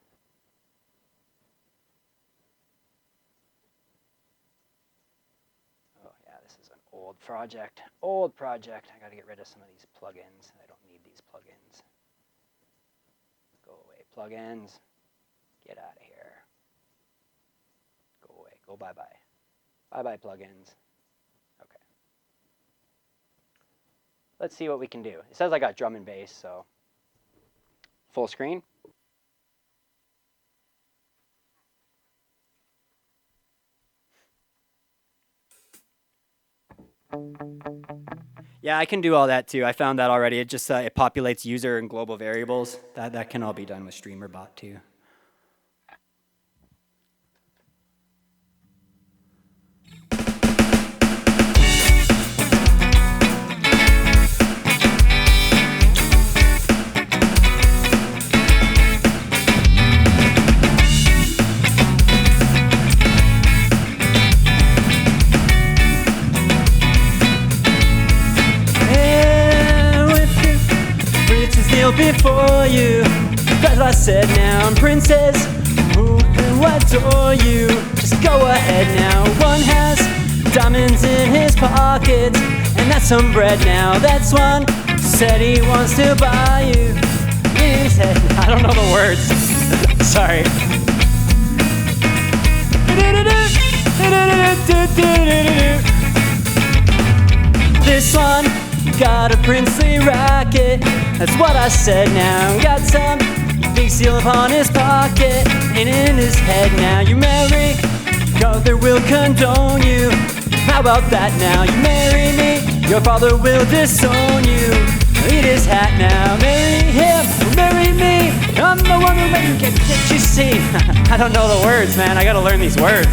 Speaker 2: Oh yeah, this is an old project. Old project. I gotta get rid of some of these plugins. I don't need these plugins. Go away, plugins. Get out of here. Go away. Go bye-bye. Bye-bye, plugins. Okay. Let's see what we can do. It says I got drum and bass, so full screen. Yeah, I can do all that too. I found that already. It just it populates user and global variables. That can all be done with StreamerBot too. Before you, as I said now, I'm princess who adore you. Just go ahead now. One has diamonds in his pockets, and that's some bread now. That's one said he wants to buy you. He said, I don't know the words. Sorry. This one got a princely racket. That's what I said now. Got some big seal upon his pocket and in his head now. You marry, father will condone you. How about that now? You marry me, your father will disown you. Eat his hat now. Marry him, marry me. I'm the one who made you get you see. I don't know the words, man. I gotta learn these words.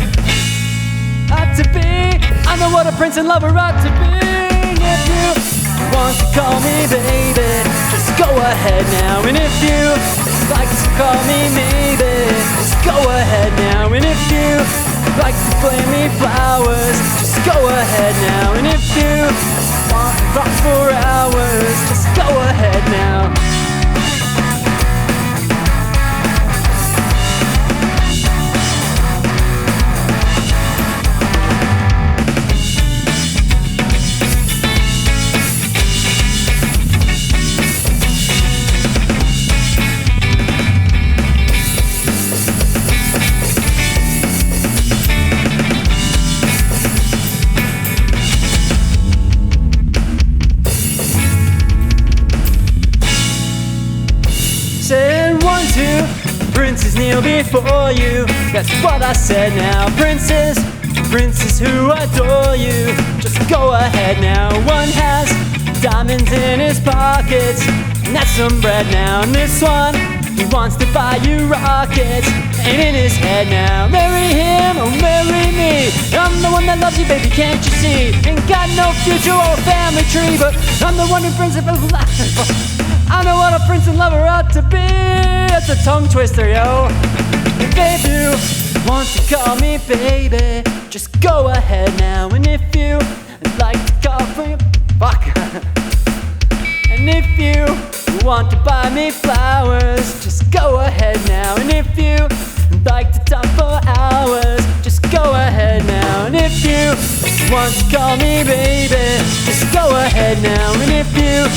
Speaker 2: Ought to be, I know what a prince and lover ought to be. If you want to call me baby, just go ahead now. And if you like to call me maybe, just go ahead now. And if you like to play me flowers, just go ahead now. And if you want to rock for hours, just go ahead now. princes kneel before you. That's what I said now. Princes, princes who adore you. Just go ahead now. One has diamonds in his pockets, and that's some bread now. And this one, he wants to buy you rockets, ain't in his head now. Marry him or marry me. I'm the one that loves you, baby, can't you see? Ain't got no future or family tree, but I'm the one who brings it. I know what a prince and lover ought to be. That's a tongue twister, yo. If they do want to call me baby, just go ahead now. And if you like to call me, fuck. And if you want to buy me flowers, just go ahead now. And if you like to talk for hours, just go ahead now. And if you want to call me baby, just go ahead now. And if you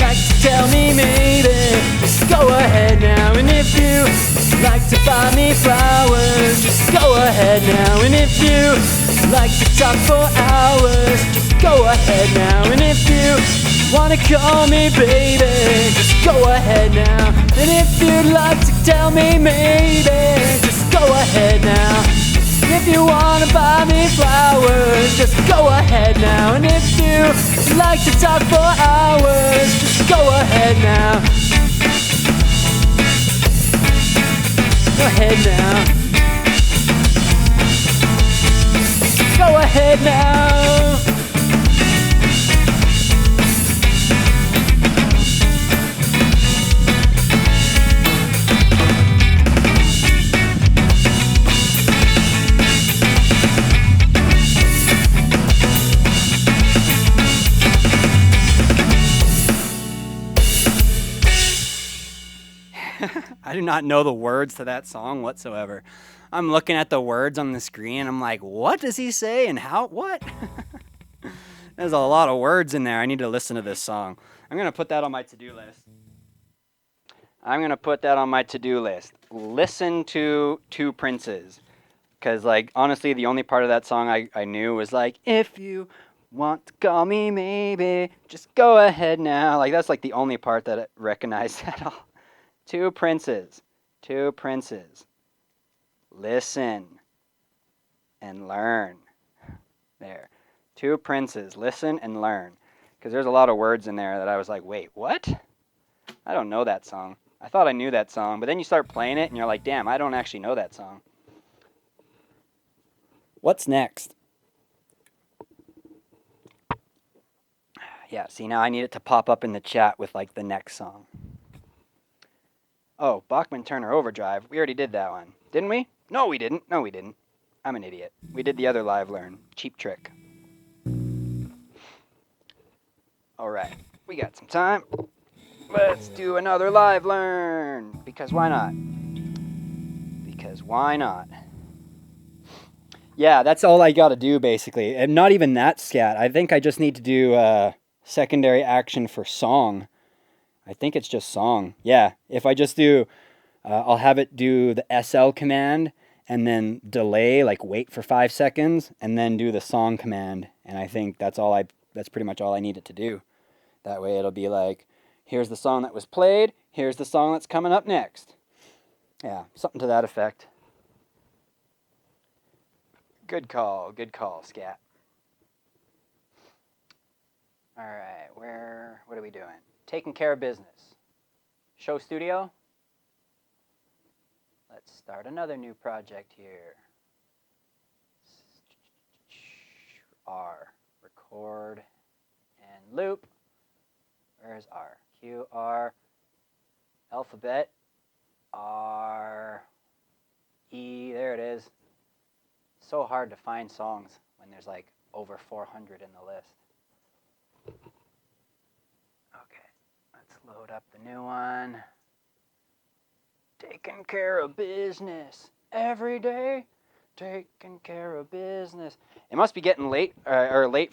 Speaker 2: like to tell me maybe, just go ahead now. And if you like to buy me flowers, just go ahead now. And if you like to talk for hours, just go ahead now. And if you wanna call me baby, just go ahead now. And if you'd like to tell me maybe, just go ahead now. If you wanna buy me flowers, just go ahead now. And if you like to talk for hours, just go ahead now. Go ahead now. Go ahead now. I do not know the words to that song whatsoever. I'm looking at the words on the screen. I'm like, what does he say and how? What? There's a lot of words in there. I need to listen to this song. I'm going to put that on my to-do list. Listen to Two Princes. Because, like, honestly, the only part of that song I knew was, like, if you want to call me maybe, just go ahead now. Like, that's, like, the only part that I recognized at all. Two princes. Listen and learn. There. Two princes. Listen and learn. Because there's a lot of words in there that I was like, wait, what? I don't know that song. I thought I knew that song. But then you start playing it and you're like, damn, I don't actually know that song. What's next? Yeah, see, now I need it to pop up in the chat with, like, the next song. Oh, Bachman-Turner Overdrive. We already did that one. Didn't we? No, we didn't. I'm an idiot. We did the other live learn. Cheap trick. Alright. We got some time. Let's do another live learn. Because why not? Yeah, that's all I gotta do, basically. And not even that scat. I think I just need to do secondary action for song. I think it's just song. Yeah, if I just do, I'll have it do the SL command and then delay, like wait for 5 seconds, and then do the song command. And I think that's pretty much all I need it to do. That way it'll be like, here's the song that was played, here's the song that's coming up next. Yeah, something to that effect. Good call, scat. Alright, what are we doing? Taking care of business. Show studio. Let's start another new project here. R. Record and loop. Where's R? Q, R. Alphabet. R. E. There it is. So hard to find songs when there's like over 400 in the list. Okay, let's load up the new one. Taking care of business every day. Taking care of business. It must be getting late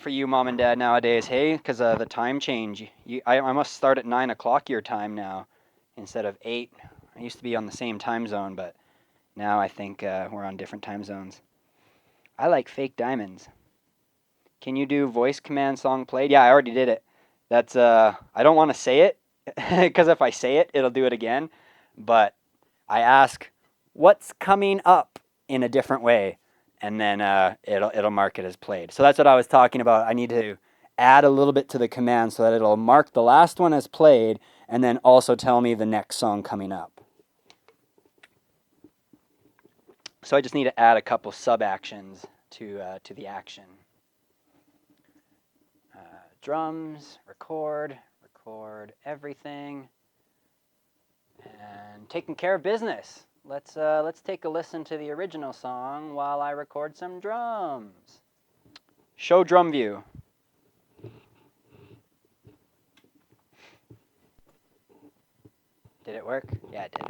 Speaker 2: for you, Mom and Dad, nowadays, hey? Because of the time change. I must start at 9 o'clock your time now instead of 8. I used to be on the same time zone, but now I think we're on different time zones. I like fake diamonds. Can you do voice command song played? Yeah, I already did it. That's, I don't want to say it, because if I say it, it'll do it again. But I ask what's coming up in a different way, and then it'll mark it as played. So that's what I was talking about. I need to add a little bit to the command so that it'll mark the last one as played, and then also tell me the next song coming up. So I just need to add a couple sub-actions to the action. Drums, record everything, and taking care of business. Let's take a listen to the original song while I record some drums. Show drum view. Did it work? Yeah, it did.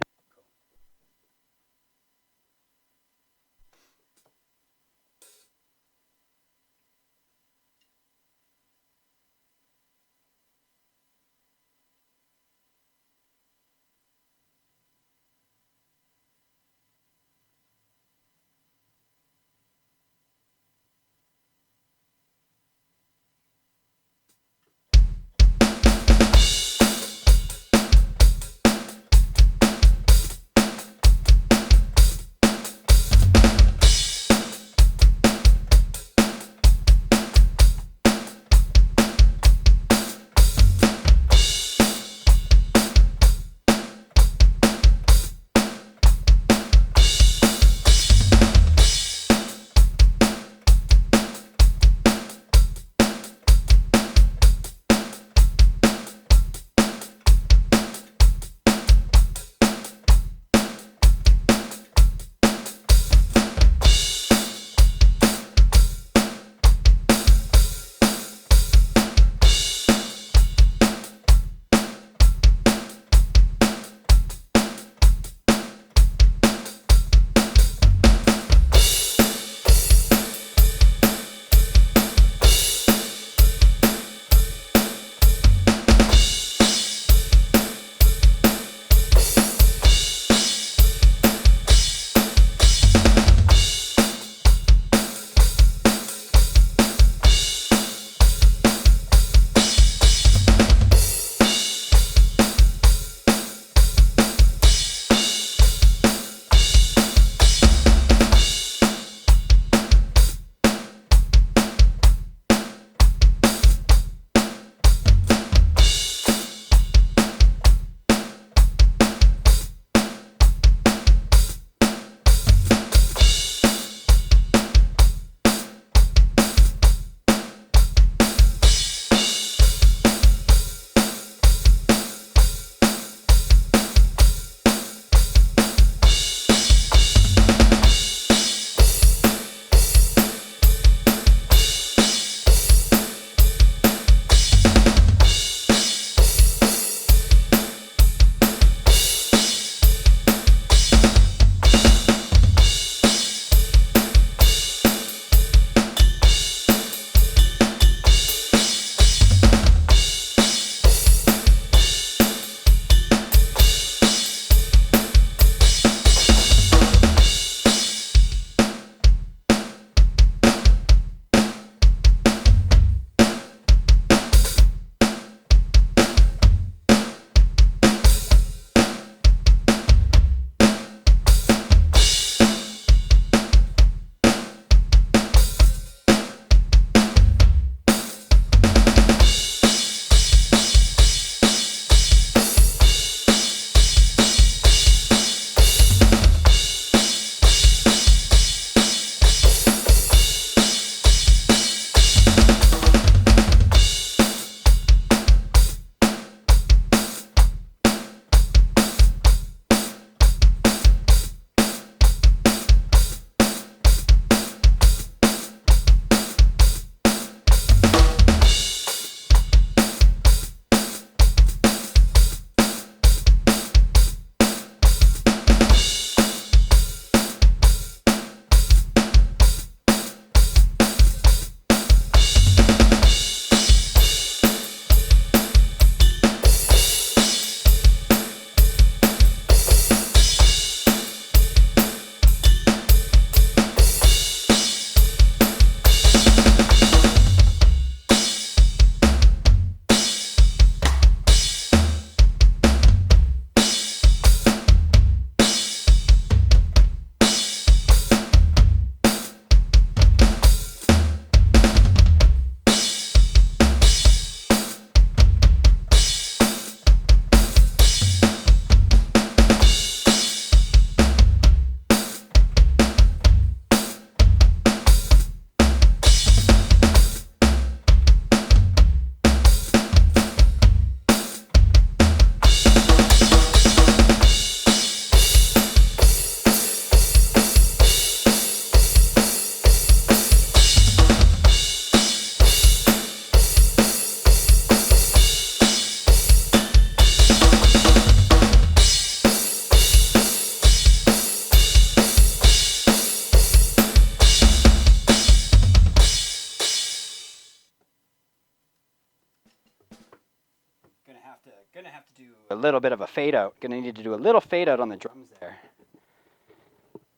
Speaker 2: gonna have to do a little bit of a fade out. Gonna need to do a little fade out on the drums there.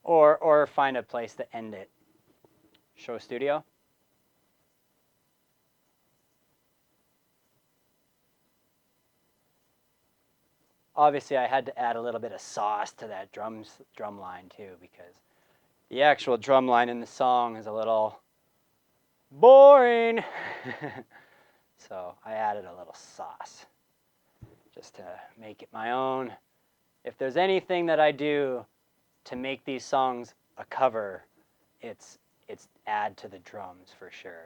Speaker 2: Or find a place to end it. Show studio. Obviously, I had to add a little bit of sauce to that drum line too, because the actual drum line in the song is a little boring. So I added a little sauce just to make it my own. If there's anything that I do to make these songs a cover, it's add to the drums for sure.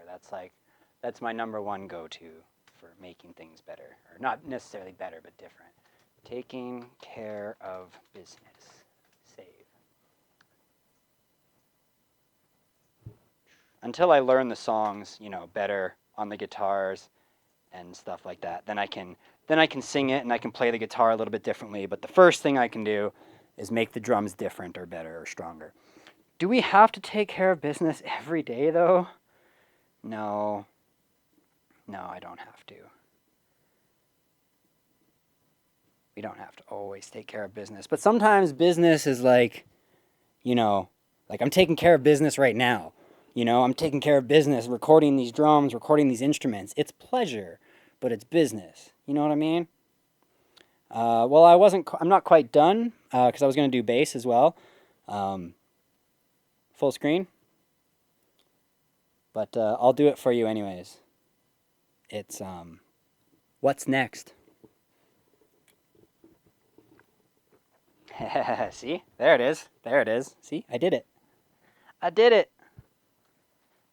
Speaker 2: That's my number one go-to for making things better, or not necessarily better, but different. Taking care of business. Save. Until I learn the songs, better on the guitars and stuff like that, then I can sing it and I can play the guitar a little bit differently. But the first thing I can do is make the drums different or better or stronger. Do we have to take care of business every day though? No, I don't have to. We don't have to always take care of business. But sometimes business is like I'm taking care of business right now. I'm taking care of business, recording these drums, recording these instruments. It's pleasure, but it's business. You know what I mean? Well, I'm not quite done, because I was going to do bass as well. Full screen. But I'll do it for you anyways. It's, what's next? See? There it is. See? I did it.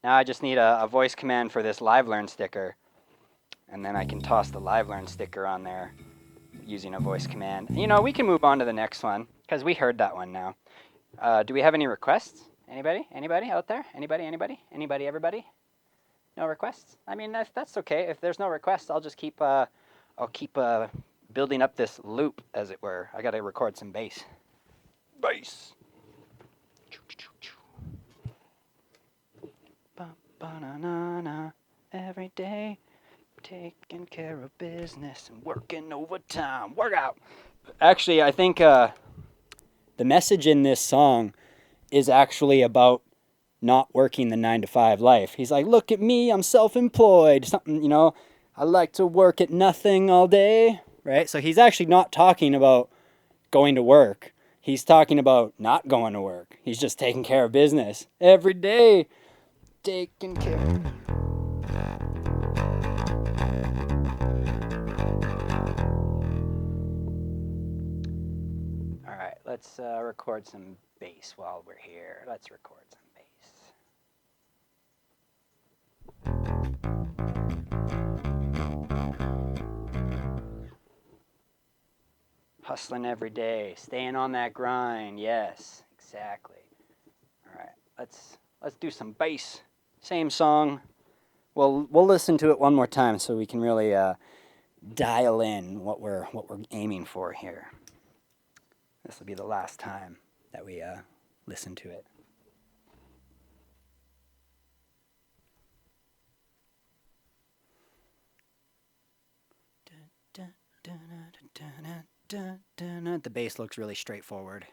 Speaker 2: Now I just need a voice command for this Live Learn sticker. And then I can toss the Live Learn sticker on there using a voice command. We can move on to the next one, because we heard that one now. Do we have any requests? Anybody? Anybody out there? Anybody? Everybody? No requests? I mean, that's okay. If there's no requests, I'll just keep building up this loop, as it were. I gotta record some bass. Ba-na-na-na, every day, taking care of business and working overtime. Workout. Actually, I think the message in this song is actually about not working the 9-to-5 life. He's like, look at me, I'm self-employed. Something, I like to work at nothing all day. Right? So he's actually not talking about going to work. He's talking about not going to work. He's just taking care of business every day. Taking care. All right, let's record some bass while we're here. Let's record some bass. Hustling every day, staying on that grind. Yes, exactly. All right, let's do some bass. Same song. We'll listen to it one more time so we can really dial in what we're aiming for here. This will be the last time that we listen to it. The bass looks really straightforward.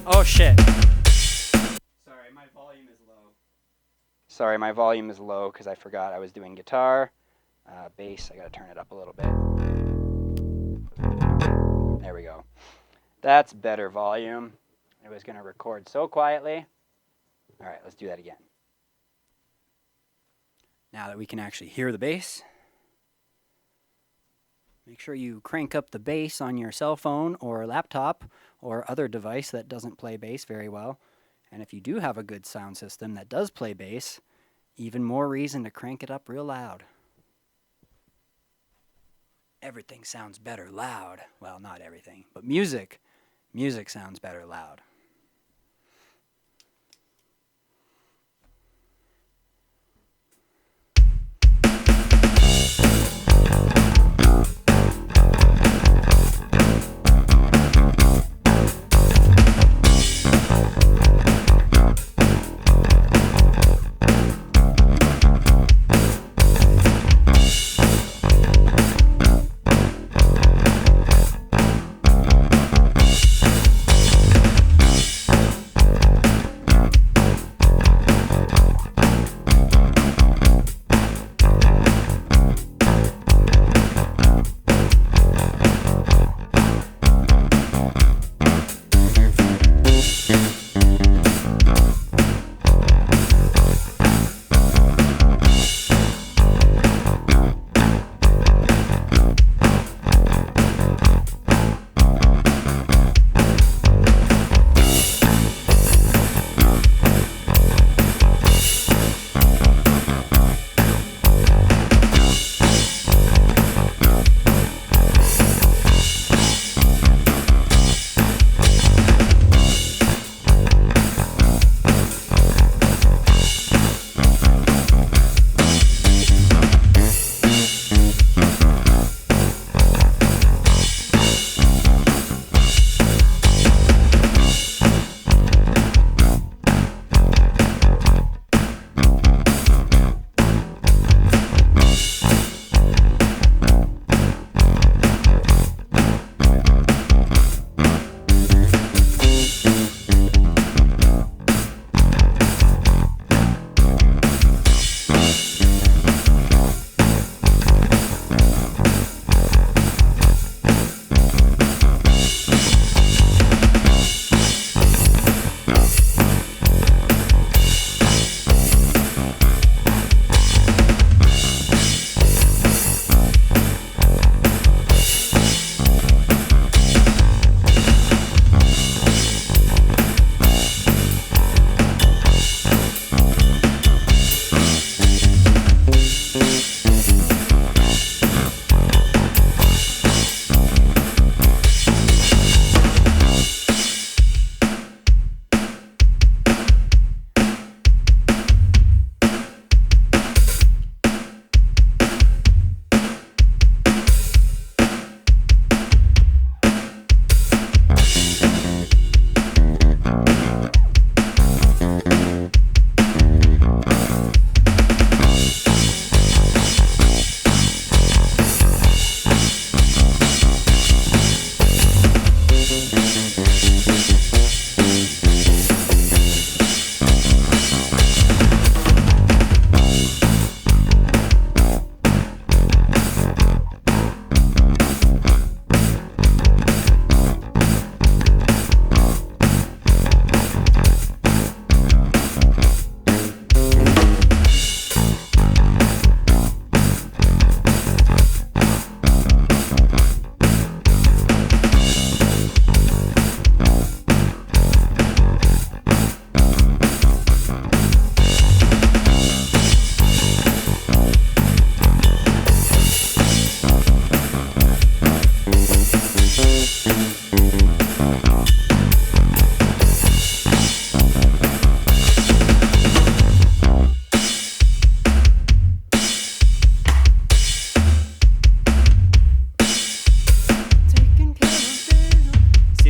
Speaker 2: Oh shit. Sorry, my volume is low because I forgot I was doing guitar. Bass, I gotta turn it up a little bit. There we go. That's better volume. It was gonna record so quietly. All right, let's do that again. Now that we can actually hear the bass, make sure you crank up the bass on your cell phone or laptop or other device that doesn't play bass very well. And if you do have a good sound system that does play bass, even more reason to crank it up real loud. Everything sounds better loud. Well, not everything, but music sounds better loud.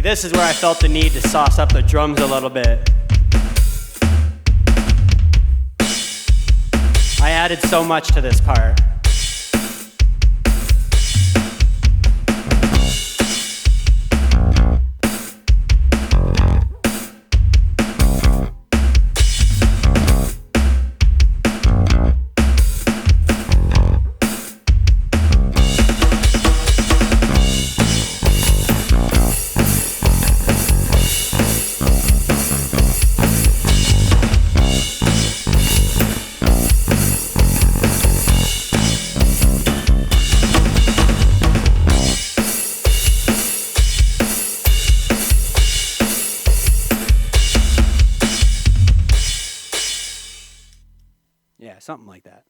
Speaker 4: this is where I felt the need to sauce up the drums a little bit. I added so much to this part.
Speaker 2: Yeah, something like that.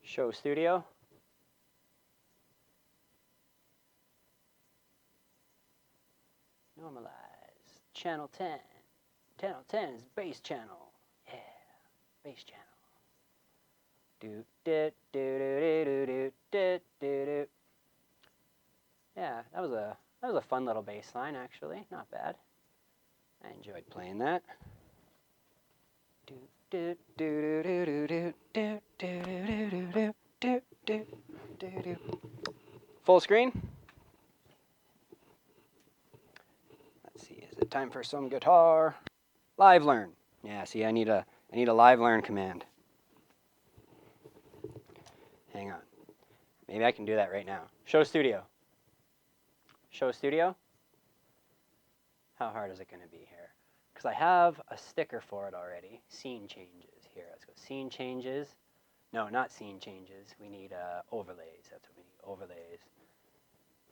Speaker 4: Show studio. Normalize. Channel 10. Channel 10 is bass channel. Yeah, bass channel. Do do do do do do do do do. Yeah, that was a fun little bass line actually. Not bad. I enjoyed playing that. Do do do do do do do do do do do do do. Full screen. Let's see, is it time for some guitar? Live learn. Yeah, see, I need a live learn command. Hang on. Maybe I can do that right now. Show studio. Show studio. How hard is it going to be here? Because I have a sticker for it already. Scene changes. Here, let's go. Scene changes. No, not scene changes. We need overlays. That's what we need. Overlays.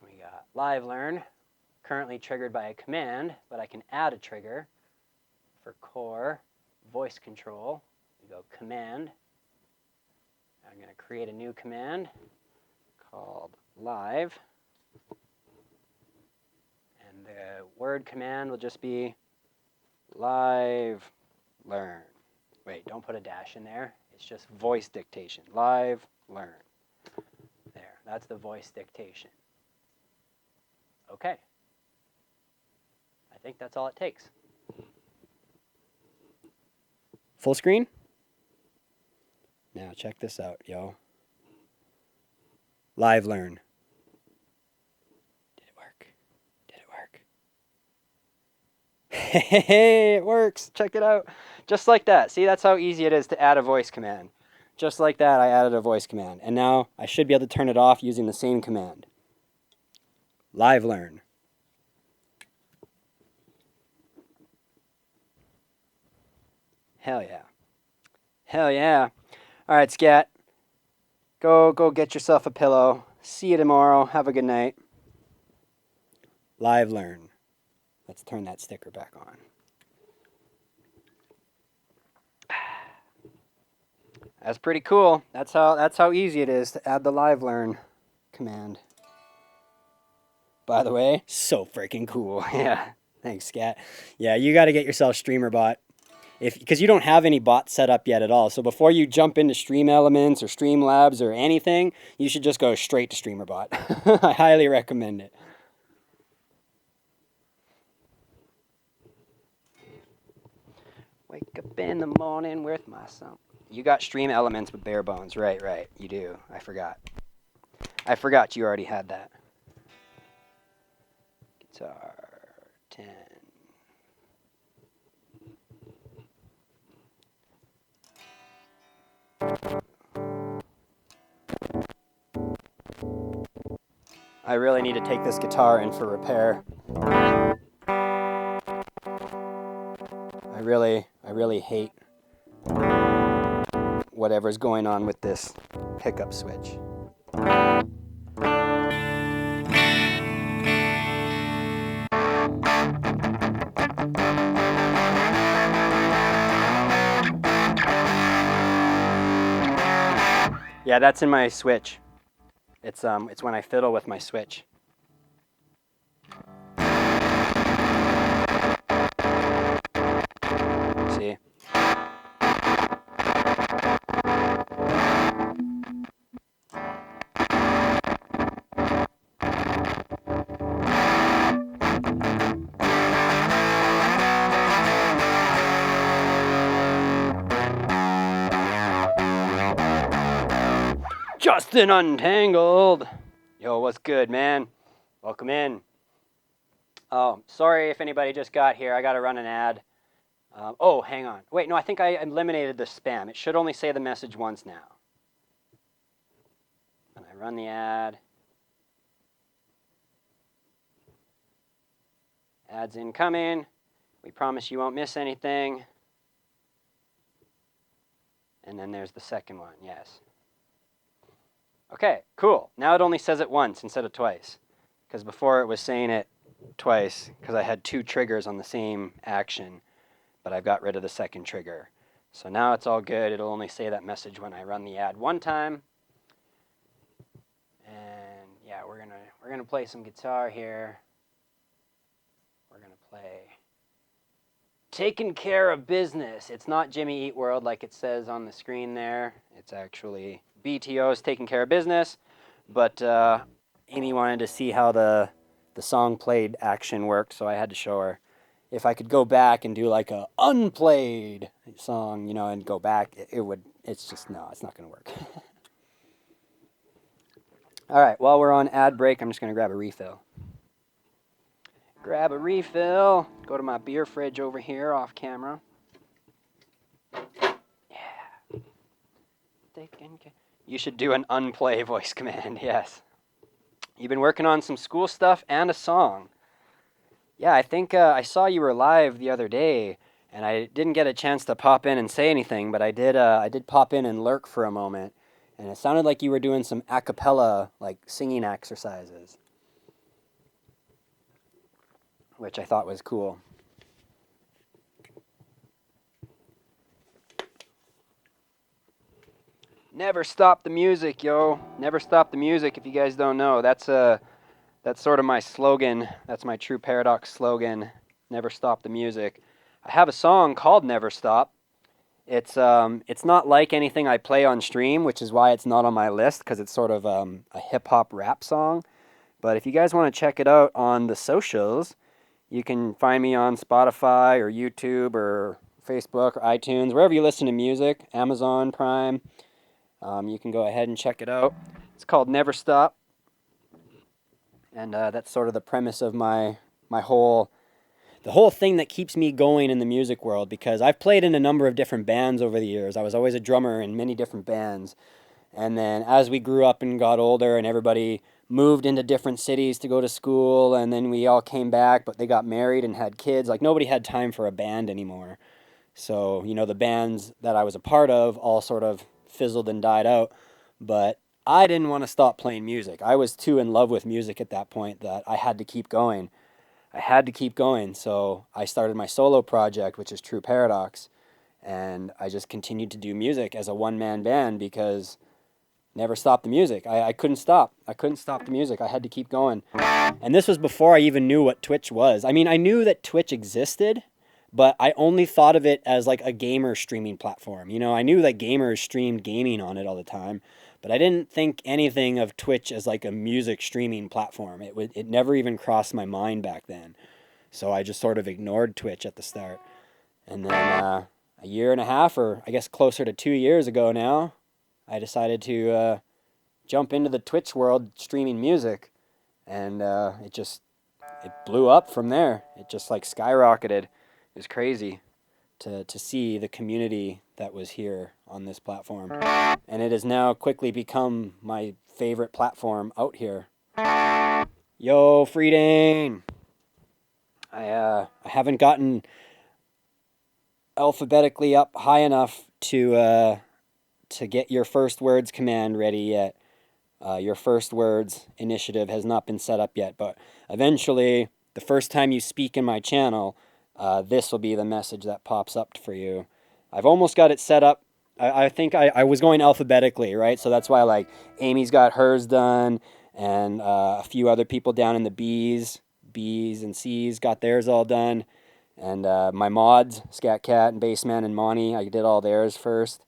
Speaker 4: We got live learn. Currently triggered by a command, but I can add a trigger for core voice control. We go command. I'm going to create a new command called live. And the word command will just be live learn. Wait, don't put a dash in there. It's just voice dictation. Live learn. There, that's the voice dictation. Okay. I think that's all it takes. Full screen? Now check this out, yo. Live learn. Did it work? Did it work? Hey, it works. Check it out. Just like that. See, that's how easy it is to add a voice command. Just like that, I added a voice command. And now I should be able to turn it off using the same command. Live learn. Hell yeah. Hell yeah. All right, scat. Go get yourself a pillow. See you tomorrow. Have a good night. Live learn. Let's turn that sticker back on. That's pretty cool. That's how easy it is to add the live learn command. By the way, so freaking cool. Yeah. Thanks, scat. Yeah, you got to get yourself StreamerBot. Because you don't have any bots set up yet at all. So before you jump into Stream Elements or Streamlabs or anything, you should just go straight to StreamerBot. I highly recommend it. Wake up in the morning with my son. You got Stream Elements with bare bones. Right. You do. I forgot you already had that. Guitar 10. I really need to take this guitar in for repair. I really hate whatever's going on with this pickup switch. Yeah, that's in my switch. It's when I fiddle with my switch. See? Justin Untangled. Yo, what's good, man? Welcome in. Oh, sorry if anybody just got here. I got to run an ad. Oh, hang on. Wait, no, I think I eliminated the spam. It should only say the message once now. And I run the ad. Ads incoming. We promise you won't miss anything. And then there's the second one, yes. Okay, cool. Now it only says it once instead of twice. Because before it was saying it twice because I had 2 triggers on the same action, but I've got rid of the second trigger. So now it's all good. It'll only say that message when I run the ad one time. And yeah, we're gonna play some guitar here. We're gonna play Taking Care of Business. It's not Jimmy Eat World like it says on the screen there. It's actually BTO's Taking Care of Business. But Amy wanted to see how the song played action worked, so I had to show her. If I could go back and do like a unplayed song, you know, and go back, it's just, no, it's not going to work. All right, while we're on ad break, I'm just going to grab a refill. Grab a refill. Go to my beer fridge over here off camera. Yeah. You should do an unplay voice command, yes. You've been working on some school stuff and a song. Yeah, I think I saw you were live the other day, and I didn't get a chance to pop in and say anything, but I did pop in and lurk for a moment, and it sounded like you were doing some a cappella, like singing exercises, which I thought was cool. Never stop the music, yo. Never stop the music, if you guys don't know. That's sort of my slogan. That's my True Paradox slogan. Never stop the music. I have a song called Never Stop. It's not like anything I play on stream, which is why it's not on my list, because it's sort of a hip-hop rap song. But if you guys want to check it out on the socials, you can find me on Spotify or YouTube or Facebook or iTunes, wherever you listen to music, Amazon Prime. You can go ahead and check it out. It's called Never Stop. And that's sort of the premise of the whole thing that keeps me going in the music world, because I've played in a number of different bands over the years. I was always a drummer in many different bands. And then as we grew up and got older and everybody moved into different cities to go to school, and then we all came back, but they got married and had kids, like nobody had time for a band anymore. So, you know, the bands that I was a part of all sort of fizzled and died out, but I didn't want to stop playing music. I was too in love with music at that point that I had to keep going. So I started my solo project, which is True Paradox, and I just continued to do music as a one-man band because never stopped the music. I couldn't stop. I couldn't stop the music. I had to keep going. And this was before I even knew what Twitch was. I mean, I knew that Twitch existed, but I only thought of it as like a gamer streaming platform. You know, I knew that gamers streamed gaming on it all the time, but I didn't think anything of Twitch as like a music streaming platform. It never even crossed my mind back then. So I just sort of ignored Twitch at the start. And then a year and a half, or I guess closer to 2 years ago now, I decided to jump into the Twitch world streaming music. And it blew up from there. It just like skyrocketed. It was crazy to see the community that was here on this platform. And it has now quickly become my favorite platform out here. Yo, Freedane! I haven't gotten alphabetically up high enough to get your first words command ready yet. Your first words initiative has not been set up yet, but eventually, the first time you speak in my channel, this will be the message that pops up for you. I've almost got it set up. I think I was going alphabetically, right? So that's why, like, Amy's got hers done, and a few other people down in the B's and C's got theirs all done. And my mods, Scat Cat and Bassman and Monty, I did all theirs first.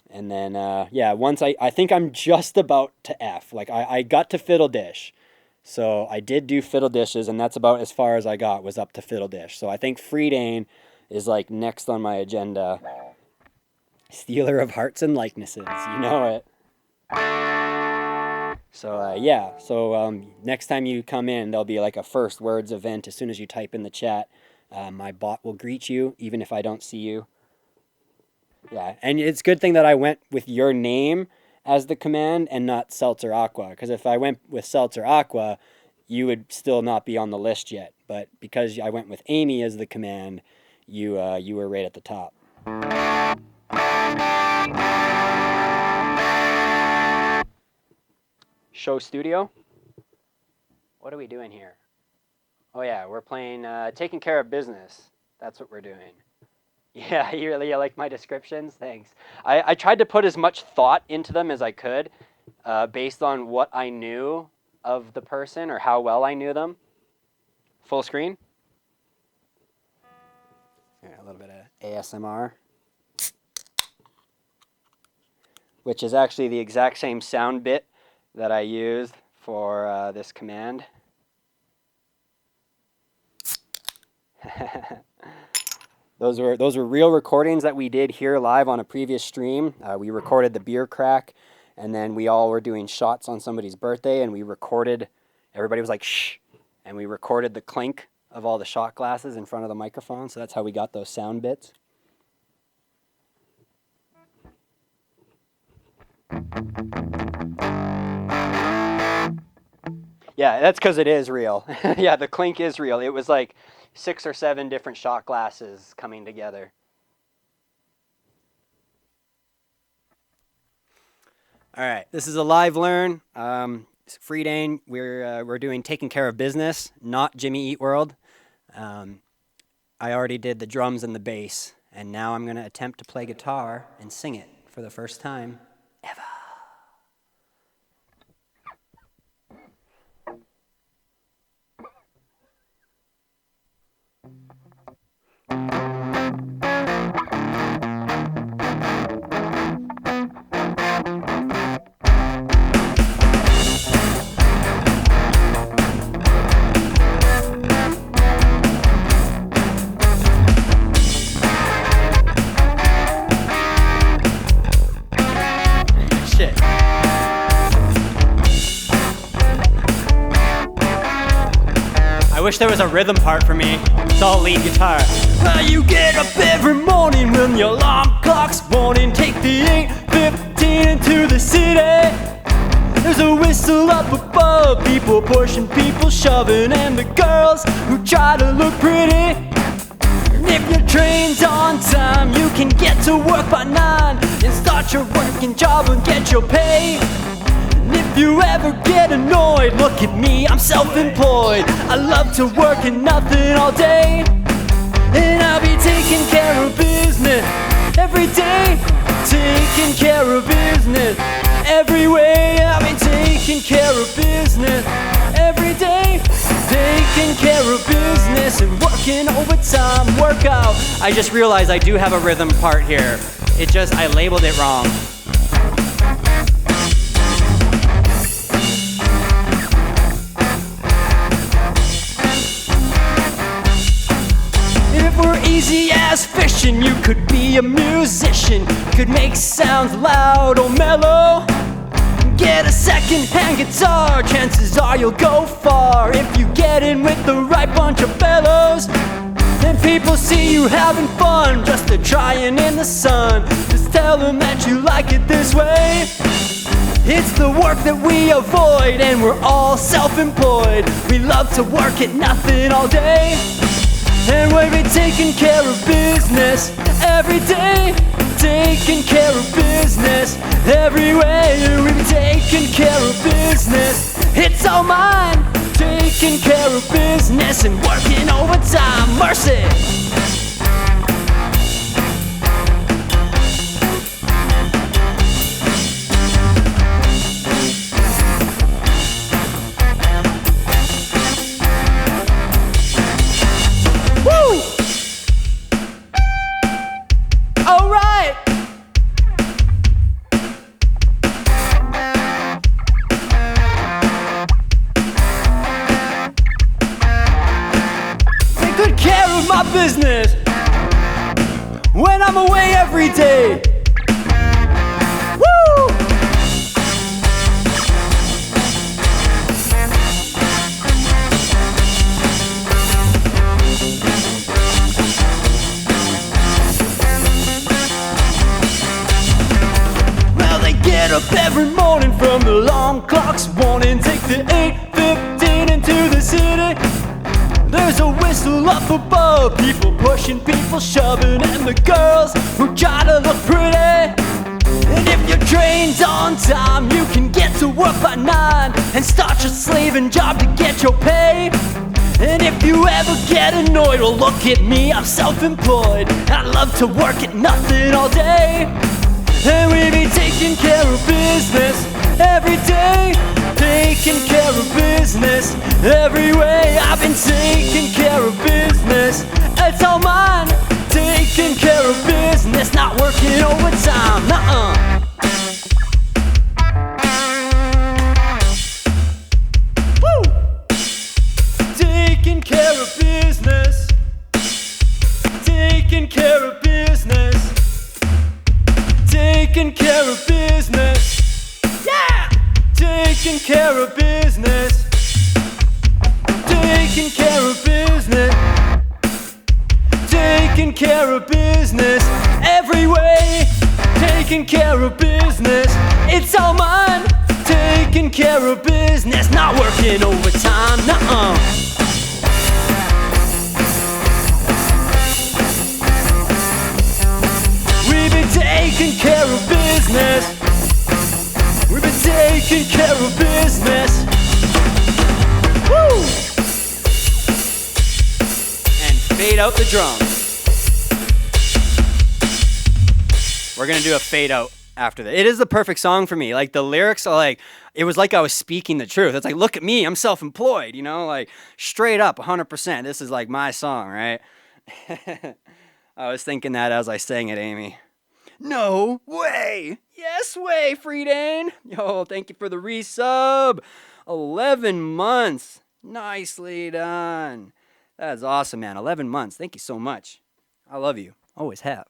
Speaker 4: And then, once I think I'm just about to F. Like, I got to Fiddle Dish. So I did do Fiddle Dishes, and that's about as far as I got, was up to Fiddle Dish. So I think Freedane is like next on my agenda. Stealer of hearts and likenesses, you know it.
Speaker 2: So yeah, so next time you come in, there'll be like a first words event. As soon as you type in the chat, my bot will greet you, even if I don't see you. Yeah, and it's a good thing that I went with your name as the command and not Seltzer Aqua, because if I went with Seltzer Aqua, you would still not be on the list yet. But because I went with Amy as the command, you were right at the top. Show studio. What are we doing here? Oh yeah, we're playing Taking Care of Business. That's what we're doing. Yeah, you really like my descriptions? Thanks. I tried to put as much thought into them as I could based on what I knew of the person or how well I knew them. Full screen. Yeah, a little bit of ASMR. Which is actually the exact same sound bit that I used for this command. Those were real recordings that we did here live on a previous stream. We recorded the beer crack, and then we all were doing shots on somebody's birthday, and we recorded, everybody was like, shh, and we recorded the clink of all the shot glasses in front of the microphone, so that's how we got those sound bits. Yeah, that's because it is real. Yeah, the clink is real. It was like 6 or 7 different shot glasses coming together. All right, this is a live learn. Free Dane, we're doing Taking Care of Business, not Jimmy Eat World. I already did the drums and the bass, and now I'm going to attempt to play guitar and sing it for the first time ever. I wish there was a rhythm part for me. It's all lead guitar. Well, you get up every morning when your alarm clock's warning. Take the 8:15 into the city. There's a whistle up above, people pushing, people shoving, and the girls who try to look pretty. And if your train's on time, you can get to work by 9 and start your working job and get your pay. And if you ever get annoyed, look at me, I'm self-employed. I love to work and nothing all day. And I'll be taking care of business every day. Taking care of business every way. I'll be taking care of business every day. Taking care of business and working overtime, workout. I just realized I do have a rhythm part here. I labeled it wrong. Easy as fishing, you could be a musician, could make sounds loud or mellow. Get a second-hand guitar, chances are you'll go far if you get in with the right bunch of fellows. And people see you having fun, just a trying in the sun. Just tell them that you like it this way. It's the work that we avoid, and we're all self-employed. We love to work at nothing all day. And we'll be taking care of business every day. Taking care of business every way. We'll be taking care of business. It's all mine. Taking care of business and working overtime. Mercy. Business when I'm away every day. Woo! up every morning from the alarm clock's warning. Take the 8:15 into the city. There's a whistle up above, people pushing, people shoving, and the girls who try to look pretty. And if your train's on time, you can get to work by 9 and start your slaving job to get your pay. And if you ever get annoyed, well, look at me, I'm self-employed. I love to work at nothing all day. And we be taking care of business every day. Taking care of business every way. I've been taking care of business, it's all mine. Taking care of business, not working overtime, nuh-uh. Woo! Taking care of business. Taking care of business. Taking care of business. Yeah! Taking care of business. Taking care of business. Taking care of business every way. Taking care of business, it's all mine. Taking care of business, not working overtime, nuh-uh. We've been taking care of business. We've been taking care of business. Woo! And fade out the drums. We're gonna do a fade out after that. It is the perfect song for me. Like, the lyrics are like, it was like I was speaking the truth. It's like, look at me, I'm self-employed, you know, like straight up 100%. This is like my song, right? I was thinking that as I sang it, Amy. No way. Yes way, Freedane. Yo, thank you for the resub. 11 months. Nicely done. That is awesome, man. 11 months. Thank you so much. I love you. Always have.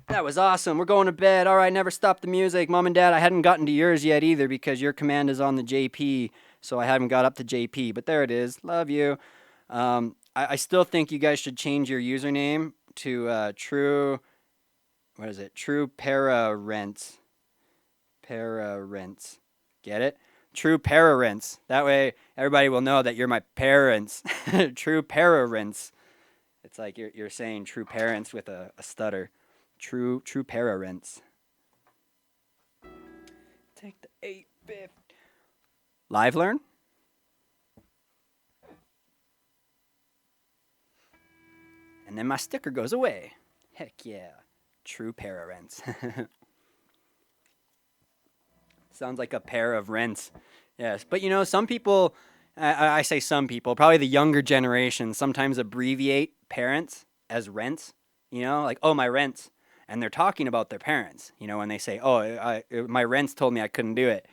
Speaker 2: That was awesome. We're going to bed. All right, never stop the music. Mom and Dad, I hadn't gotten to yours yet either because your command is on the JP, so I haven't got up to JP. But there it is. Love you. I still think you guys should change your username to True... What is it? True Pararents. Pararents. Get it? True Pararents. That way everybody will know that you're my parents. True Pararents. It's like you're saying true parents with a stutter. True parents. Take the 8-bit. Live learn? And then my sticker goes away. Heck yeah. True parents. Sounds like a pair of rents. Yes, but you know, some people, I say some people, probably the younger generation, sometimes abbreviate parents as rents. You know, like, oh, my rents. And they're talking about their parents. You know, when they say, oh, my rents told me I couldn't do it.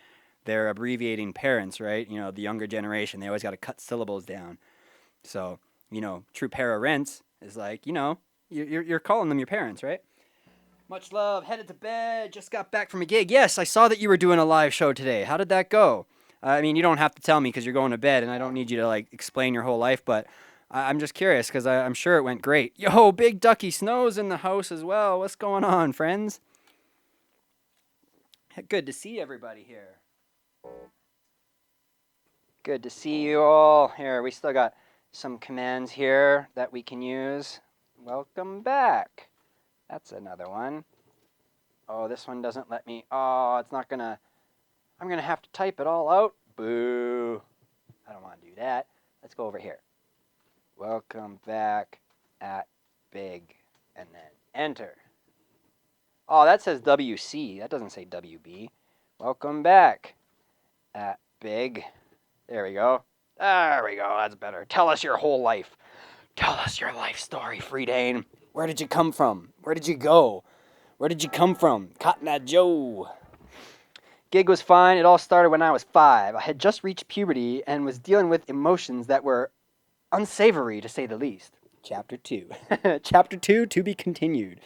Speaker 2: They're abbreviating parents, right? You know, the younger generation, they always got to cut syllables down. So, you know, true parents is like, you know, you're calling them your parents, right? Much love. Headed to bed. Just got back from a gig. Yes, I saw that you were doing a live show today. How did that go? I mean, you don't have to tell me because you're going to bed, and I don't need you to, like, explain your whole life, but I'm just curious because I'm sure it went great. Yo, Big Ducky Snow's in the house as well. What's going on, friends? Good to see everybody here. Good to see you all. Here, we still got some commands here that we can use. Welcome back. That's another one. Oh, this one doesn't let me. Oh, it's not gonna. I'm gonna have to type it all out. Boo. I don't want to do that. Let's go over here. Welcome back at big. And then enter. Oh, that says WC. That doesn't say WB. Welcome back at big. There we go. There we go. That's better. Tell us your whole life. Tell us your life story, Freedane. Where did you come from? Where did you go? Where did you come from? Cotton Eye Joe. Gig was fine. It all started when I was 5. I had just reached puberty and was dealing with emotions that were unsavory, to say the least. Chapter 2. Chapter 2, to be continued.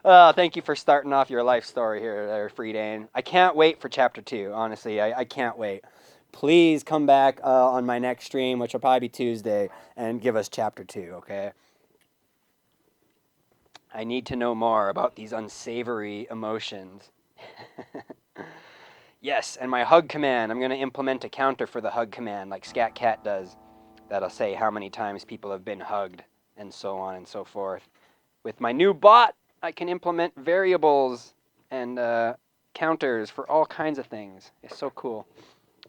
Speaker 2: Oh, thank you for starting off your life story here, there, Freedane. I can't wait for Chapter 2, honestly. I can't wait. Please come back on my next stream, which will probably be Tuesday, and give us Chapter 2, okay?
Speaker 4: I need to know more about these unsavory emotions. Yes, and my hug command. I'm going to implement a counter for the hug command like Scat Cat does. That'll say how many times people have been hugged and so on and so forth. With my new bot, I can implement variables and counters for all kinds of things. It's so cool.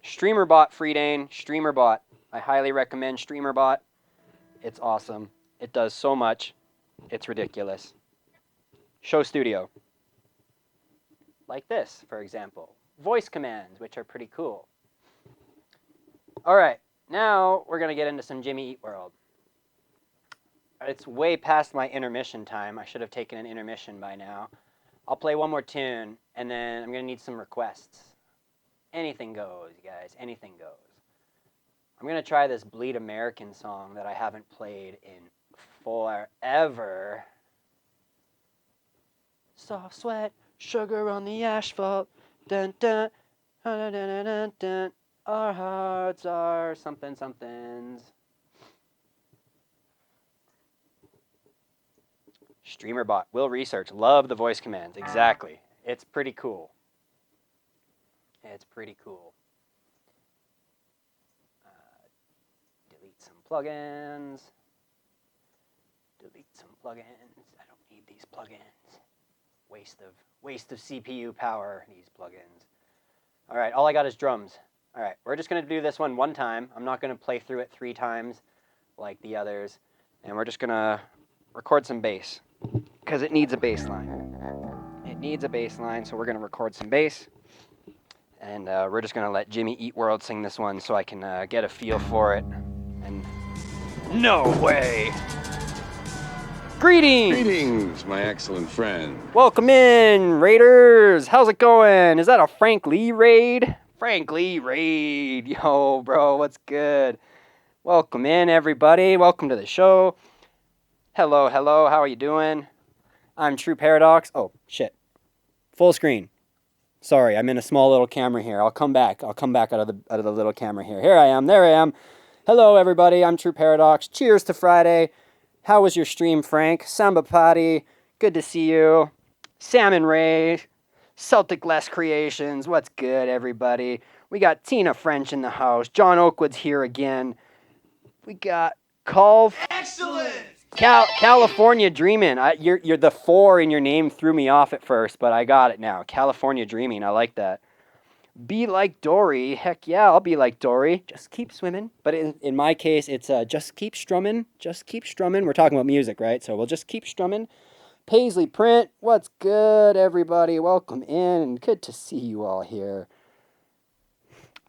Speaker 4: StreamerBot, Freedane, StreamerBot. I highly recommend StreamerBot. It's awesome. It does so much. It's ridiculous. Show Studio. Like this, for example. Voice commands, which are pretty cool. All right, now we're going to get into some Jimmy Eat World. It's way past my intermission time. I should have taken an intermission by now. I'll play one more tune, and then I'm going to need some requests. Anything goes, you guys. Anything goes. I'm going to try this Bleed American song that I haven't played in forever. Soft sweat, sugar on the asphalt. Dun, dun, dun, dun, dun, dun, dun. Our hearts are something somethings. StreamerBot will research. Love the voice commands. Exactly. It's pretty cool. It's pretty cool. Delete some plugins. Delete some plugins. I don't need these plugins. Waste of CPU power, these plugins. All right, all I got is drums. All right, we're just going to do this one time. I'm not going to play through it 3 times like the others. And we're just going to record some bass because it needs a bass line. It needs a bass line, so we're going to record some bass. And we're just going to let Jimmy Eat World sing this one so I can get a feel for it. And no way! Greetings!
Speaker 5: Greetings, my excellent friend.
Speaker 4: Welcome in, Raiders! How's it going? Is that a Frank Lee raid? Frank Lee raid! Yo, bro, what's good? Welcome in, everybody. Welcome to the show. Hello, how are you doing? I'm True Paradox. Oh, shit. Full screen. Sorry, I'm in a small little camera here. I'll come back out of the little camera here. Here I am. There I am. Hello, everybody. I'm True Paradox. Cheers to Friday. How was your stream, Frank? Samba Potty. Good to see you. Salmon Ray. Celtic Less Creations. What's good, everybody? We got Tina French in the house. John Oakwood's here again. We got
Speaker 1: Excellent!
Speaker 4: California Dreamin'. You're the 4 in your name threw me off at first, but I got it now. California Dreaming. I like that. Be like Dory. Heck yeah, I'll be like Dory. Just keep swimming. But in my case, it's just keep strumming. Just keep strumming. We're talking about music, right? So we'll just keep strumming. Paisley Print. What's good, everybody? Welcome in. Good to see you all here.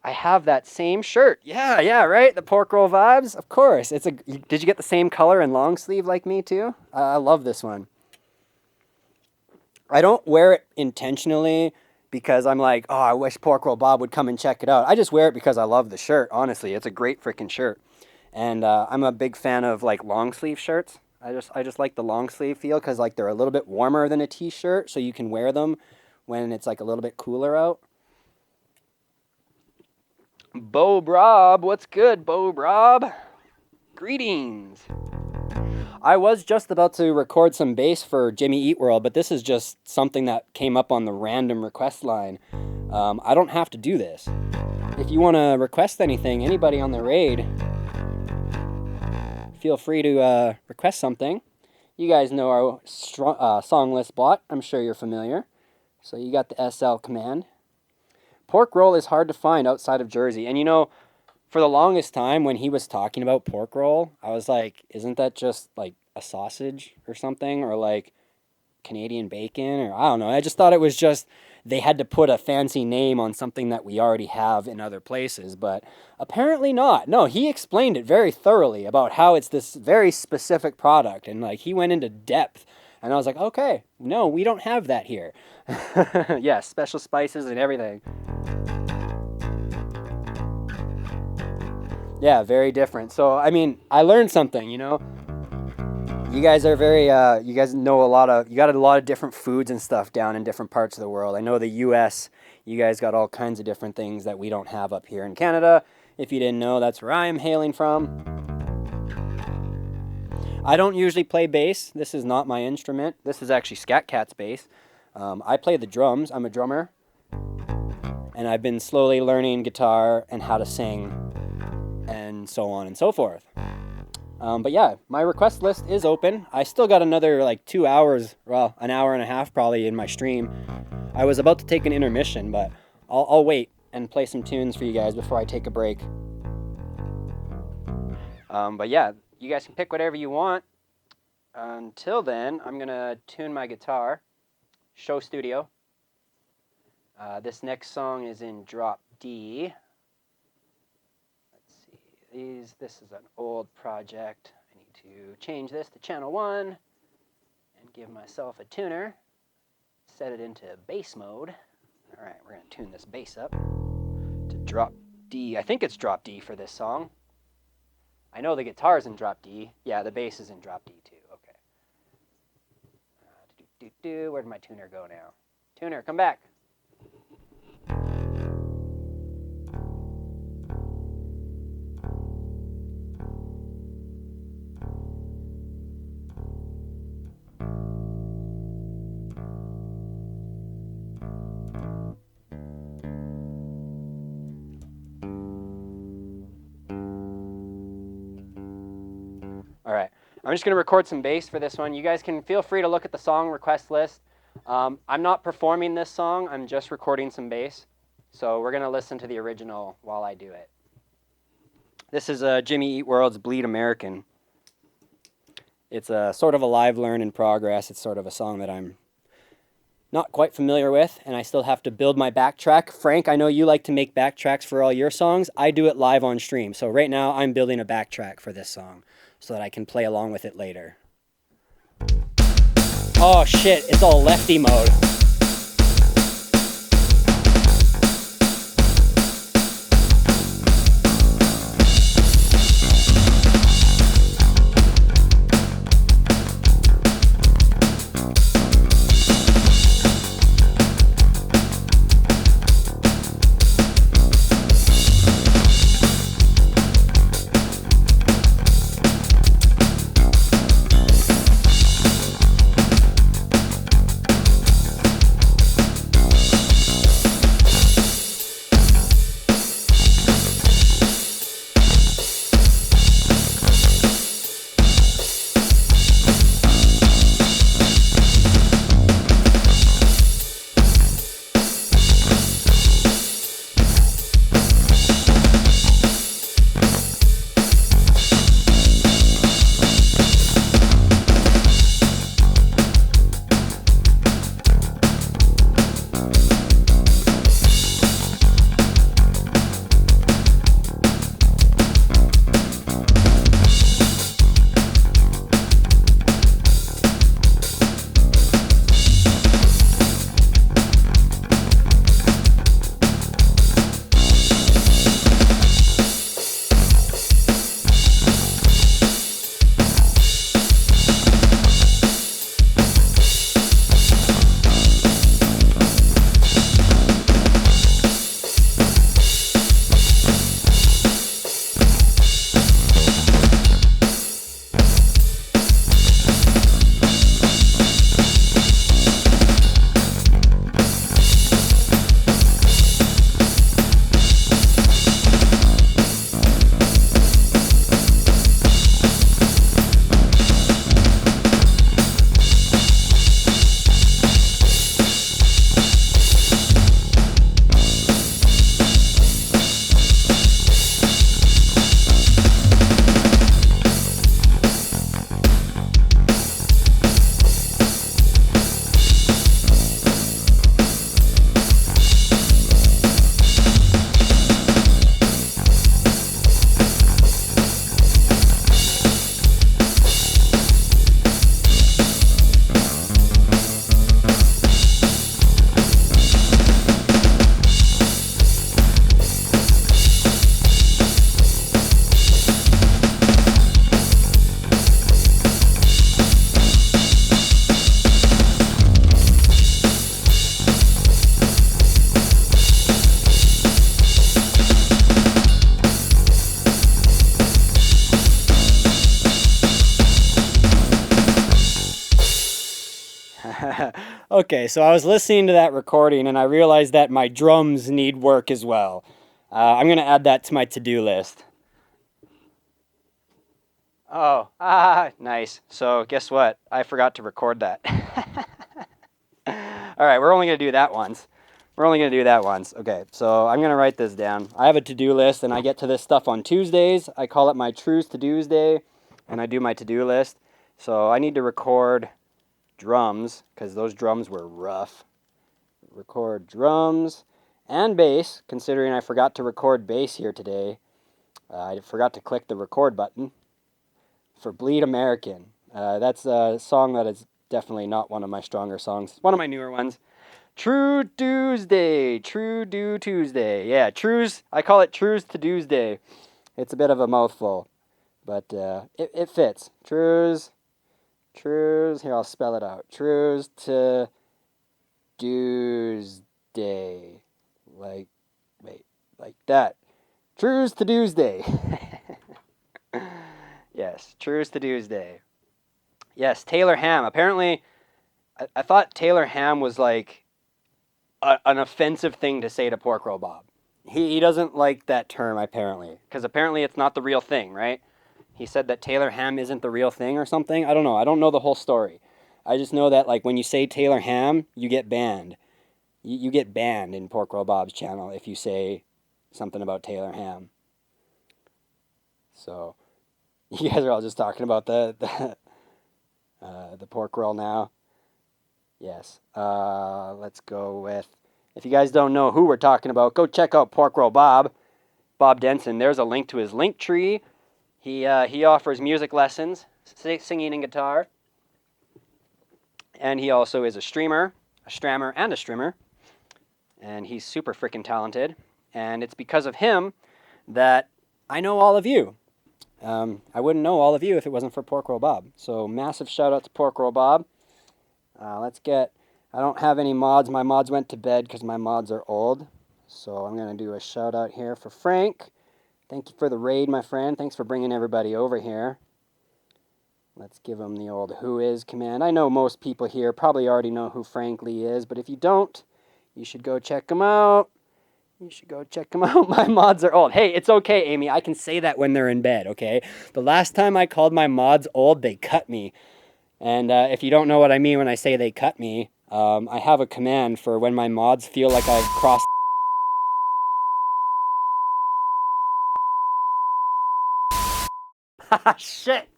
Speaker 4: I have that same shirt. Yeah, right? The pork roll vibes? Of course. Did you get the same color and long sleeve like me too? I love this one. I don't wear it intentionally because I'm like, oh, I wish Pork Roll Bob would come and check it out. I just wear it because I love the shirt, honestly. It's a great freaking shirt. And I'm a big fan of like long sleeve shirts. I just like the long sleeve feel because like they're a little bit warmer than a t-shirt, so you can wear them when it's like a little bit cooler out. Bo Rob, what's good, Bo Rob? Greetings. I was just about to record some bass for Jimmy Eat World, but this is just something that came up on the random request line. I don't have to do this. If you want to request anything, anybody on the raid, feel free to request something. You guys know our song list bot. I'm sure you're familiar. So you got the SL command. Pork roll is hard to find outside of Jersey. And you know, for the longest time when he was talking about pork roll, I was like, isn't that just like a sausage or something? Or like Canadian bacon? Or I don't know. I just thought it was just they had to put a fancy name on something that we already have in other places. But apparently not. No, he explained it very thoroughly about how it's this very specific product. And like he went into depth. And I was like, okay, no, we don't have that here. Yeah, special spices and everything. Yeah, very different. So, I mean, I learned something, you know. You guys are very, you guys know you got a lot of different foods and stuff down in different parts of the world. I know the U.S., you guys got all kinds of different things that we don't have up here in Canada. If you didn't know, that's where I am hailing from.
Speaker 2: I don't usually play bass. This is not my instrument. This is actually Scat Cat's bass. I play the drums. I'm a drummer. And I've been slowly learning guitar and how to sing and so on and so forth. But yeah, my request list is open. I still got another like 2 hours, well, an hour and a half probably in my stream. I was about to take an intermission, but I'll wait and play some tunes for you guys before I take a break. But yeah, you guys can pick whatever you want. Until then, I'm going to tune my guitar, show studio. This next song is in drop D. Let's see, this is an old project. I need to change this to channel 1 and give myself a tuner. Set it into bass mode. All right, we're going to tune this bass up to drop D. I think it's drop D for this song. I know the guitar's in drop D. Yeah, the bass is in drop D too. Okay. Where did my tuner go now? Tuner, come back. All right, I'm just going to record some bass for this one. You guys can feel free to look at the song request list. I'm not performing this song. I'm just recording some bass. So we're going to listen to the original while I do it. This is Jimmy Eat World's Bleed American. It's a sort of a live learn in progress. It's sort of a song that I'm not quite familiar with, and I still have to build my backtrack. Frank, I know you like to make backtracks for all your songs. I do it live on stream. So right now I'm building a backtrack for this song so that I can play along with it later. Oh shit, it's all lefty mode. Okay, so I was listening to that recording and I realized that my drums need work as well. I'm going to add that to my to-do list. Oh, nice. So guess what? I forgot to record that. All right, we're only going to do that once. Okay, so I'm going to write this down. I have a to-do list, and I get to this stuff on Tuesdays. I call it my Trues to-Dos day, and I do my to-do list. So I need to record drums, because those drums were rough. Record drums and bass, considering I forgot to record bass here today. I forgot to click the record button for Bleed American. That's a song that is definitely not one of my stronger songs. One of my newer ones. True Tuesday. True Do Tuesday. Yeah, Trues. I call it Trues to Tuesday. It's a bit of a mouthful, but it fits. Trues. Here, I'll spell it out. Trues to Tuesday. Like that. Trues to Tuesday. Yes, Trues to Tuesday. Yes, Taylor Ham. Apparently, I thought Taylor Ham was like an offensive thing to say to Pork Roll Bob. He doesn't like that term, apparently, because apparently it's not the real thing, right? He said that Taylor Ham isn't the real thing or something. I don't know. I don't know the whole story. I just know that like when you say Taylor Ham, you get banned. You get banned in Pork Roll Bob's channel if you say something about Taylor Ham. So you guys are all just talking about the pork roll now. Yes. Let's go with, if you guys don't know who we're talking about, go check out Pork Roll Bob. Bob Denson. There's a link to his link tree. He offers music lessons, singing and guitar. And he also is a streamer, a strammer, and a streamer. And he's super freaking talented. And it's because of him that I know all of you. I wouldn't know all of you if it wasn't for Pork Roll Bob. So massive shout out to Pork Roll Bob. I don't have any mods. My mods went to bed because my mods are old. So I'm going to do a shout out here for Frank. Thank you for the raid, my friend. Thanks for bringing everybody over here. Let's give him the old who is command. I know most people here probably already know who Frank Lee is, but if you don't, you should go check him out. My mods are old. Hey, it's okay, Amy. I can say that when they're in bed, okay? The last time I called my mods old, they cut me. And if you don't know what I mean when I say they cut me, I have a command for when my mods feel like I've crossed. Shit.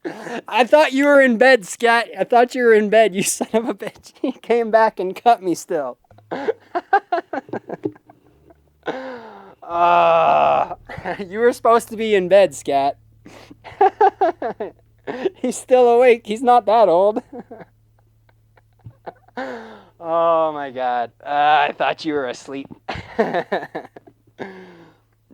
Speaker 2: I thought you were in bed, Scat. I thought you were in bed, you son of a bitch. He came back and cut me still. You were supposed to be in bed, Scat. He's still awake. He's not that old. Oh my god. I thought you were asleep.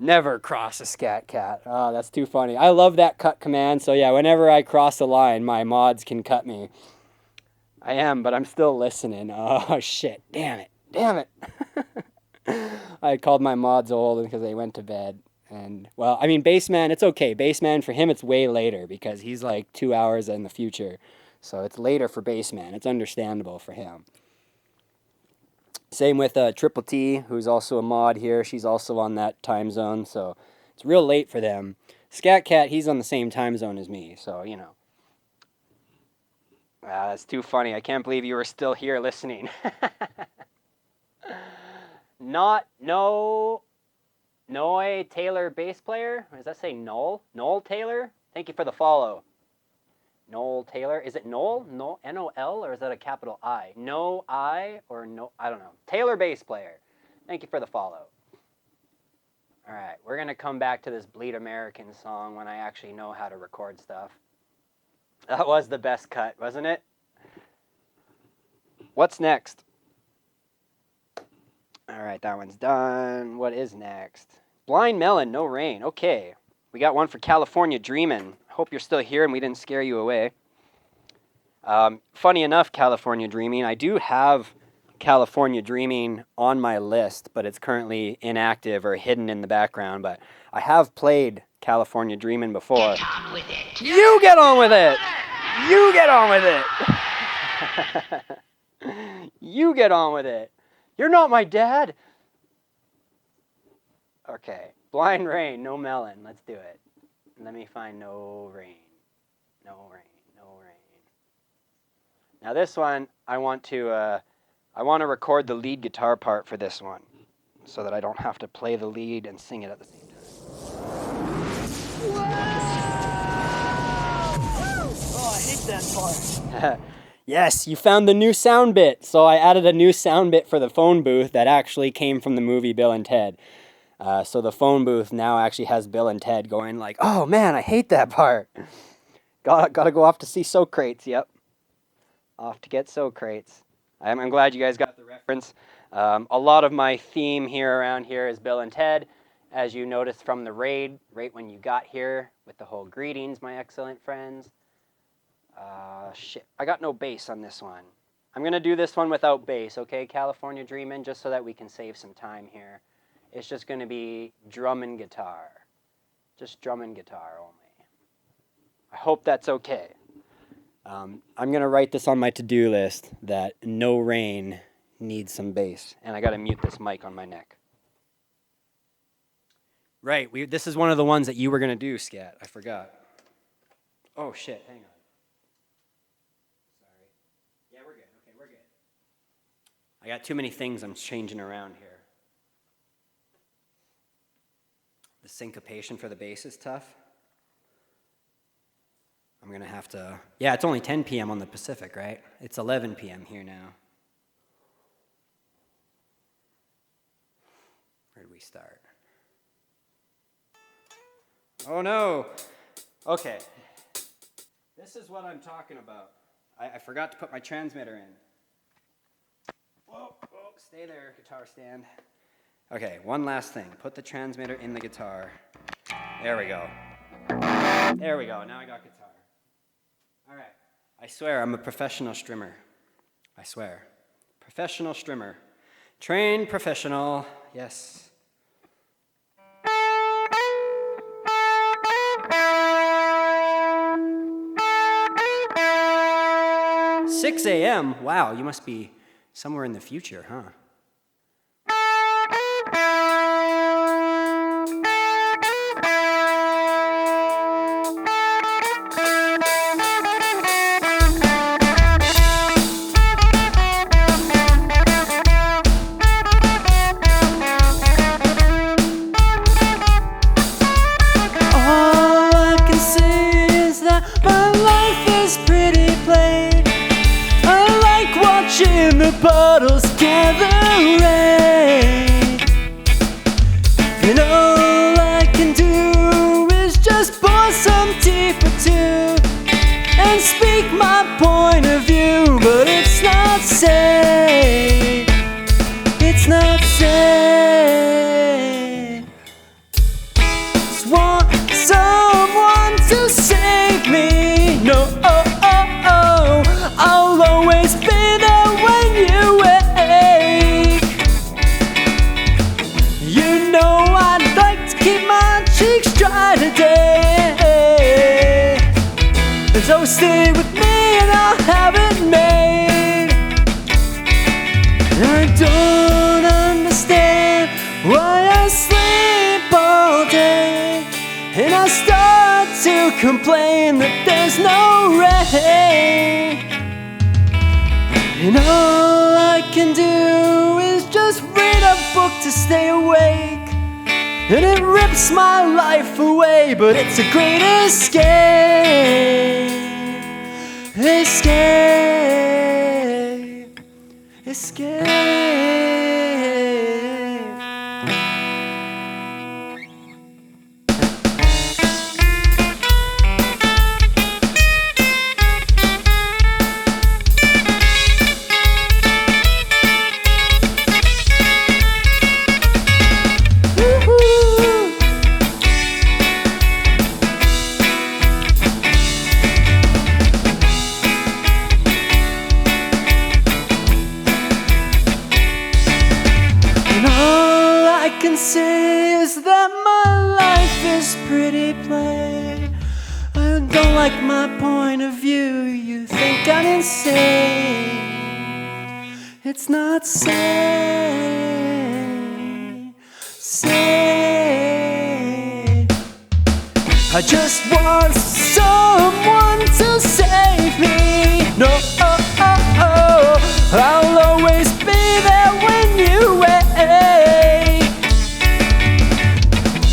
Speaker 2: Never cross a scat cat. Oh, that's too funny. I love that cut command. So yeah, whenever I cross a line, my mods can cut me. I am, but I'm still listening. Oh shit. Damn it. I called my mods old because they went to bed. And, well, I mean, Bassman, it's okay. Bassman, for him, it's way later because he's like 2 hours in the future. So it's later for Bassman. It's understandable for him. Same with Triple T, who's also a mod here. She's also on that time zone, so it's real late for them. Scat Cat, he's on the same time zone as me, so, you know. That's too funny. I can't believe you were still here listening. Noy Taylor bass player? Does that say Noel? Noel Taylor? Thank you for the follow. Noel Taylor. Is it Noel? No, N-O-L, or is that a capital I? No I, or no, I don't know. Taylor bass player. Thank you for the follow. All right, we're going to come back to this Bleed American song when I actually know how to record stuff. That was the best cut, wasn't it? What's next? All right, that one's done. What is next? Blind Melon, No Rain. Okay, we got one for California Dreamin'. Hope you're still here and we didn't scare you away. Funny enough, California Dreaming, I do have California Dreaming on my list, but it's currently inactive or hidden in the background. But I have played California Dreaming before.
Speaker 3: Get on with it.
Speaker 2: You get on with it! You get on with it!
Speaker 4: You get on with it. You're not my dad. Okay. Blind rain, no melon. Let's do it. Let me find no rain. No rain. No rain. Now this one, I want to record the lead guitar part for this one, so that I don't have to play the lead and sing it at the same time.
Speaker 2: Oh, I hate that part. Yes, you found the new sound bit. So I added a new sound bit for the phone booth that actually came from the movie Bill and Ted. So the phone booth now actually has Bill and Ted going like, oh man, I hate that part. Gotta go off to see Socrates, yep. Off to get Socrates. I'm glad you guys got the reference. A lot of my theme here around here is Bill and Ted. As you noticed from the raid, right when you got here, with the whole greetings, my excellent friends. Shit, I got no bass on this one. I'm gonna do this one without bass, okay, California Dreamin', just so that we can save some time here. It's just gonna be drum and guitar. Just drum and guitar only. I hope that's okay. I'm gonna write this on my to-do list that no rain needs some bass, and I gotta mute this mic on my neck. Right, this is one of the ones that you were gonna do, Scat. I forgot. Oh shit, hang on. Sorry. Yeah, we're good. Okay, we're good. I got too many things I'm changing around here. The syncopation for the bass is tough. I'm going to have to... Yeah, it's only 10 p.m. on the Pacific, right? It's 11 p.m. here now. Where did we start? Oh, no. Okay. This is what I'm talking about. I forgot to put my transmitter in. Whoa, stay there, guitar stand. Okay, one last thing. Put the transmitter in the guitar. There we go. There we go. Now I got guitar. All right. I swear I'm a professional strimmer. I swear. Professional strimmer. Trained professional. Yes. 6 a.m. Wow, you must be somewhere in the future, huh? The puddles gather rain, and all I can do is just pour some tea for two and speak my point of view, but it's not safe. It's not safe. Just want someone to save me. No, I'll always be there when you wake. You know I'd like to keep my cheeks dry today. So stay with me and I'll have it made. I don't understand why I sleep all day, and I start to complain that there's no rain. And all I can do is just read a book to stay awake, and it rips my life away, but it's a great escape. Escape. Escape. Like my point of view, you think I'm insane. It's not safe. I just want someone to save me. No, I'll always be there when you wait.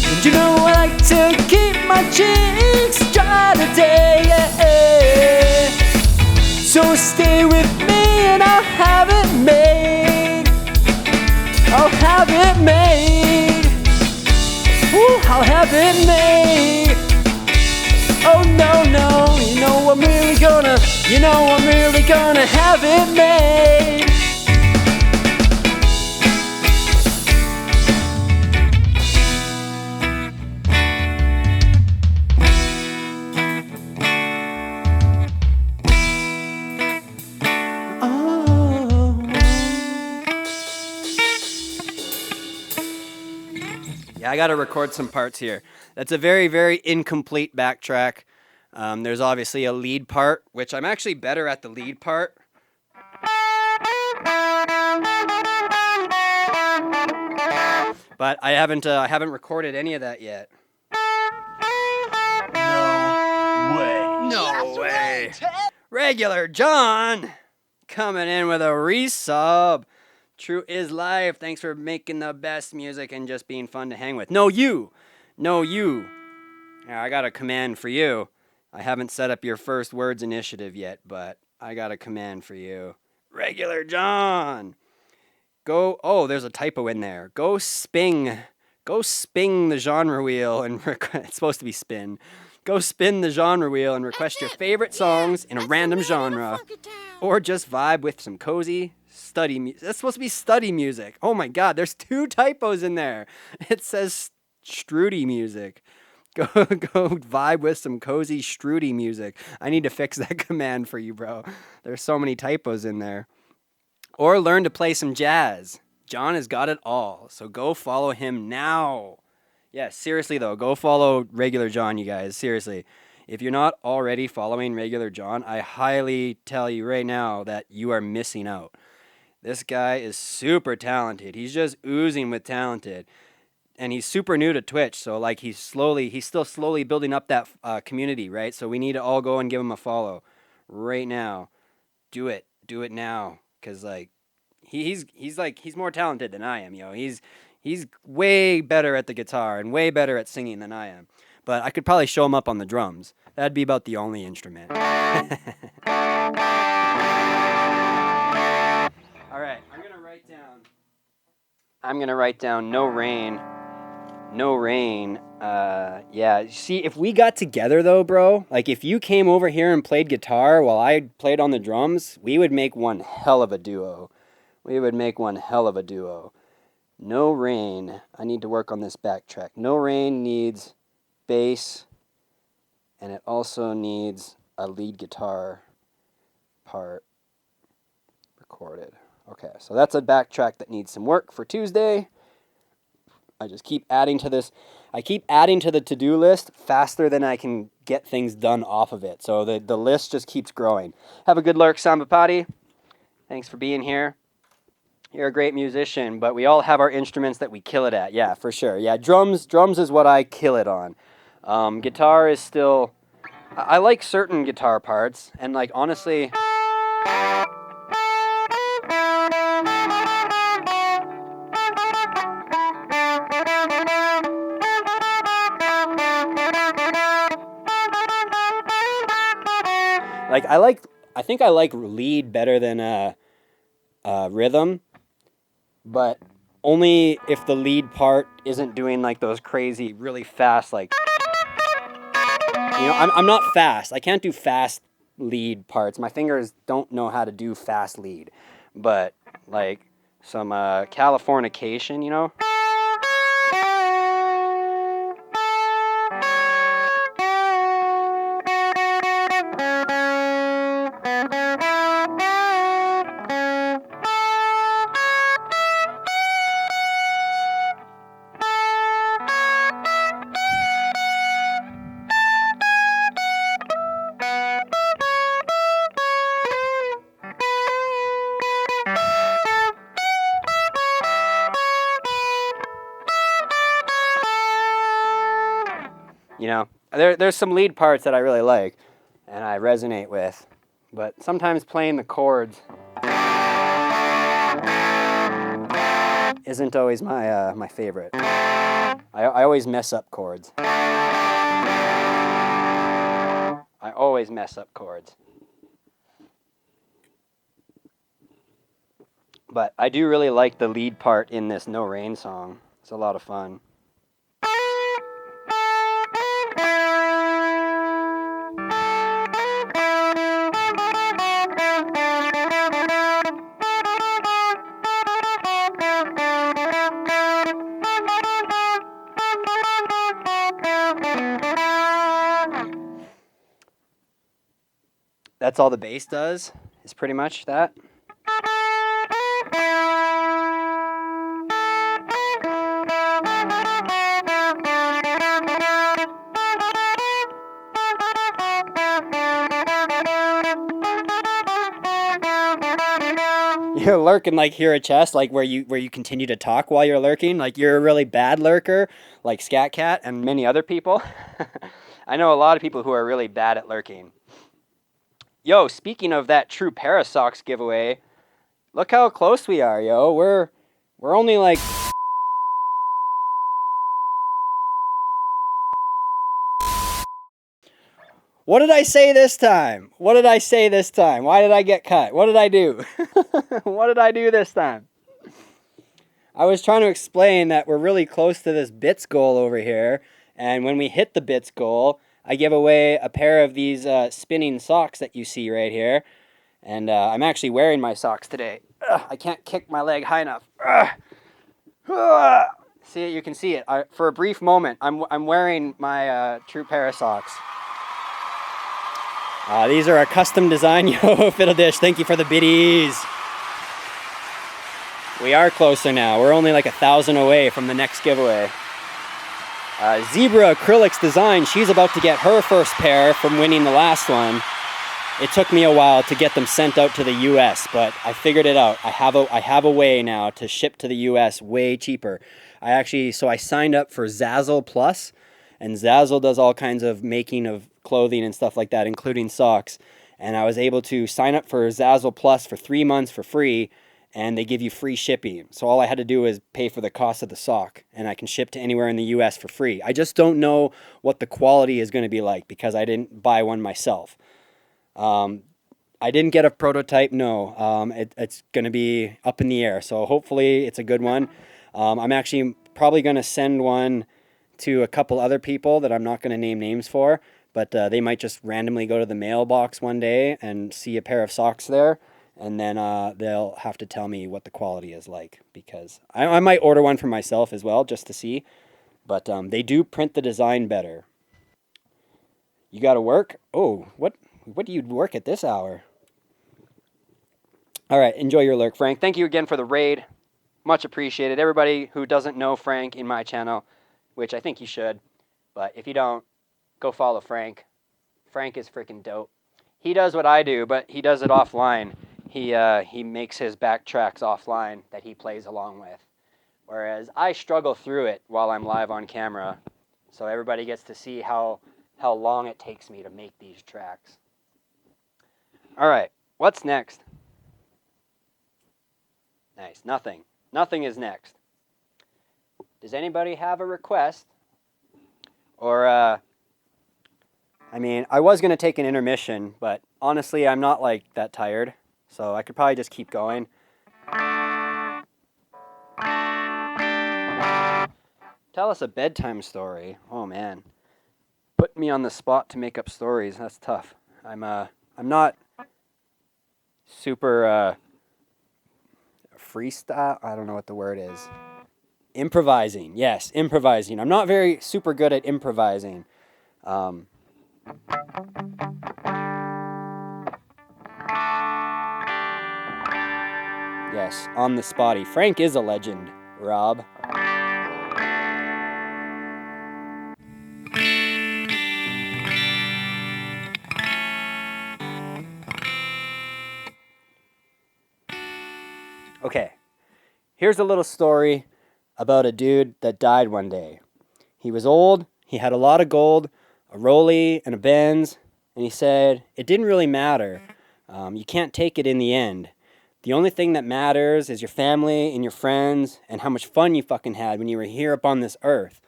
Speaker 2: And you know I like to keep my cheeks dry today. So stay with me and I'll have it made. I'll have it made. Ooh, I'll have it made. Oh no, no, you know I'm really gonna have it made. Yeah, I gotta record some parts here. That's a very, very incomplete backtrack. There's obviously a lead part, which I'm actually better at the lead part. But I haven't recorded any of that yet. No way. Regular John coming in with a resub. True is life. Thanks for making the best music and just being fun to hang with. No, you. Yeah, I got a command for you. I haven't set up your first words initiative yet, but I got a command for you. Regular John. Go. Oh, there's a typo in there. Go sping the genre wheel and it's supposed to be spin. Go spin the genre wheel and request your favorite songs in a random genre. Or just vibe with some cozy study music. That's supposed to be study music. Oh my god, there's 2 typos in there. It says Strudy music. Go vibe with some cozy Strudy music. I need to fix that command for you, bro. There's so many typos in there. Or learn to play some jazz. John has got it all, so go follow him now. Yeah, seriously though, go follow Regular John, you guys. Seriously. If you're not already following Regular John, I highly tell you right now that you are missing out. This guy is super talented. He's just oozing with talented. And he's super new to Twitch, so like he's still slowly building up that community, right? So we need to all go and give him a follow right now. Do it now, cause like he's more talented than I am, yo. He's way better at the guitar and way better at singing than I am. But I could probably show him up on the drums. That'd be about the only instrument. All right, I'm gonna write down no rain. No rain. Yeah. See, if we got together though, bro, like if you came over here and played guitar while I played on the drums, we would make one hell of a duo. No rain. I need to work on this backtrack. No rain needs bass, and it also needs a lead guitar part recorded. Okay, so that's a backtrack that needs some work for Tuesday. I just keep adding to this. I keep adding to the to-do list faster than I can get things done off of it. So the list just keeps growing. Have a good lurk, Samba Potty. Thanks for being here. You're a great musician, but we all have our instruments that we kill it at. Yeah, for sure. Yeah, drums is what I kill it on. Guitar is still... I like certain guitar parts, and like honestly... I think I like lead better than rhythm, but only if the lead part isn't doing like those crazy, really fast, like, I'm not fast. I can't do fast lead parts. My fingers don't know how to do fast lead, but like some Californication,
Speaker 4: You know, there's some lead parts that I really like and I resonate with, but sometimes playing the chords isn't always my my favorite. I always mess up chords. I always mess up chords. But I do really like the lead part in this No Rain song. It's a lot of fun. That's all the bass does, is pretty much that. You're lurking like hear a chest, like where you continue to talk while you're lurking, like you're a really bad lurker, like Scat Cat and many other people. I know a lot of people who are really bad at lurking. Yo, speaking of that True Pair of Socks giveaway, look how close we are, yo. We're only like What did I say this time? What did I say this time? Why did I get cut? What did I do? What did I do this time? I was trying to explain that we're really close to this bits goal over here, and when we hit the bits goal, I give away a pair of these spinning socks that you see right here, and I'm actually wearing my socks today. Ugh, I can't kick my leg high enough. See it? You can see it. For a brief moment, I'm wearing my True Pair of socks. These are a custom design. Yo, Fiddle Dish, thank you for the biddies. We are closer now. We're only like 1,000 away from the next giveaway. Zebra Acrylics Design, she's about to get her first pair from winning the last one. It took me a while to get them sent out to the US, but I figured it out. I have a way now to ship to the US way cheaper. I signed up for Zazzle Plus, and Zazzle does all kinds of making of clothing and stuff like that, including socks. And I was able to sign up for Zazzle Plus for 3 months for free, and they give you free shipping. So all I had to do is pay for the cost of the sock, and I can ship to anywhere in the US for free. I just don't know what the quality is going to be like because I didn't buy one myself. I didn't get a prototype, no. It's going to be up in the air, so hopefully it's a good one. I'm actually probably going to send one to a couple other people that I'm not going to name names for, but they might just randomly go to the mailbox one day and see a pair of socks there, and then they'll have to tell me what the quality is like, because I might order one for myself as well just to see, but they do print the design better. You got to work? Oh, what do you work at this hour? All right, enjoy your lurk, Frank. Thank you again for the raid. Much appreciated. Everybody who doesn't know Frank in my channel, which I think you should, but if you don't, go follow Frank. Frank is freaking dope. He does what I do, but he does it offline. He makes his backtracks offline that he plays along with, whereas I struggle through it while I'm live on camera, so everybody gets to see how long it takes me to make these tracks. All right, what's next? Nice, nothing. Nothing is next. Does anybody have a request? Or, I was going to take an intermission, but honestly, I'm not like that tired, so I could probably just keep going. Tell us a bedtime story. Oh man. Put me on the spot to make up stories. That's tough. I'm not super freestyle. I don't know what the word is. Improvising. Yes, improvising. I'm not very super good at improvising. Yes, on the spotty. Frank is a legend, Rob. Okay, here's a little story about a dude that died one day. He was old,
Speaker 2: He had a lot of gold, a Rollie, and a Benz, and he said, it didn't really matter. You can't take it in the end. The only thing that matters is your family and your friends and how much fun you fucking had when you were here upon this earth.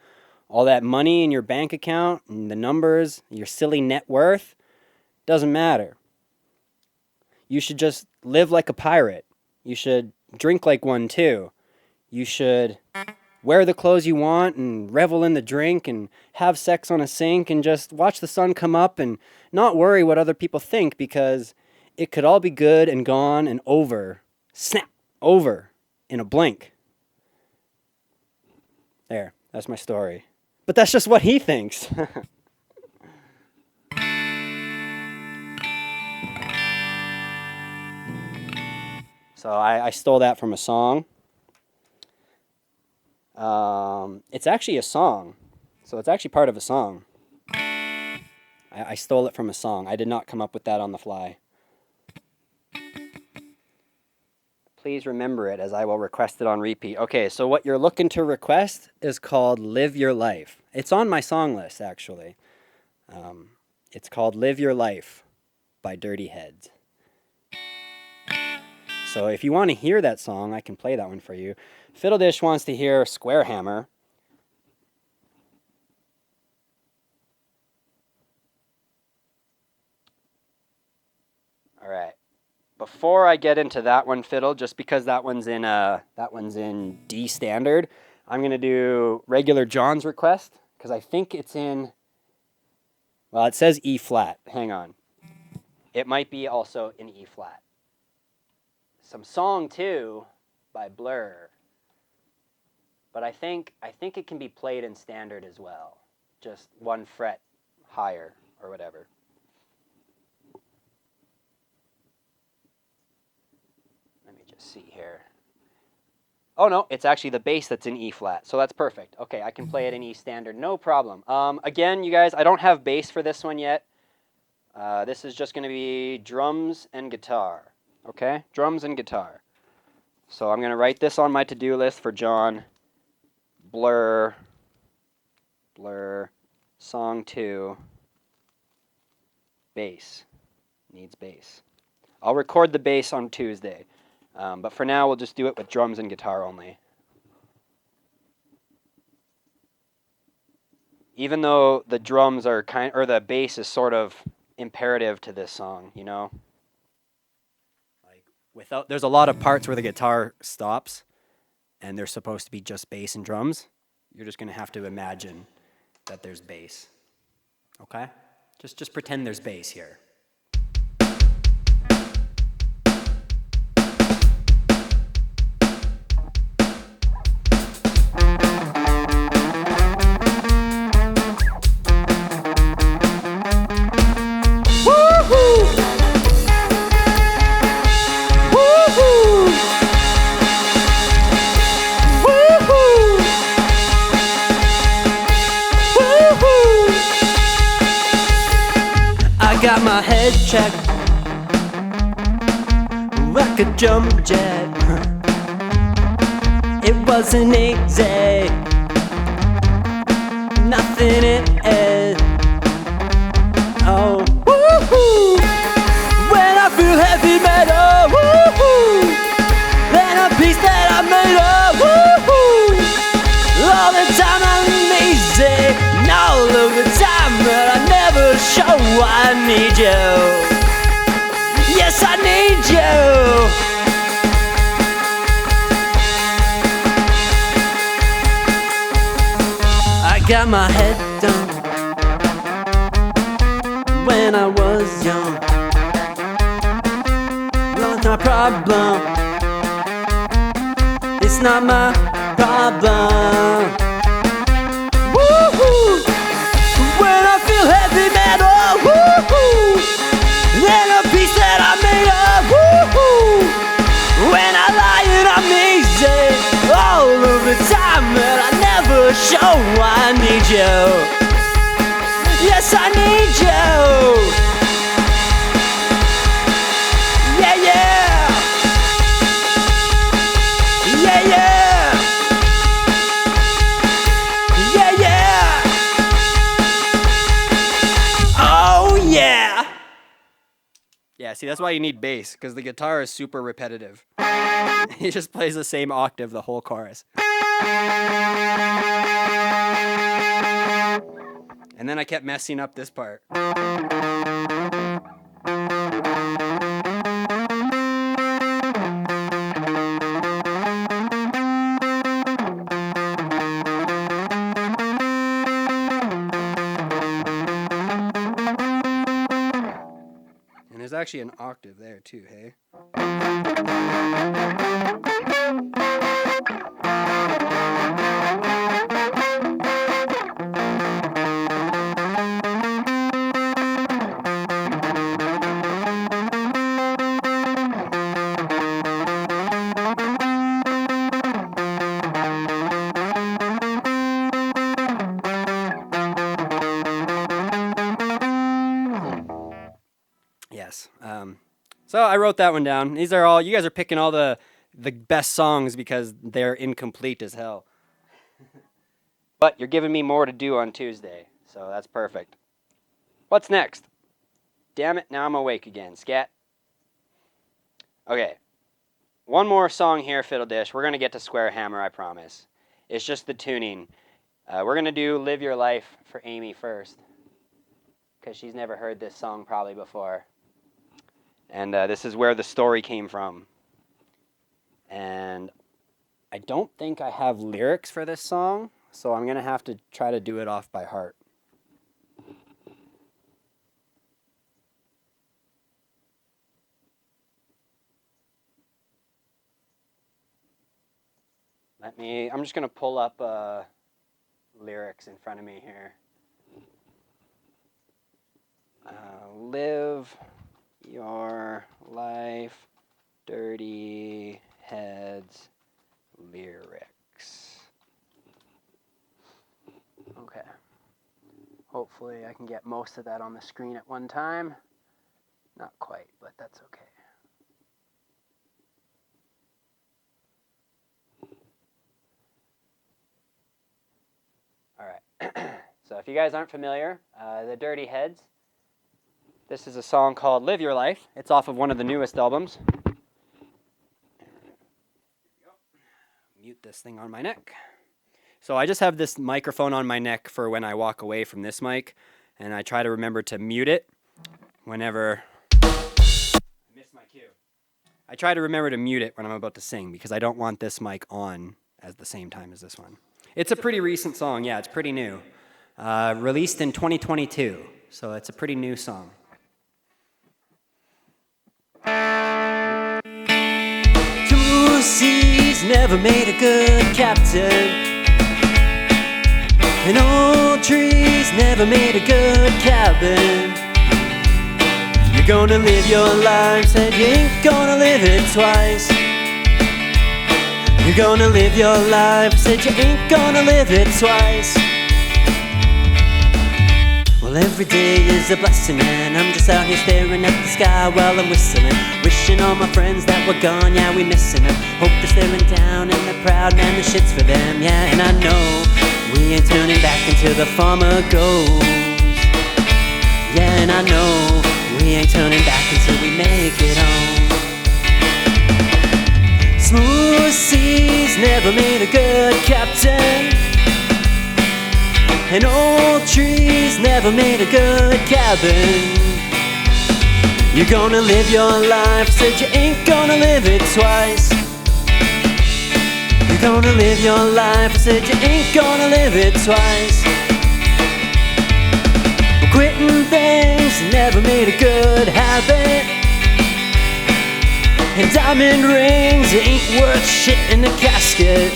Speaker 2: All that money in your bank account and the numbers, your silly net worth, doesn't matter. You should just live like a pirate. You should drink like one too. You should wear the clothes you want and revel in the drink and have sex on a sink and just watch the sun come up and not worry what other people think, because it could all be good and gone and over. Snap! Over in a blink. There, that's my story. But that's just what he thinks. So I stole that from a song. It's actually a song. So it's actually part of a song. I stole it from a song. I did not come up with that on the fly. Please remember it, as I will request it on repeat. Okay, so what you're looking to request is called Live Your Life. It's on my song list, actually. It's called Live Your Life by Dirty Heads. So if you want to hear that song, I can play that one for you. Fiddle Dish wants to hear Square Hammer. All right. Before I get into that one, Fiddle, just because that one's in D standard, I'm gonna do regular John's request because I think it's in. Well, it says E flat. Hang on. It might be also in E flat. Some Song 2 by Blur. But I think it can be played in standard as well. Just one fret higher or whatever. Let me just see here. Oh no, it's actually the bass that's in E flat. So that's perfect. Okay, I can play it in E standard, no problem. Again, you guys, I don't have bass for this one yet. This is just going to be drums and guitar. Okay, drums and guitar. So I'm going to write this on my to-do list for John. Blur, Song 2, bass, needs bass. I'll record the bass on Tuesday, but for now we'll just do it with drums and guitar only. Even though the drums are or the bass is sort of imperative to this song, you know? There's a lot of parts where the guitar stops and they're supposed to be just bass and drums. You're just going to have to imagine that there's bass. Okay? Just pretend there's bass here. Got my head checked like a jump jet. It wasn't easy, nothing in it. Oh, woo-hoo. When I feel heavy metal, woo-hoo. Then a piece that I made up, woo-hoo. All the time I'm easy, and all of the time that I never show I need you. Yes, I need you. I got my head done when I was young. Not my problem. It's not my problem. Woo-hoo! When I feel heavy metal, woo-hoo! Then a piece that I made up, woo-hoo! When I lie and I'm easy, all of the time, and I never show I need you. Yes, I need you. Yeah, yeah. Yeah, yeah. See, that's why you need bass, because the guitar is super repetitive. He just plays the same octave the whole chorus. And then I kept messing up this part. And there's actually an octave there too, hey? Yes. So I wrote that one down. These are all, you guys are picking all the best songs because they're incomplete as hell. But you're giving me more to do on Tuesday, so that's perfect. What's next? Damn it, now I'm awake again. Scat. Okay. One more song here, Fiddle Dish. We're going to get to Square Hammer, I promise. It's just the tuning. We're going to do Live Your Life for Amy first, because she's never heard this song probably before. And this is where the story came from. And I don't think I have lyrics for this song, so I'm going to have to try to do it off by heart. I'm just going to pull up lyrics in front of me here. Live your life, dirty heads, lyrics. Okay. Hopefully I can get most of that on the screen at one time. Not quite, but that's okay. All right. So if you guys aren't familiar, the Dirty Heads, this is a song called Live Your Life. It's off of one of the newest albums. Mute this thing on my neck. So I just have this microphone on my neck for when I walk away from this mic, and I try to remember to mute it whenever I miss my cue. I try to remember to mute it when I'm about to sing because I don't want this mic on at the same time as this one. It's a pretty recent song, yeah, it's pretty new. Released in 2022, so it's a pretty new song. Two seas never made a good captain, and old trees never made a good cabin. You're gonna live your life, said you ain't gonna live it twice. You're gonna live your life, said you ain't gonna live it twice. Well, every day is a blessing, and I'm just out here staring at the sky while I'm whistling, wishing all my friends that were gone, yeah, we missing them. Hope they're staring down and they're proud, man, the shit's for them, yeah. And I know we ain't turning back until the farmer goes, yeah. And I know we ain't turning back until we make it home. Smooth seas never made a good captain, and old trees never made a good cabin. You're gonna live your life, said you ain't gonna live it twice. You're gonna live your life, said you ain't gonna live it twice. Quitting things never made a good habit, and diamond rings ain't worth shit in a casket.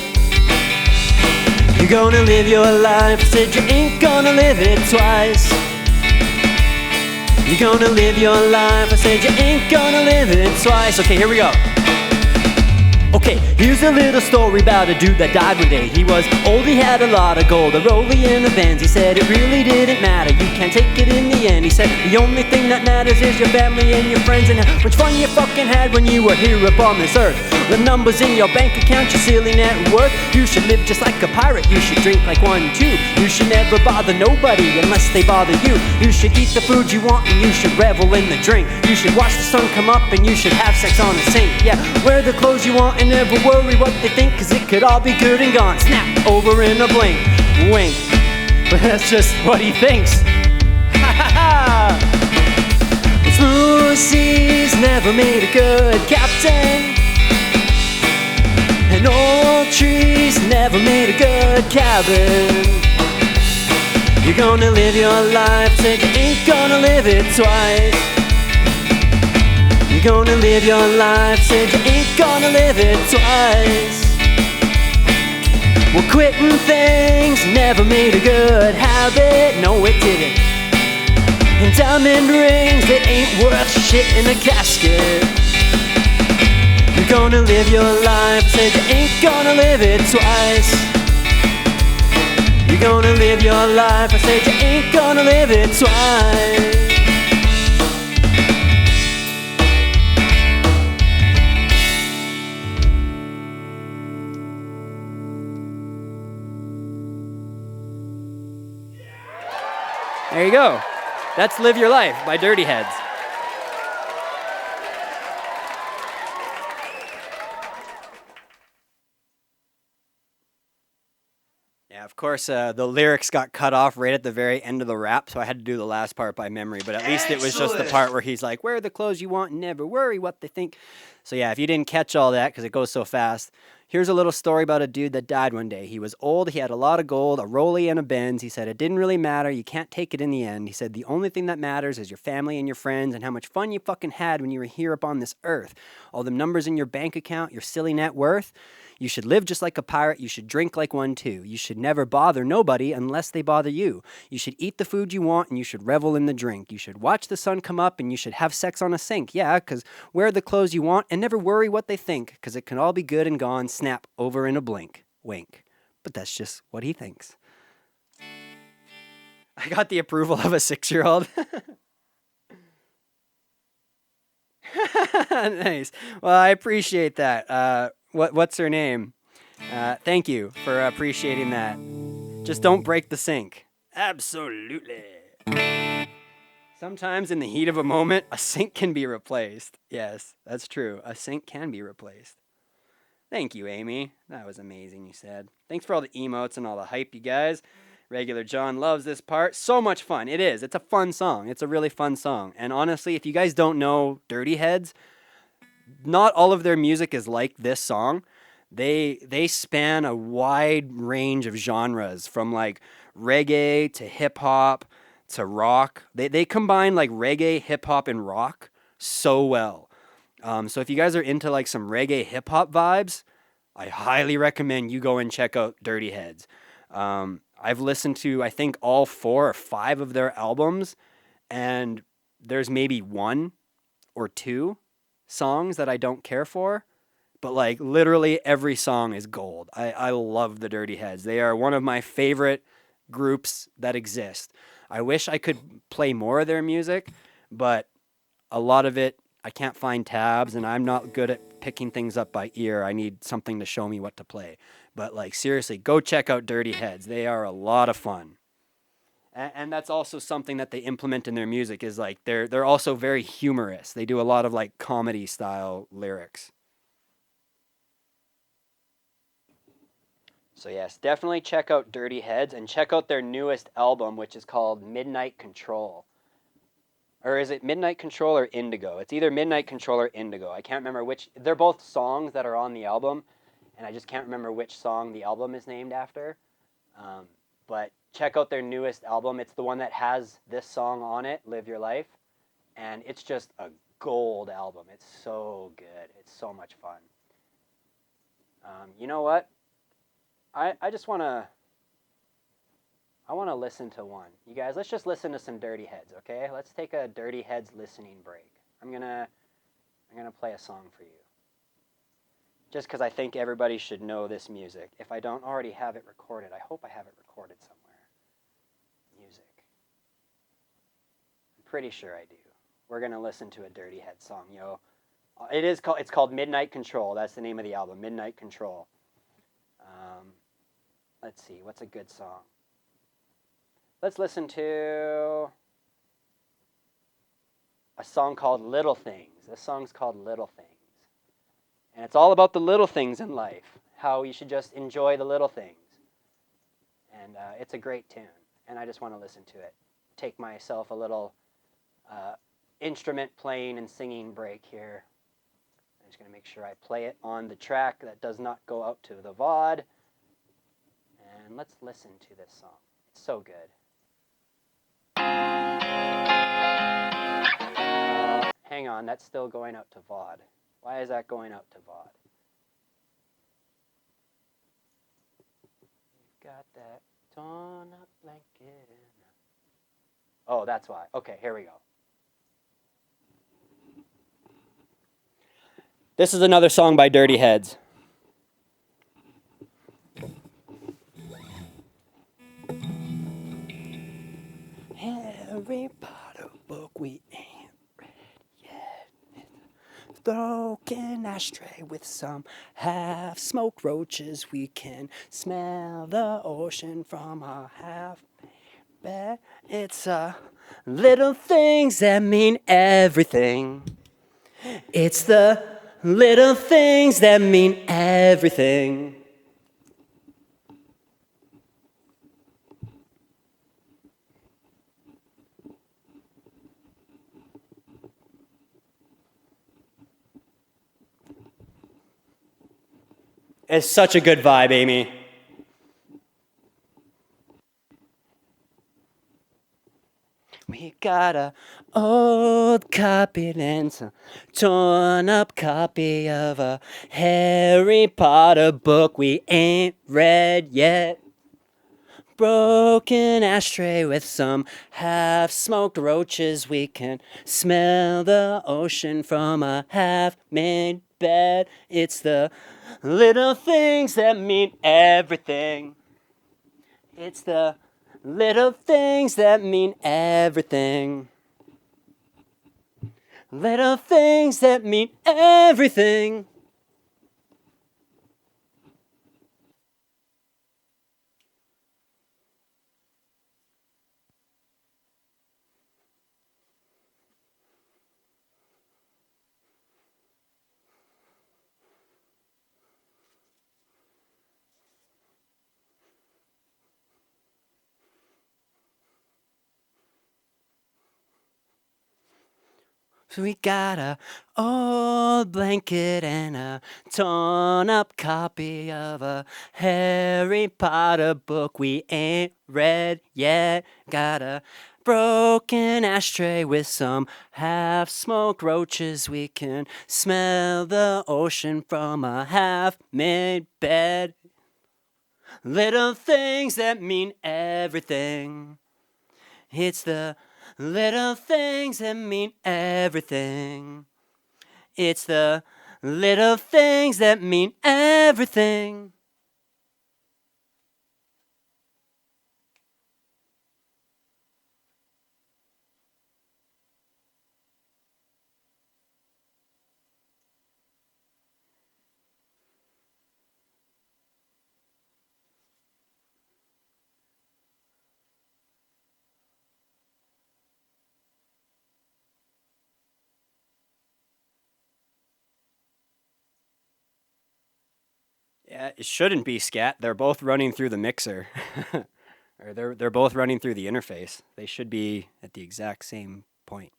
Speaker 2: You're gonna live your life, said you ain't gonna live it twice. You're gonna live your life, I said you ain't gonna live it twice. Okay, here we go.
Speaker 6: Okay, here's a little story about a dude that died one day. He was old, he had a lot of gold, a rollie in the Benz. He said it really didn't matter, you can't take it in the end. He said the only thing that matters is your family and your friends, and how much fun you fucking had when you were here upon this earth. The numbers in your bank account, your silly net worth. You should live just like a pirate, you should drink like one too. You should never bother nobody unless they bother you. You should eat the food you want and you should revel in the drink. You should watch the sun come up and you should have sex on the sink. Yeah, wear the clothes you want and never worry what they think, cause it could all be good and gone, snap, over in a blink, wink. But that's just what he thinks. Ha ha ha! Smooth seas never made a good captain, and old trees never made a good cabin. You're gonna live your life, said you ain't gonna live it twice. You're gonna live your life, said you ain't gonna live it twice. Well, quitting things never made a good habit, no it didn't. And diamond rings, they ain't worth shit in a casket. You're gonna live your life, said you ain't gonna live it twice. You're gonna live your life, I said you ain't gonna live it twice.
Speaker 2: There you go. That's Live Your Life by Dirty Heads. Yeah, of course, the lyrics got cut off right at the very end of the rap, so I had to do the last part by memory, but at least it was just the part where he's like, wear the clothes you want and never worry what they think. So yeah, if you didn't catch all that, because it goes so fast, here's a little story about a dude that died one day. He was old, he had a lot of gold, a rollie and a Benz. He said it didn't really matter, you can't take it in the end. He said the only thing that matters is your family and your friends and how much fun you fucking had when you were here upon this earth. All the numbers in your bank account, your silly net worth. You should live just like a pirate. You should drink like one too. You should never bother nobody unless they bother you. You should eat the food you want and you should revel in the drink. You should watch the sun come up and you should have sex on a sink. Yeah, because wear the clothes you want and never worry what they think, because it can all be good and gone, snap, over in a blink, wink. But that's just what he thinks. I got the approval of a 6-year-old. Nice. Well, I appreciate that. What's her name? Thank you for appreciating that. Just don't break the sink. Absolutely. Sometimes in the heat of a moment, a sink can be replaced. Yes, that's true. A sink can be replaced. Thank you, Amy. That was amazing, you said. Thanks for all the emotes and all the hype, you guys. Regular John loves this part. So much fun. It is. It's a fun song. It's a really fun song. And honestly, if you guys don't know Dirty Heads, not all of their music is like this song. They span a wide range of genres, from like reggae to hip hop to rock. They combine like reggae, hip hop, and rock so well. So if you guys are into like some reggae hip hop vibes, I highly recommend you go and check out Dirty Heads. I've listened to, I think, all 4 or 5 of their albums, and there's maybe 1 or 2 songs that I don't care for, but like literally every song is gold. I love the Dirty Heads. They are one of my favorite groups that exist. I wish I could play more of their music, but a lot of it, I can't find tabs, and I'm not good at picking things up by ear. I need something to show me what to play. But like seriously, go check out Dirty Heads. They are a lot of fun. And that's also something that they implement in their music, is like they're also very humorous. They do a lot of like comedy style lyrics. So yes, definitely check out Dirty Heads and check out their newest album, which is called Midnight Control. Or is it Midnight Control or Indigo? It's either Midnight Control or Indigo. I can't remember which. They're both songs that are on the album, and I just can't remember which song the album is named after. But check out their newest album. It's the one that has this song on it, Live Your Life. And it's just a gold album. It's so good. It's so much fun. You know what? I just want to... I want to listen to one. You guys, let's just listen to some Dirty Heads, okay? Let's take a Dirty Heads listening break. I'm gonna play a song for you.
Speaker 4: just because I think everybody should know this music. If I don't already have it recorded, I hope I have it recorded somewhere. Music. I'm pretty sure I do. We're going to listen to a Dirty Head song, yo. It's called Midnight Control. That's the name of the album, Midnight Control. Let's see, what's a good song? Let's listen to a song called Little Things. This song's called Little Things. And it's all about the little things in life, how you should just enjoy the little things. And it's a great tune, and I just want to listen to it. Take myself a little instrument playing and singing break here. I'm just going to make sure I play it on the track that does not go out to the VOD. And let's listen to this song. It's so good. Hang on, that's still going out to VOD. Why is that going out to VOD? You've got that torn up blanket in. Oh, that's why. Okay, here we go. This is another song by Dirty Heads. Harry Potter book we ain't read yet. Broken ashtray with some half-smoked roaches. We can smell the ocean from our half-bed. It's little things that mean everything. It's the little things that mean everything. It's such a good vibe, Amy. We got a old copy and some torn up copy of a Harry Potter book we ain't read yet. Broken ashtray with some half-smoked roaches. We can smell the ocean from a half-made bed. It's the little things that mean everything. It's the little things that mean everything. Little things that mean everything. So we got a old blanket and a torn up copy of a Harry Potter book we ain't read yet. Got a broken ashtray with some half-smoked roaches. We can smell the ocean from a half-made bed. Little things that mean everything. It's the little things that mean everything. It's the little things that mean everything. Yeah, it shouldn't be scat. They're both running through the mixer. Or they're both running through the interface. They should be at the exact same point.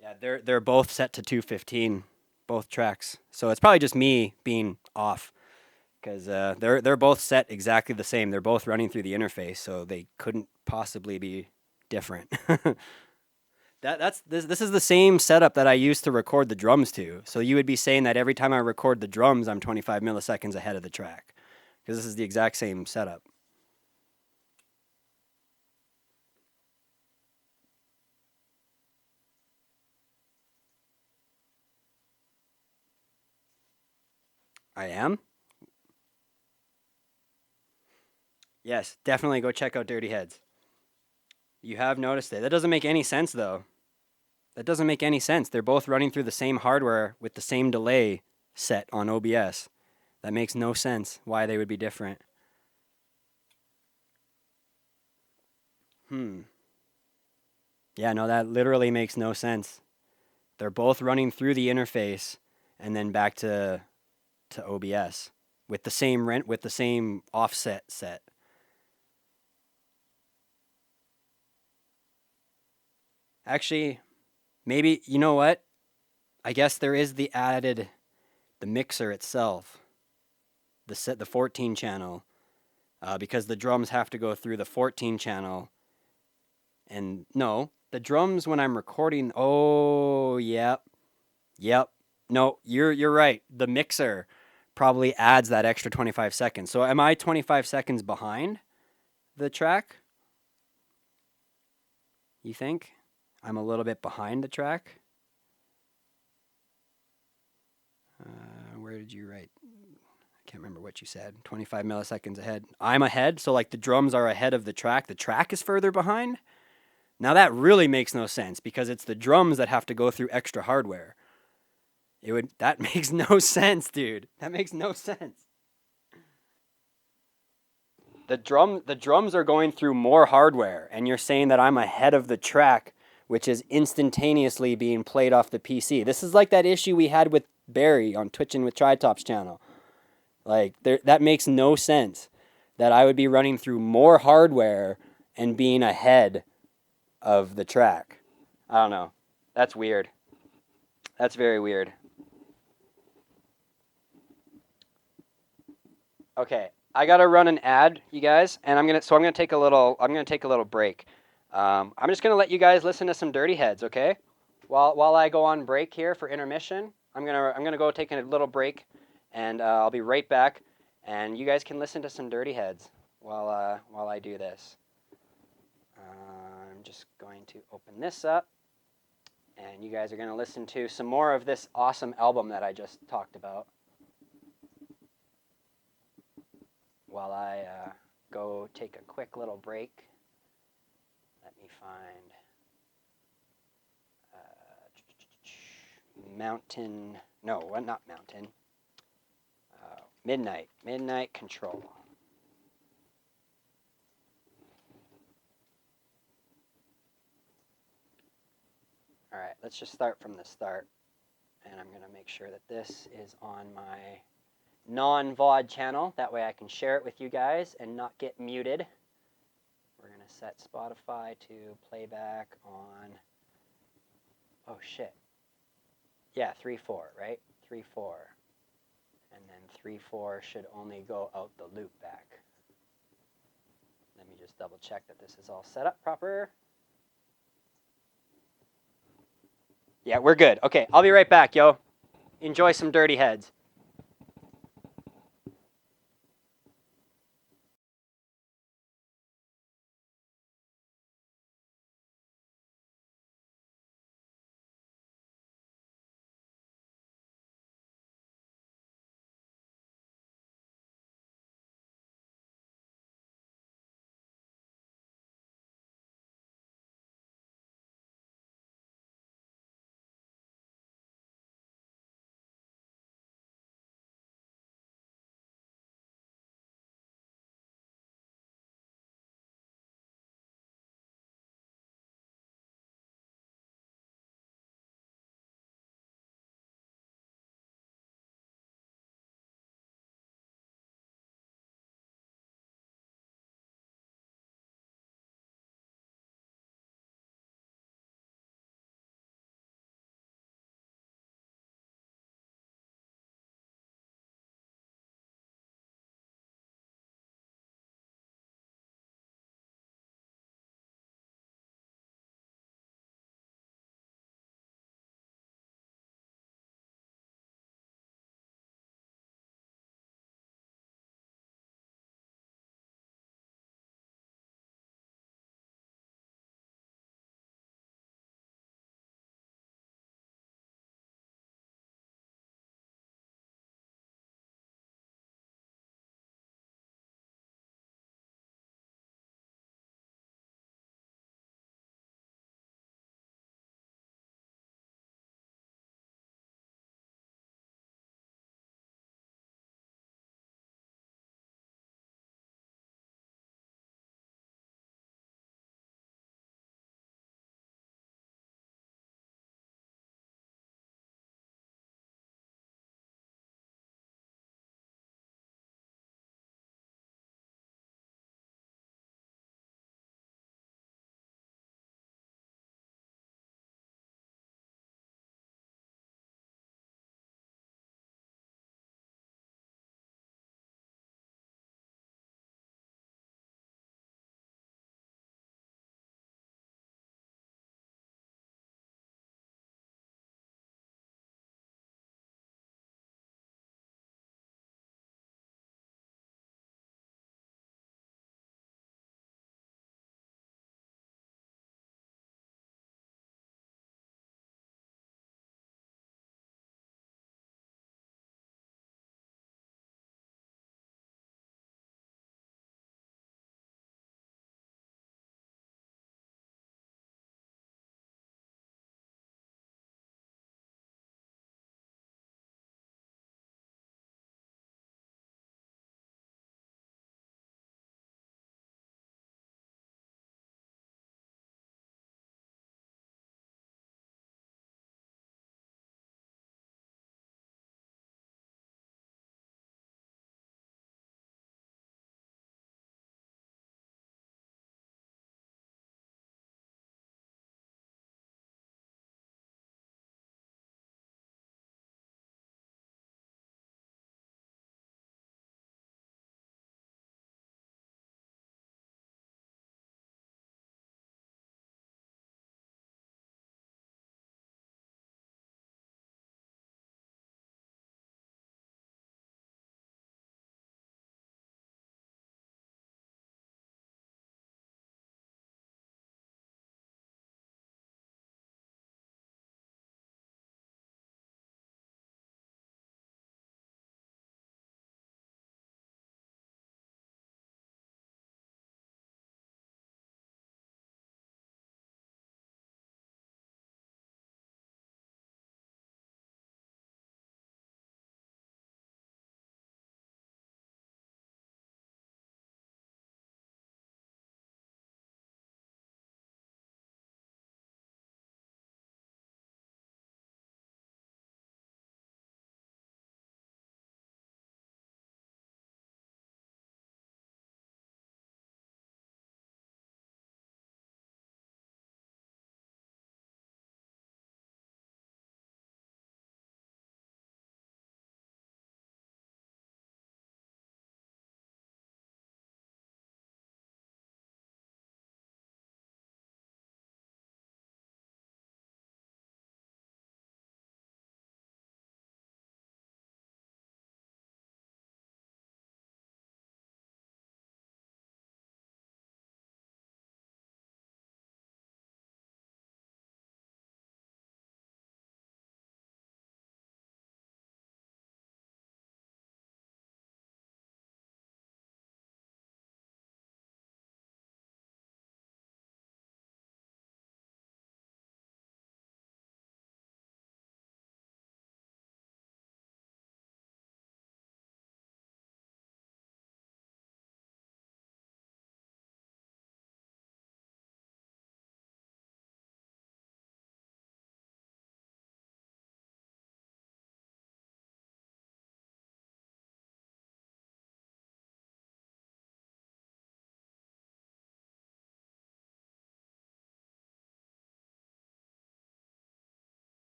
Speaker 4: Yeah, they're both set to 215, both tracks. So it's probably just me being off, because they're both set exactly the same. They're both running through the interface, so they couldn't possibly be different. This is the same setup that I used to record the drums to. So you would be saying that every time I record the drums, I'm 25 milliseconds ahead of the track, because this is the exact same setup.
Speaker 2: I am? Yes, definitely go check out Dirty Heads. You have noticed it. That doesn't make any sense, though. That doesn't make any sense. They're both running through the same hardware with the same delay set on OBS. That makes no sense why they would be different. Yeah, no, that literally makes no sense. They're both running through the interface and then back to OBS with the same offset set. Actually, maybe you know what? I guess there is the mixer itself, the 14 channel, because the drums have to go through the 14 channel. And no, the drums when I'm recording. Oh, yep. No, you're right. The mixer probably adds that extra 25 seconds. So am I 25 seconds behind the track? You think? I'm a little bit behind the track? Where did you write? I can't remember what you said. 25 milliseconds ahead. I'm ahead, so like the drums are ahead of the track. The track is further behind? Now that really makes no sense because it's the drums that have to go through extra hardware. That makes no sense, dude. That makes no sense. The drums are going through more hardware, and you're saying that I'm ahead of the track, which is instantaneously being played off the PC. This is like that issue we had with Barry on Twitching with Tritop's channel. Like that makes no sense that I would be running through more hardware and being ahead of the track. I don't know. That's weird. That's very weird. Okay, I gotta run an ad, you guys, and I'm gonna take a little break. I'm just gonna let you guys listen to some Dirty Heads, okay? While I go on break here for intermission, I'm gonna go take a little break, and I'll be right back, and you guys can listen to some Dirty Heads while I do this. I'm just going to open this up, and you guys are gonna listen to some more of this awesome album that I just talked about. While I go take a quick little break, let me find Midnight Control. All right, let's just start from the start, and I'm going to make sure that this is on my non-VOD channel. That way I can share it with you guys and not get muted. We're going to set Spotify to playback on, oh shit. Yeah, 3-4, right? 3-4. And then 3-4 should only go out the loop back. Let me just double check that this is all set up proper. Yeah, we're good. Okay, I'll be right back, yo. Enjoy some Dirty Heads.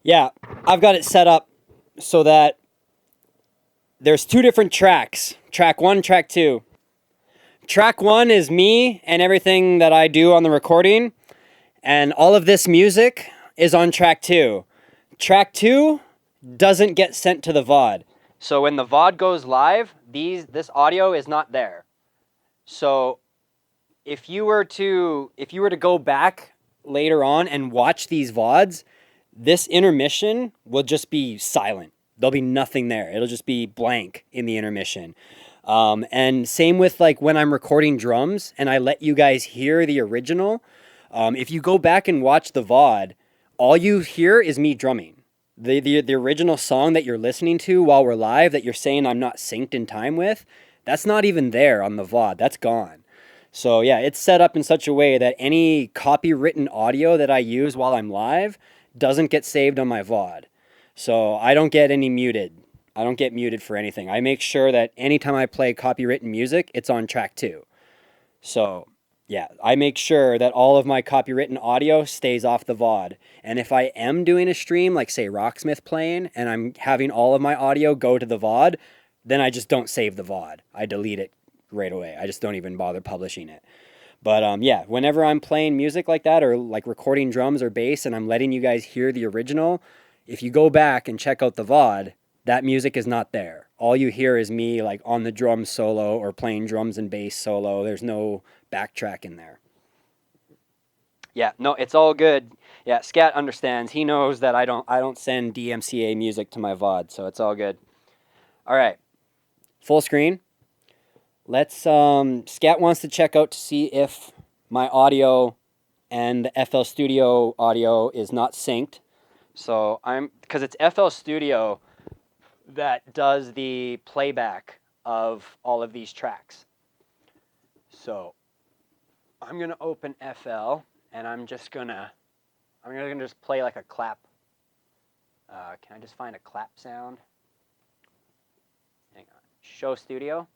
Speaker 2: Yeah, I've got it set up so that there's two different tracks. Track 1, track 2. Track 1 is me and everything that I do on the recording, and all of this music is on track 2. Track 2 doesn't get sent to the VOD. So when the VOD goes live, this audio is not there. So if you were to go back later on and watch these VODs, this intermission will just be silent. There'll be nothing there. It'll just be blank in the intermission. And same with like when I'm recording drums and I let you guys hear the original. If you go back and watch the VOD, all you hear is me drumming. The original song that you're listening to while we're live that you're saying I'm not synced in time with, that's not even there on the VOD. That's gone. So yeah, it's set up in such a way that any copywritten audio that I use while I'm live doesn't get saved on my VOD. So I don't get any muted. I don't get muted for anything. I make sure that anytime I play copywritten music, it's on track 2. So yeah, I make sure that all of my copywritten audio stays off the VOD. And if I am doing a stream, like say Rocksmith playing, and I'm having all of my audio go to the VOD, then I just don't save the VOD. I delete it right away. I just don't even bother publishing it. But yeah, whenever I'm playing music like that or like recording drums or bass and I'm letting you guys hear the original, if you go back and check out the VOD, that music is not there. All you hear is me like on the drum solo or playing drums and bass solo. There's no backtrack in there. Yeah, no, it's all good. Yeah, Scat understands. He knows that I don't send DMCA music to my VOD, so it's all good. All right. Full screen. Let's Scat wants to check out to see if my audio and the FL Studio audio is not synced. So because it's FL Studio that does the playback of all of these tracks. So I'm gonna open FL and I'm gonna just play like a clap. Can I just find a clap sound? Hang on. Show Studio.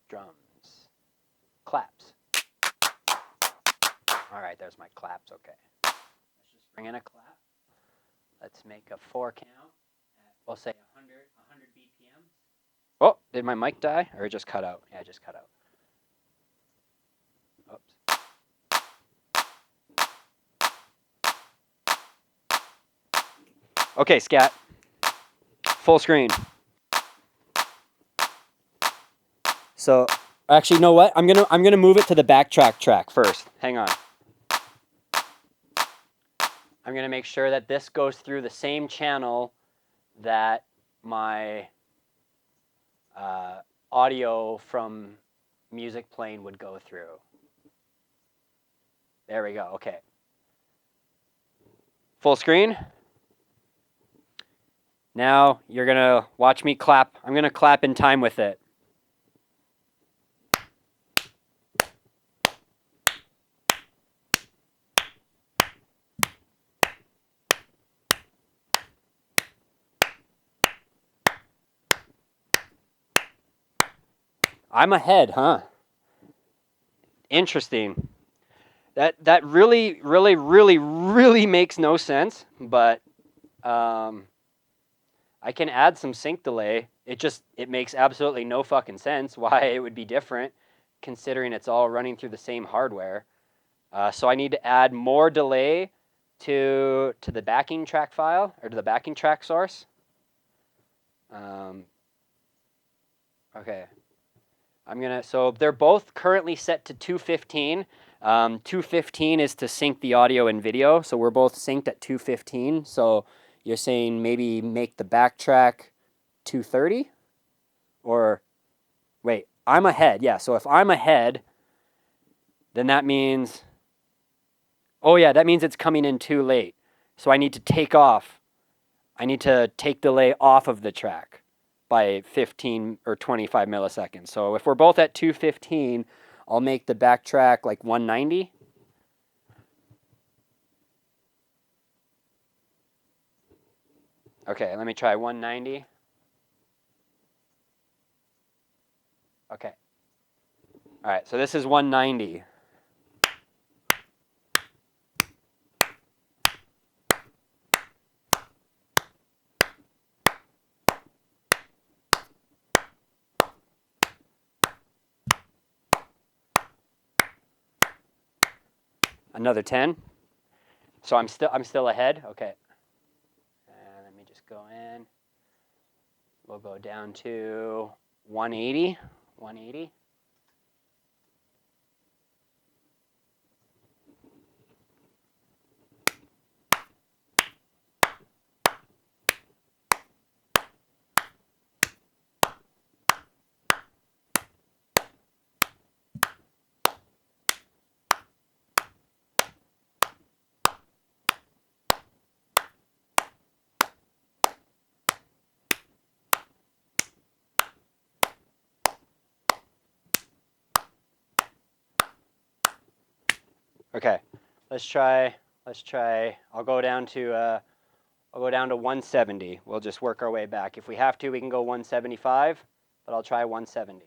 Speaker 2: Drums. Claps. All right, there's my claps. Okay. Let's just bring in a clap. Let's make a 4 count. We'll say 100 BPM. Oh, did my mic die or it just cut out? Yeah, it just cut out. Oops. Okay, Scat. Full screen. So, actually, you know what? I'm gonna move it to the backtrack track first. Hang on. I'm gonna make sure that this goes through the same channel that my audio from music playing would go through. There we go. Okay. Full screen. Now you're gonna watch me clap. I'm gonna clap in time with it. I'm ahead, huh? Interesting. That really makes no sense, but I can add some sync delay. It makes absolutely no fucking sense why it would be different, considering it's all running through the same hardware. So I need to add more delay to the backing track file or to the backing track source. Okay. So they're both currently set to 215. 215 is to sync the audio and video. So we're both synced at 215. So you're saying maybe make the backtrack 230? Or, wait, I'm ahead. Yeah, so if I'm ahead, then that means, oh yeah, that means it's coming in too late. So I need to take delay off of the track by 15 or 25 milliseconds. So if we're both at 215, I'll make the backtrack like 190. Okay, let me try 190. Okay. All right, so this is 190.
Speaker 4: Another 10. So I'm still ahead. Okay. And let me just go in. We'll go down to 180. 180. Okay, let's try. I'll go down to 170. We'll just work our way back. If we have to, we can go 175, but I'll try 170.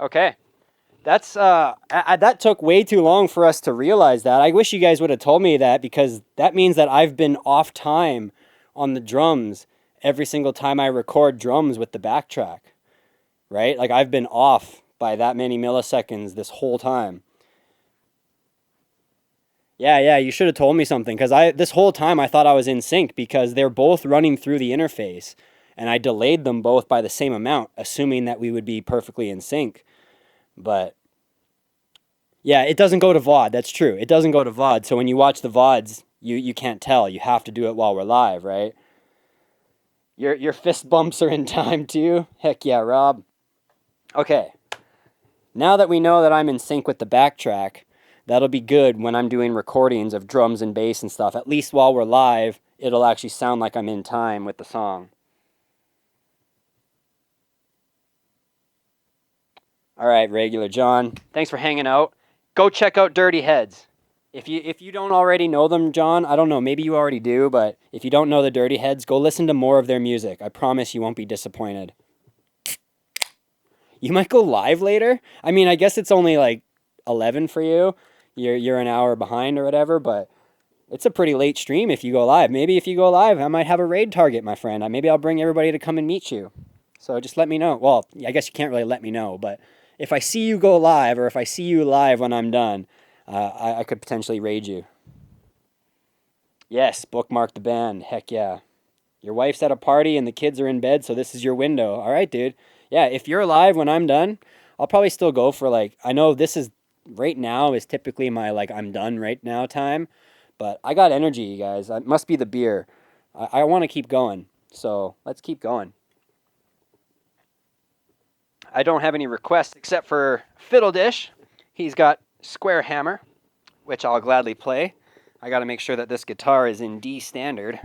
Speaker 4: Okay. That took way too long for us to realize that. I wish you guys would have told me that, because that means that I've been off time on the drums every single time I record drums with the backtrack, right? Like I've been off by that many milliseconds this whole time. Yeah, you should have told me something, because this whole time I thought I was in sync, because they're both running through the interface, and I delayed them both by the same amount, assuming that we would be perfectly in sync. But yeah, it doesn't go to VOD. That's true. It doesn't go to VOD. So when you watch the VODs, you can't tell. You have to do it while we're live, right? Your fist bumps are in time too. Heck yeah, Rob. Okay. Now that we know that I'm in sync with the backtrack, that'll be good when I'm doing recordings of drums and bass and stuff. At least while we're live, it'll actually sound like I'm in time with the song. All right, regular John. Thanks for hanging out. Go check out Dirty Heads. If you don't already know them, John, I don't know, maybe you already do, but if you don't know the Dirty Heads, go listen to more of their music. I promise you won't be disappointed. You might go live later? I mean, I guess it's only like 11 for you. You're an hour behind or whatever, but it's a pretty late stream if you go live. Maybe if you go live, I might have a raid target, my friend. Maybe I'll bring everybody to come and meet you. So just let me know. Well, I guess you can't really let me know, but if I see you go live, or if I see you live when I'm done, I could potentially raid you. Yes, bookmark the band. Heck yeah. Your wife's at a party and the kids are in bed, so this is your window. All right, dude. Yeah, if you're live when I'm done, I'll probably still go for like, I know this is, right now is typically my like I'm done right now time, but I got energy, you guys. It must be the beer. I want to keep going, so let's keep going. I don't have any requests except for Fiddle Dish. He's got Square Hammer, which I'll gladly play. I got to make sure that this guitar is in D standard.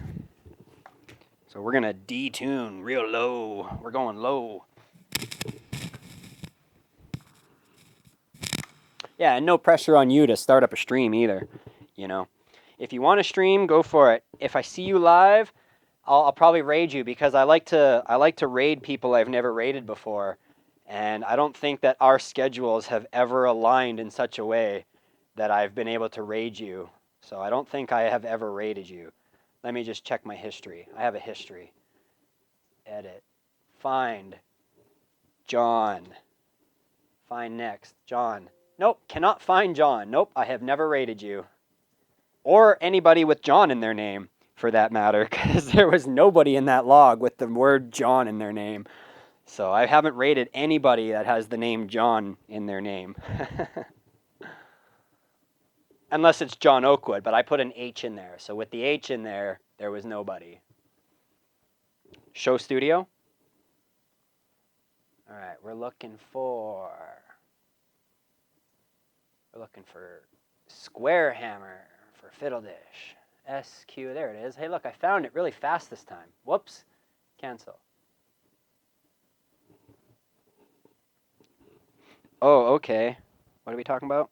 Speaker 4: So we're going to D-tune real low. We're going low. Yeah, and no pressure on you to start up a stream either, you know. If you want to stream, go for it. If I see you live, I'll probably raid you, because I like to raid people I've never raided before. And I don't think that our schedules have ever aligned in such a way that I've been able to raid you. So I don't think I have ever raided you. Let me just check my history. I have a history. Edit. Find. John. Find next. John. Nope, cannot find John. Nope, I have never raided you. Or anybody with John in their name, for that matter, because there was nobody in that log with the word John in their name. So I haven't raided anybody that has the name John in their name. Unless it's John Oakwood, but I put an H in there. So with the H in there, there was nobody. Show studio. All right, we're looking for Square Hammer for Fiddle Dish. SQ, there it is. Hey, look, I found it really fast this time. Whoops, cancel. Oh, okay. What are we talking about?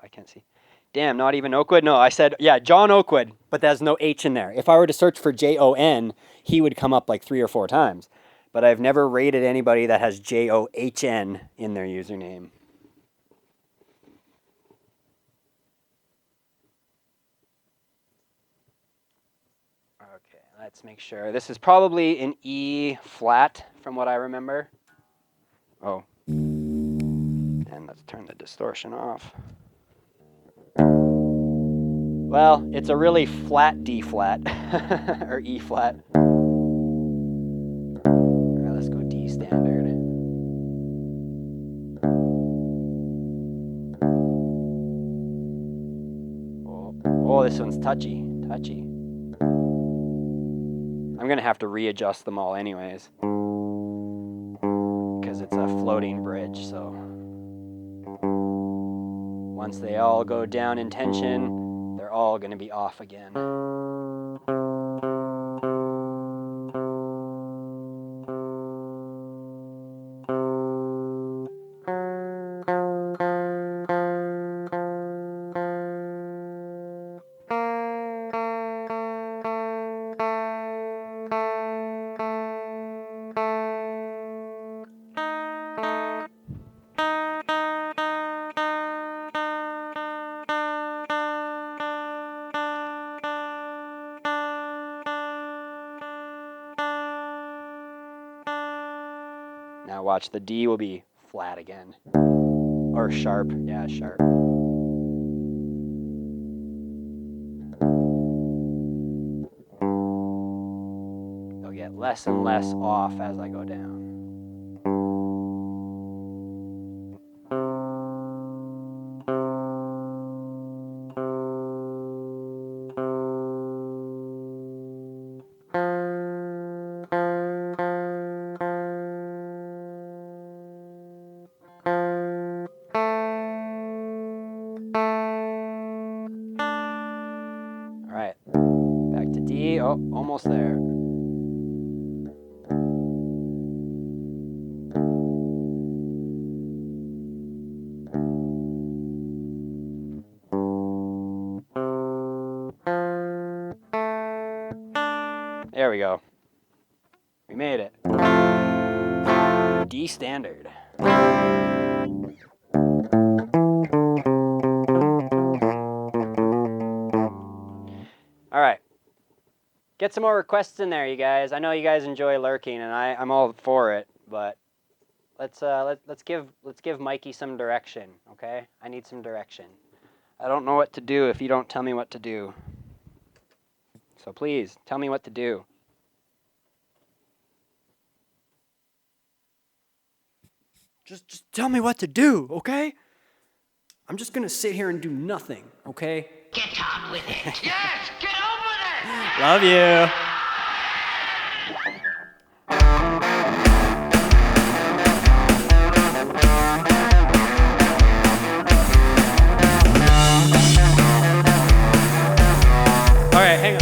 Speaker 4: I can't see. Damn, not even Oakwood? No, I said, yeah, John Oakwood, but there's no H in there. If I were to search for Jon, he would come up like 3 or 4 times. But I've never rated anybody that has JOHN in their username. Let's make sure. This is probably an E flat from what I remember. Oh. And let's turn the distortion off. Well, it's a really flat D flat, or E flat. All right, let's go D standard. Oh, this one's touchy. I'm gonna have to readjust them all anyways, because it's a floating bridge, so once they all go down in tension, they're all gonna be off again. Now watch, the D will be flat again. Or sharp, yeah, sharp. They'll get less and less off as I go down. Alright, back to D. Oh, almost there. There we go. We made it. D standard. All right. Get some more requests in there, you guys. I know you guys enjoy lurking, and I'm all for it. But let's give Mikey some direction, okay? I need some direction. I don't know what to do if you don't tell me what to do. So please tell me what to do.
Speaker 6: Just tell me what to do, okay? I'm just gonna sit here and do nothing, okay?
Speaker 3: Get on with it. Yes, get on with it.
Speaker 6: Love you. All right, hang on.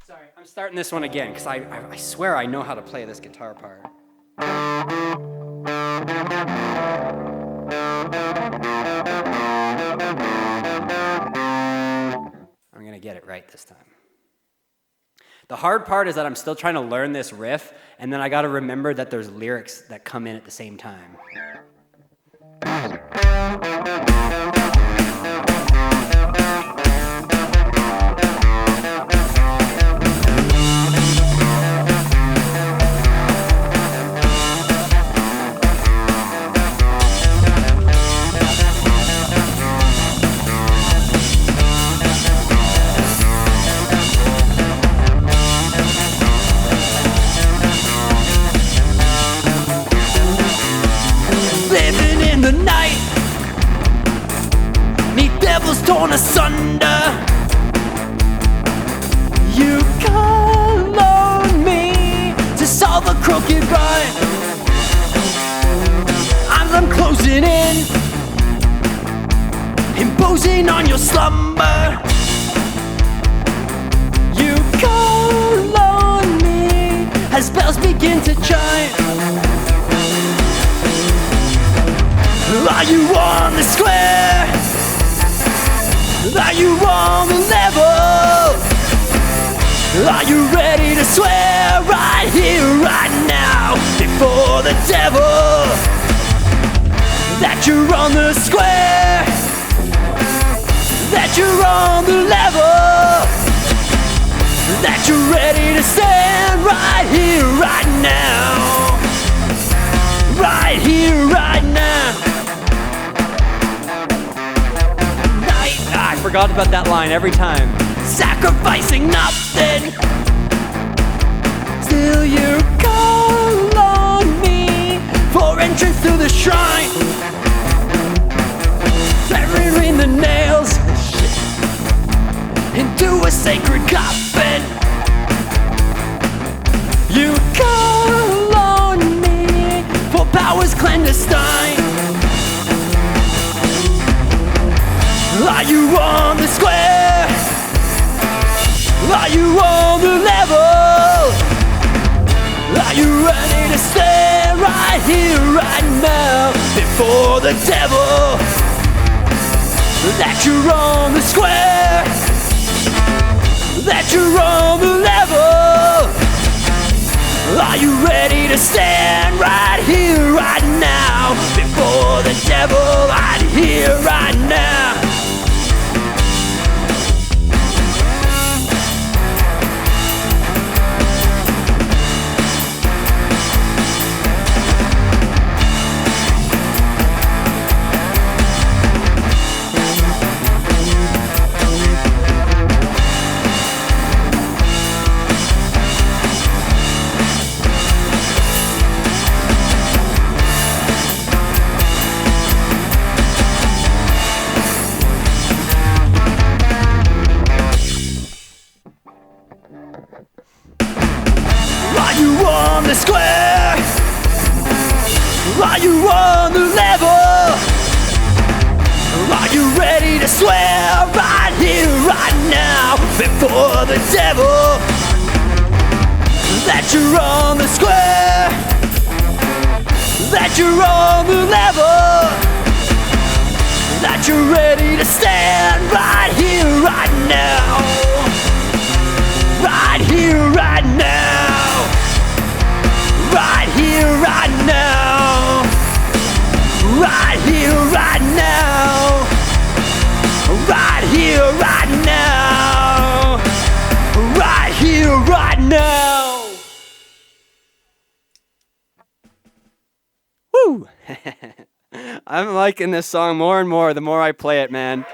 Speaker 6: Sorry, I'm starting this one again because I swear I know how to play this guitar part. I'm gonna get it right this time. The hard part is that I'm still trying to learn this riff, and then I gotta remember that there's lyrics that come in at the same time. Living in the night, me devils torn asunder. You call on me to solve a crooked rhyme. As I'm closing in, imposing on your slumber. You call on me as bells begin to chime. Are you on the square? Are you on the level? Are you ready to swear right here, right now, before the devil, that you're on the square, that you're on the level, that you're ready to stand right here, right now. Right here, right now. I forgot about that line every time. Sacrificing nothing. Still you call on me for entrance to the shrine. Burying the nails into a sacred coffin. You call on me for powers clandestine. Are you on the square? Are you on the level? Are you ready to stand right here, right now, before the devil? That you're on the square, that you're on the level. Are you ready to stand right here, right now, before the devil? Right here, right now. Are you on the square? Are you on the level? Are you ready to swear right here, right now, before the devil? That you're on the square, that you're on the level, that you're ready to stand right here, right now. Right here, right now. Right here, right now. Right here, right now. Right here, right now. Right here, right now. Woo! I'm liking this song more and more the more I play it, man.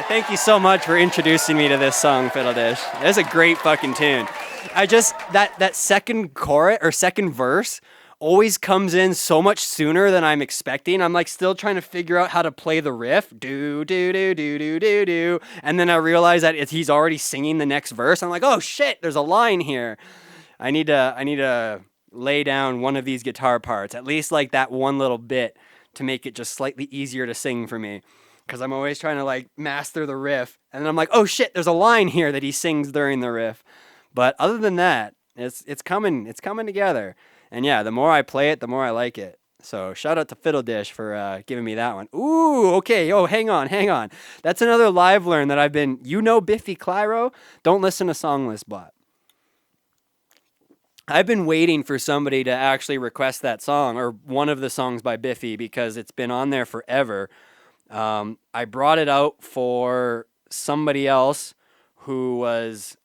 Speaker 6: Thank you so much for introducing me to this song, Fiddle Dish. It's a great fucking tune. That second chorus or second verse always comes in so much sooner than I'm expecting. I'm like still trying to figure out how to play the riff. Do, do, do, do, do, do, do. And then I realize that he's already singing the next verse. I'm like, oh shit, there's a line here. I need to lay down one of these guitar parts, at least like that one little bit, to make it just slightly easier to sing for me. Because I'm always trying to like master the riff, and then I'm like, oh shit, there's a line here that he sings during the riff. But other than that, it's coming together. And yeah, the more I play it, the more I like it. So shout out to Fiddle Dish for giving me that one. Ooh, okay. Oh, hang on. That's another live learn that I've been. You know Biffy Clyro? Don't listen to Songless Bot. I've been waiting for somebody to actually request that song or one of the songs by Biffy because it's been on there forever. I brought it out for somebody else who was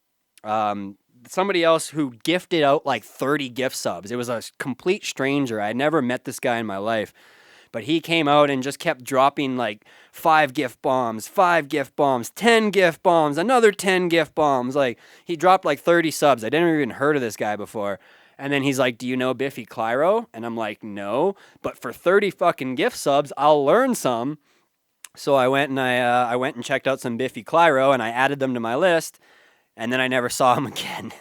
Speaker 6: somebody else who gifted out like 30 gift subs. It was a complete stranger. I had never met this guy in my life, but he came out and just kept dropping like 5 gift bombs, 10 gift bombs, another 10 gift bombs. Like he dropped like 30 subs. I didn't even heard of this guy before. And then he's like, do you know Biffy Clyro? And I'm like, no, but for 30 fucking gift subs, I'll learn some. So I went and checked out some Biffy Clyro and I added them to my list, and then I never saw him again.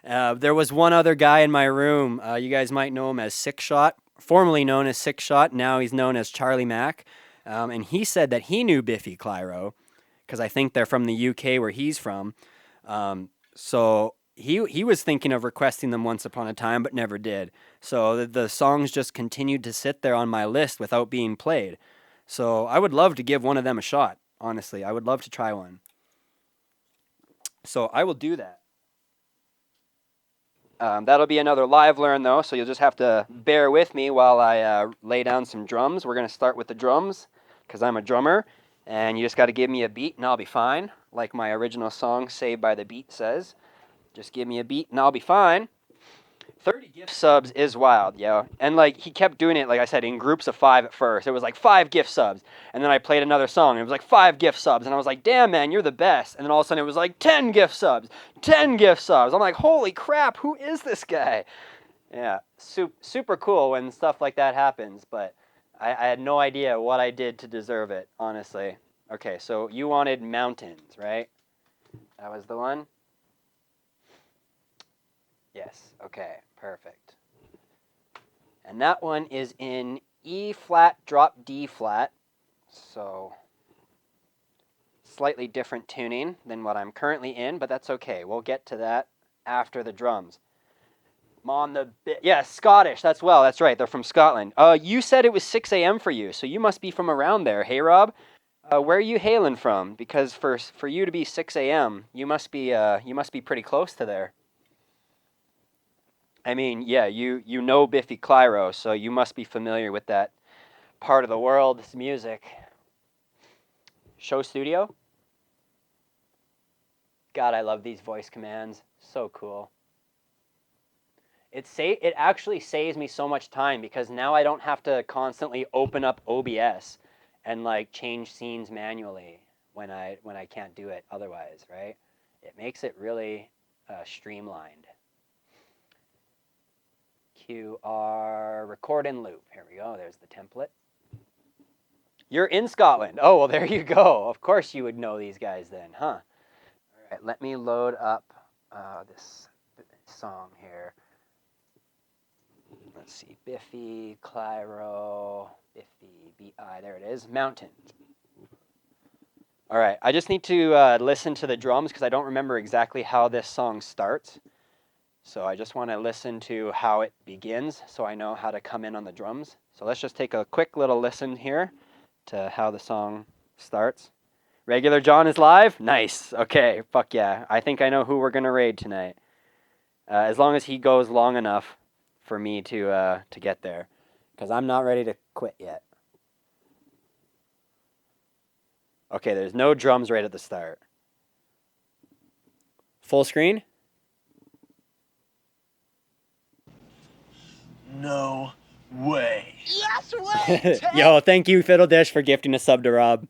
Speaker 6: There was one other guy in my room. You guys might know him as Six Shot, formerly known as Six Shot. Now he's known as Charlie Mack. And he said that he knew Biffy Clyro because I think they're from the UK where he's from. So he was thinking of requesting them once upon a time, but never did. So the songs just continued to sit there on my list without being played. So I would love to give one of them a shot, honestly. I would love to try one. So I will do that. That'll be another live learn, though, so you'll just have to bear with me while I lay down some drums. We're going to start with the drums, because I'm a drummer,
Speaker 4: And you just got to give me a beat and I'll be fine. Like my original song, Saved by the Beat, says. Just give me a beat and I'll be fine. 30 gift subs is wild, yo. And like he kept doing it, like I said, in groups of 5 at first. It was like 5 gift subs. And then I played another song and it was like 5 gift subs. And I was like, damn man, you're the best. And then all of a sudden it was like 10 gift subs. 10 gift subs. I'm like, holy crap, who is this guy? Yeah, super cool when stuff like that happens, but I had no idea what I did to deserve it, honestly. Okay, so you wanted Mountains, right? That was the one? Yes, okay, perfect. And that one is in E flat, drop D flat, so slightly different tuning than what I'm currently in, but that's okay. We'll get to that after the drums. Yeah, Scottish, that's right, they're from Scotland. You said it was 6 a.m. for you, so you must be from around there. Hey, Rob? Where are you hailing from? Because for you to be 6 a.m., you must be pretty close to there. I mean, yeah, you know Biffy Clyro, so you must be familiar with that part of the world's music. Show studio? God, I love these voice commands. So cool. It actually saves me so much time because now I don't have to constantly open up OBS and like change scenes manually when I can't do it otherwise, right? It makes it really streamlined. QR record and loop. Here we go. There's the template. You're in Scotland. Oh, well, there you go. Of course you would know these guys then, huh? All right, let me load up this song here. Let's see. Biffy, Clyro, Biffy, B-I. There it is. Mountains. All right. I just need to listen to the drums because I don't remember exactly how this song starts. So I just want to listen to how it begins so I know how to come in on the drums. So let's just take a quick little listen here to how the song starts. Regular John is live? Nice. Okay, fuck yeah. I think I know who we're going to raid tonight. As long as he goes long enough for me to get there. Because I'm not ready to quit yet. Okay, there's no drums right at the start. Full screen?
Speaker 1: No way. Yes way, Ted.
Speaker 2: Yo, thank you, Fiddle Dish, for gifting a sub to Rob.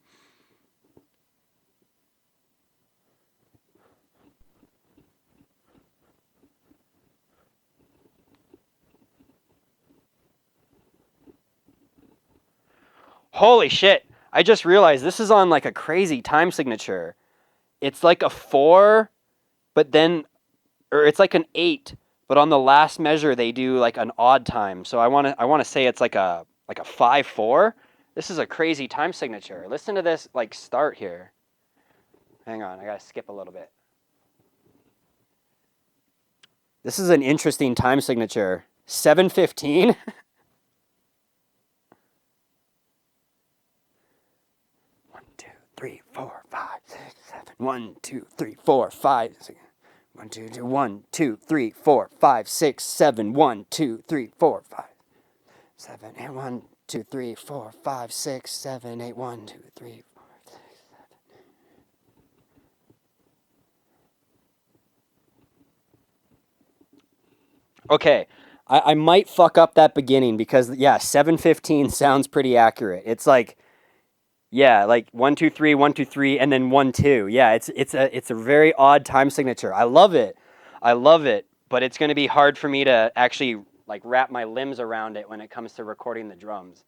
Speaker 4: Holy shit. I just realized this is on like a crazy time signature. It's like a 4, but then, or it's like an 8, but on the last measure they do like an odd time. So I want to say it's like a 5/4. This is a crazy time signature. Listen to this like start here. Hang on, I gotta skip a little bit. This is an interesting time signature. 7:15. 1, 2, 3, 4, 5, 6, 7. 1, 2, 3, 4, 5, 6. 1, 2, 2, 1, 2, 3, 4, 5, 6, 7. 1, 2, 3, 4, 5, 7, 8. 1, 2, 3, 4, 5, 6, 7, 8. 1, 2, 3, 4, 6, 7. Okay, I might fuck up that beginning because yeah, 7:15 sounds pretty accurate. It's like, yeah, like 1 2 3 1 2 3 and then 1 2. Yeah, it's a very odd time signature. I love it, but it's gonna be hard for me to actually like wrap my limbs around it when it comes to recording the drums.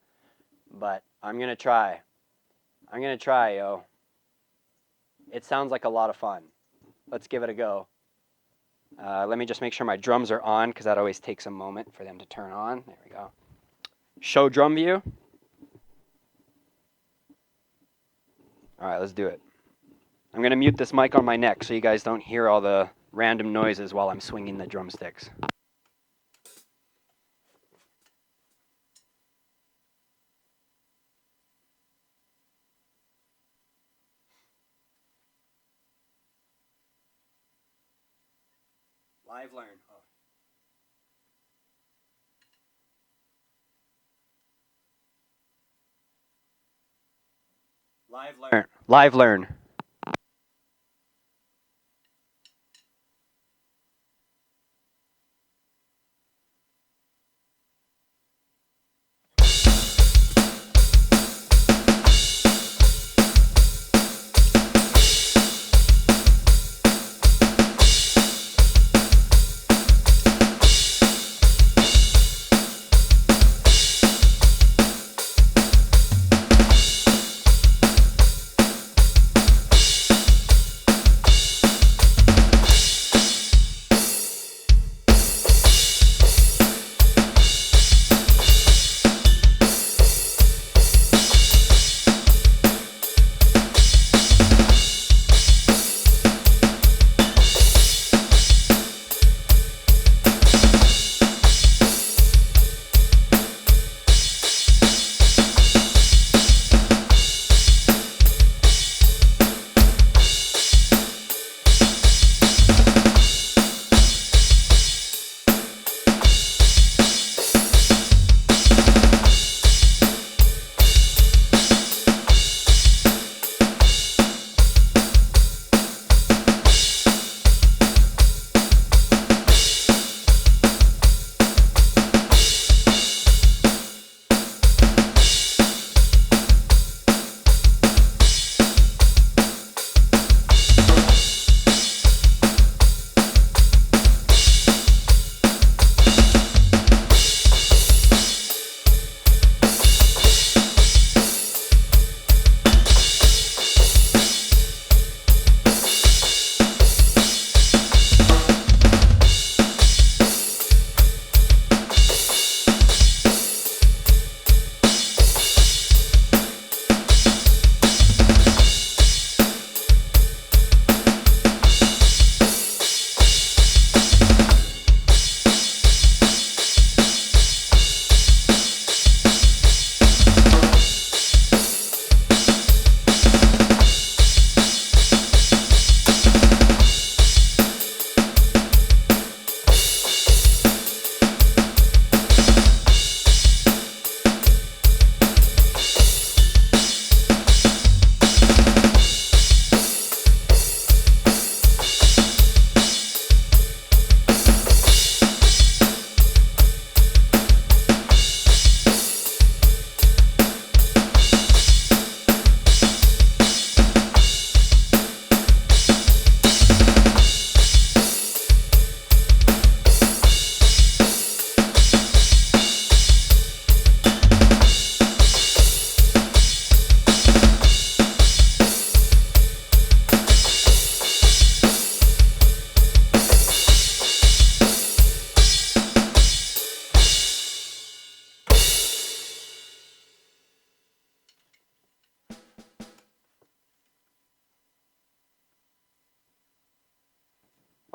Speaker 4: But I'm gonna try. Yo. It sounds like a lot of fun. Let's give it a go. Let me just make sure my drums are on because that always takes a moment for them to turn on. There we go. Show drum view. All right, let's do it. I'm going to mute this mic on my neck so you guys don't hear all the random noises while I'm swinging the drumsticks. Live learn. Oh. Live learn.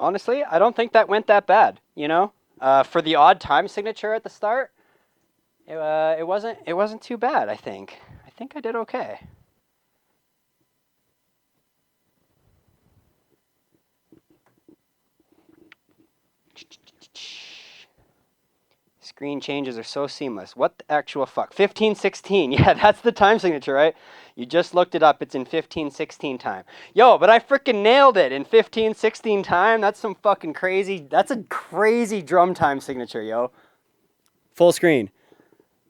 Speaker 4: Honestly, I don't think that went that bad. For the odd time signature at the start, it wasn't too bad. I think I did okay. Screen changes are so seamless. What the actual fuck? 15:16. Yeah, that's the time signature, right? You just looked it up. It's in 15:16 time. Yo, but I freaking nailed it in 15:16 time. That's some fucking crazy. That's a crazy drum time signature, yo. Full screen.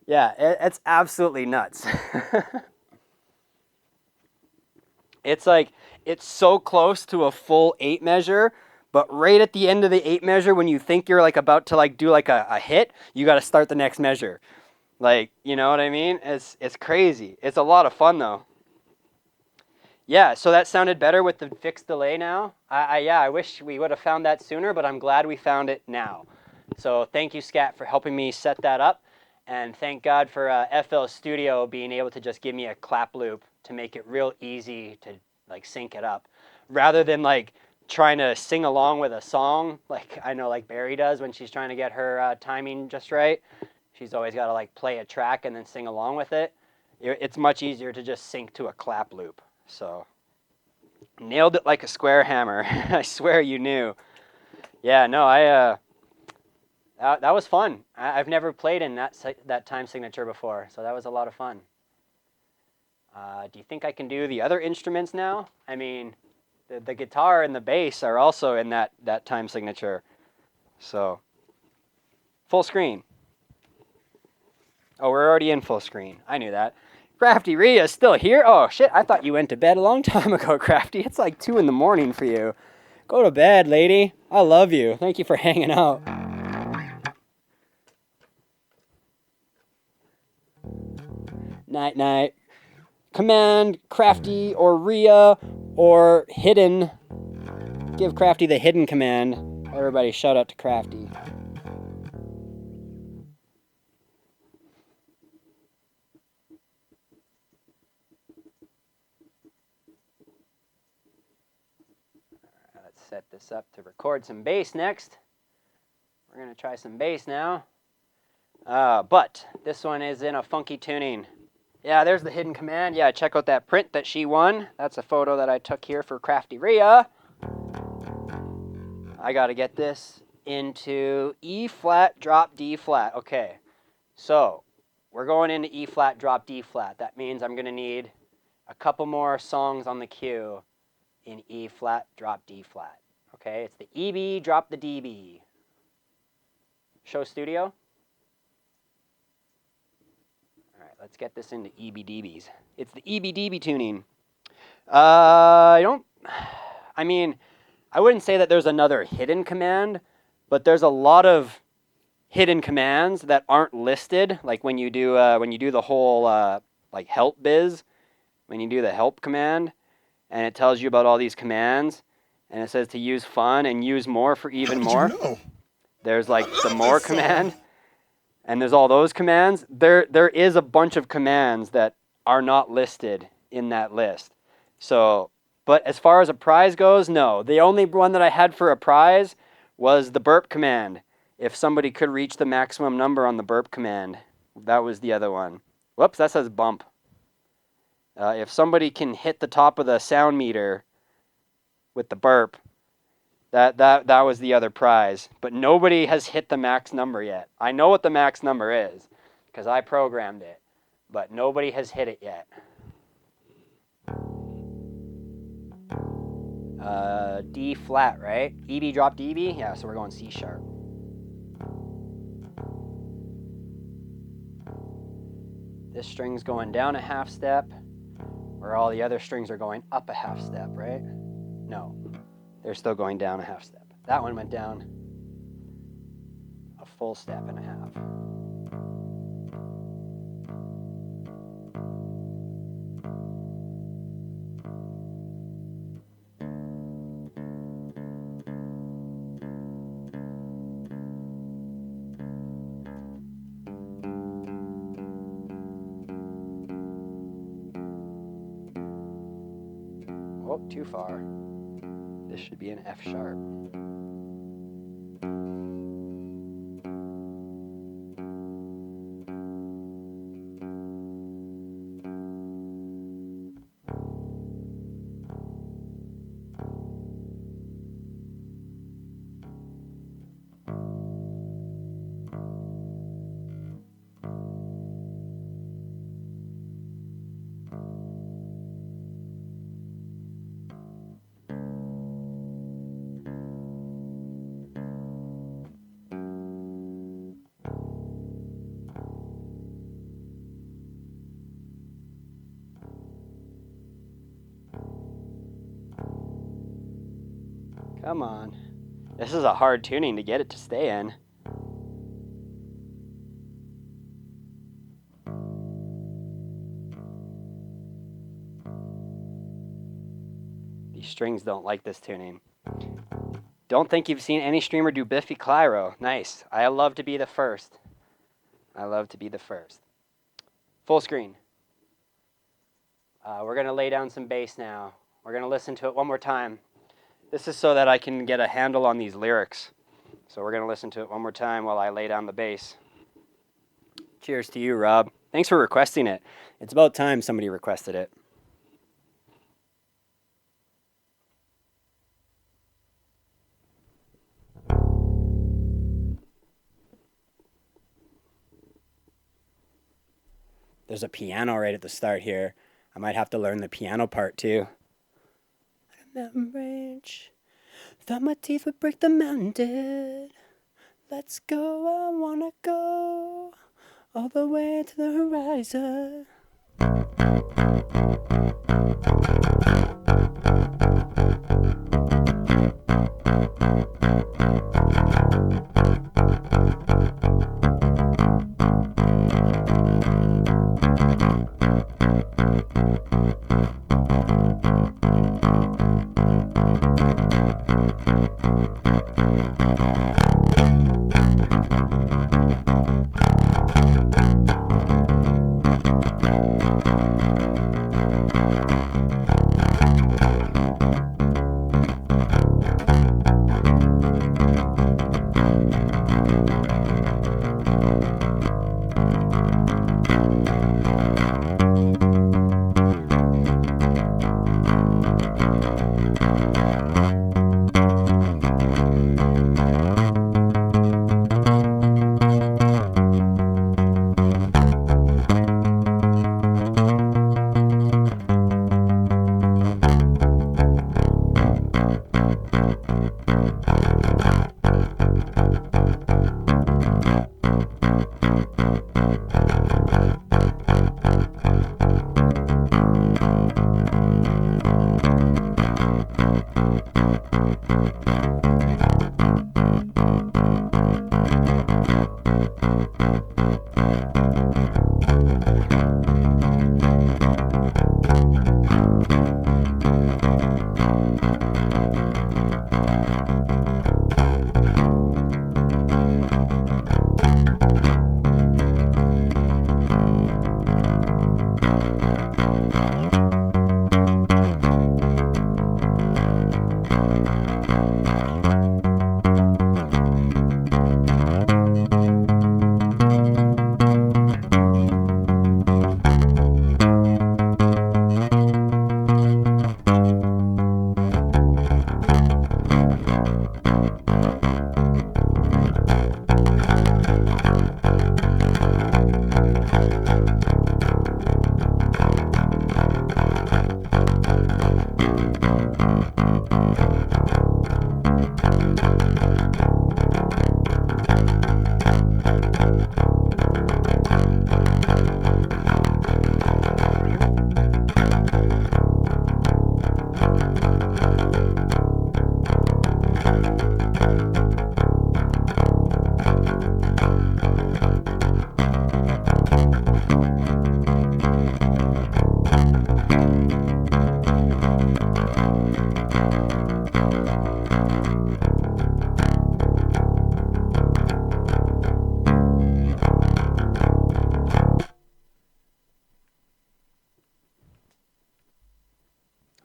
Speaker 4: Yeah, it's absolutely nuts. It's like, it's so close to a full 8 measure, but right at the end of the 8 measure, when you think you're like about to like do like a hit, you got to start the next measure. Like, you know what I mean? It's crazy. It's a lot of fun though. Yeah, so that sounded better with the fixed delay now. I wish we would have found that sooner, but I'm glad we found it now. So thank you, Scat, for helping me set that up. And thank God for FL Studio being able to just give me a clap loop to make it real easy to like sync it up. Rather than like trying to sing along with a song, like I know like Barry does when she's trying to get her timing just right. She's always got to like play a track and then sing along with it. It's much easier to just sync to a clap loop. So nailed it like a square hammer. I swear you knew. Yeah, no, that was fun. I've never played in that time signature before, so that was a lot of fun. Do you think I can do the other instruments now? I mean, the guitar and the bass are also in that time signature. So, full screen. Oh, we're already in full screen. I knew that. Crafty Rhea's still here? Oh, shit, I thought you went to bed a long time ago, Crafty. It's like 2 in the morning for you. Go to bed, lady. I love you. Thank you for hanging out. Night, night. Command, Crafty, or Rhea, or Hidden. Give Crafty the Hidden command. Everybody shout out to Crafty. Let's set this up to record some bass next. We're going to try some bass now. But this one is in a funky tuning. Yeah, there's the hidden command. Yeah, check out that print that she won. That's a photo that I took here for Crafty Rhea. I got to get this into E flat, drop D flat. Okay, so we're going into E flat, drop D flat. That means I'm going to need a couple more songs on the cue in E flat, drop D flat. Okay, it's the EB, drop the DB. Show studio. All right, let's get this into EBDBs. It's the EBDB tuning. I wouldn't say that there's another hidden command, but there's a lot of hidden commands that aren't listed. Like when you do the whole like help biz, when you do the help command, and it tells you about all these commands, and it says to use fun and use more for even more.
Speaker 1: You know?
Speaker 4: There's like the more command, and there's all those commands. There is a bunch of commands that are not listed in that list. So, but as far as a prize goes, no. The only one that I had for a prize was the burp command. If somebody could reach the maximum number on the burp command, that was the other one. Whoops, that says bump. If somebody can hit the top of the sound meter with the burp, that was the other prize. But nobody has hit the max number yet. I know what the max number is because I programmed it, but nobody has hit it yet. D flat, right? EB drop DB? Yeah, so we're going C sharp. This string's going down a half step, where all the other strings are going up a half step, right? No, they're still going down a half step. That one went down a full step and a half. Oh, too far. This should be an F sharp. Come on. This is a hard tuning to get it to stay in. These strings don't like this tuning. Don't think you've seen any streamer do Biffy Clyro. Nice. I love to be the first. I love to be the first. Full screen. We're going to lay down some bass now. We're going to listen to it one more time. This is so that I can get a handle on these lyrics. So we're going to listen to it one more time while I lay down the bass. Cheers to you, Rob. Thanks for requesting it. It's about time somebody requested it. There's a piano right at the start here.
Speaker 2: I might have to learn the piano part too. Mountain range, thought my teeth would break the mountain dead. Let's go, I wanna go all the way to the horizon.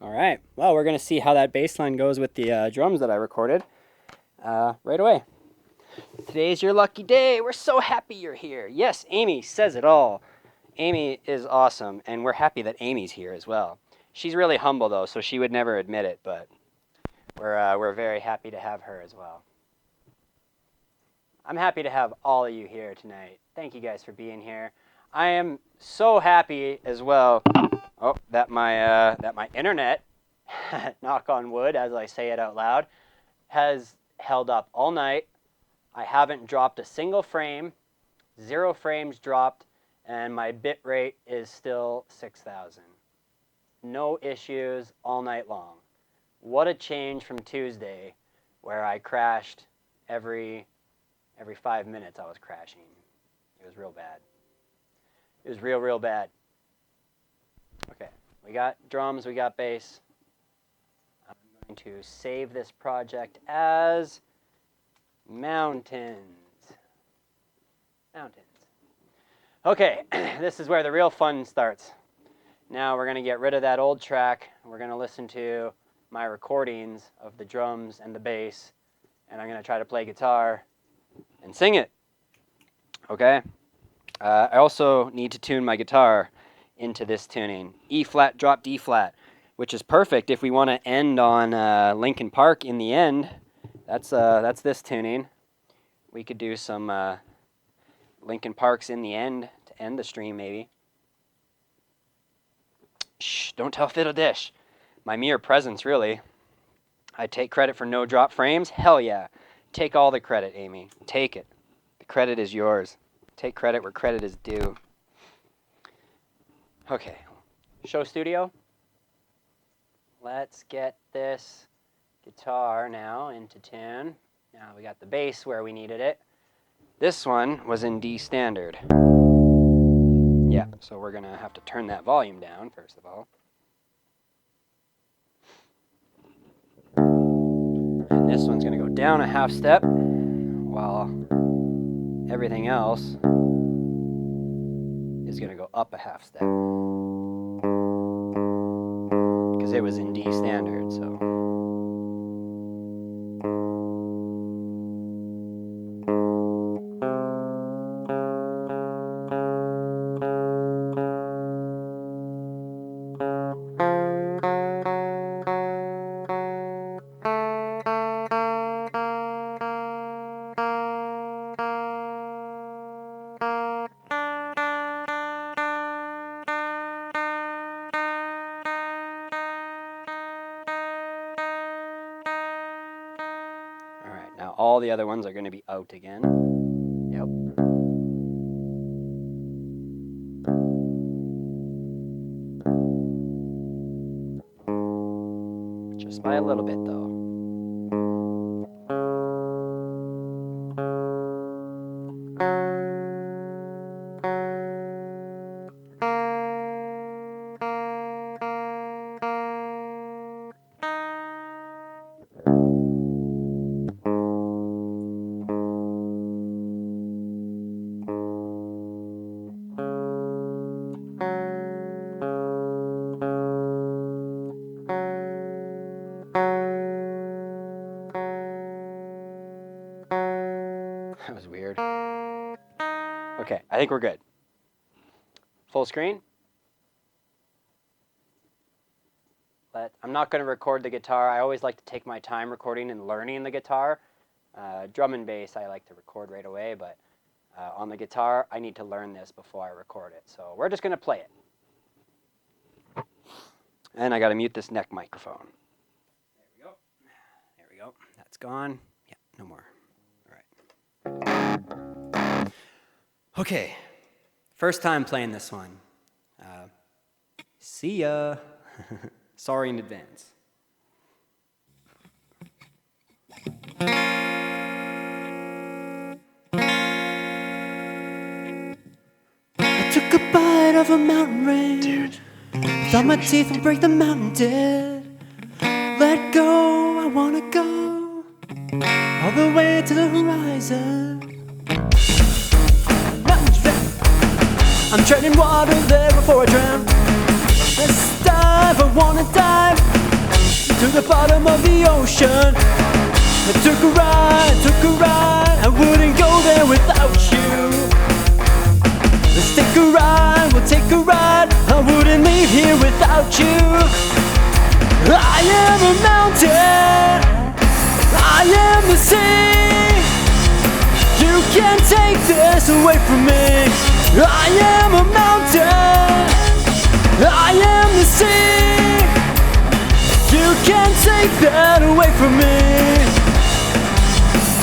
Speaker 2: Alright, well, we're going to see how that bass line goes with the drums that I recorded right away. Today's your lucky day. We're so happy you're here. Yes, Amy says it all. Amy is awesome, and we're happy that Amy's here as well. She's really humble, though, so she would never admit it, but we're very happy to have her as well. I'm happy to have all of you here tonight. Thank you guys for being here. I am so happy as well that my internet, knock on wood as I say it out loud, has held up all night. I haven't dropped a single frame, 0 frames dropped, and my bit rate is still 6,000. No issues all night long. What a change from Tuesday, where I crashed every 5 minutes. I was crashing. It was real bad. It was real bad. Okay, we got drums, we got bass. I'm going to save this project as mountains. Mountains. Okay, this is where the real fun starts. Now we're going to get rid of that old track. We're going to listen to my recordings of the drums and the bass, and I'm going to try to play guitar and sing it. Okay? I also need to tune my guitar into this tuning. E flat, drop D flat, which is perfect if we want to end on Linkin Park in the end. That's this tuning. We could do some Linkin Parks in the end to end the stream, maybe.
Speaker 4: Shh, don't tell Fiddle Dish. My mere presence, really. I take credit for no drop frames? Hell yeah. Take all the credit, Amy. Take it. The credit is yours. Take credit where credit is due. Okay. Show studio. Let's get this guitar now into tune. Now we got the bass where we needed it. This one was in D standard. Yeah, so we're going to have to turn that volume down, first of all. And this one's going to go down a half step, while everything else is going to go up a half step. Because it was in D standard, so... Now all the other ones are going to be out again. Yep. Just by a little bit though. That was weird. Okay, I think we're good. Full screen. I'm not going to record the guitar. I always like to take my time recording and learning the guitar. Drum and bass I like to record right away, but on the guitar I need to learn this before I record it. So we're just going to play it. And I got to mute this neck microphone. There we go. There we go. That's gone. Yeah, no more. Okay, first time playing this one. See ya. Sorry in advance.
Speaker 6: I took a bite of a mountain range. Dude. Thought my teeth would break the mountain dead. Let go, I wanna go all the way to the horizon. I'm treading water there before I drown. Let's dive, I wanna dive to the bottom of the ocean. I took a ride, I wouldn't go there without you. Let's take a ride, we'll take a ride, I wouldn't leave here without you. I am a mountain, I am the sea. You can't take this away from me. I am a mountain, I am the sea. You can't take that away from me.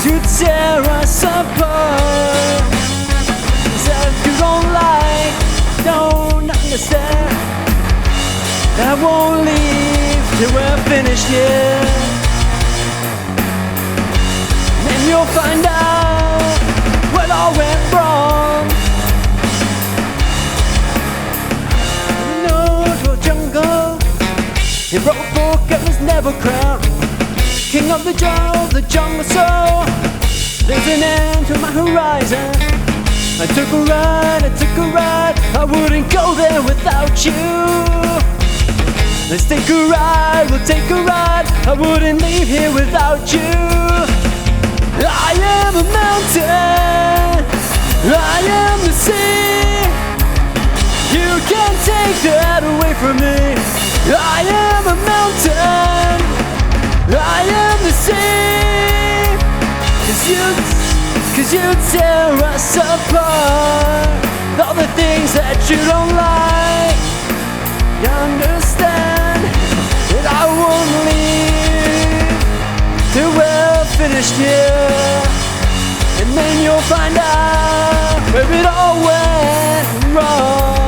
Speaker 6: To tear us apart. If you don't like, don't understand, I won't leave till we're finished here. And you'll find out what all went wrong. He wrote a book that was never crowned king of the jungle soul. There's an end to my horizon. I took a ride, I wouldn't go there without you. Let's take a ride, we'll take a ride, I wouldn't leave here without you. I am a mountain, I am the sea. You can't take that away from me. I am a mountain, I am the sea. Cause you tear us apart. All the things that you don't like, you understand. finished here. And then you'll find out where it all went wrong.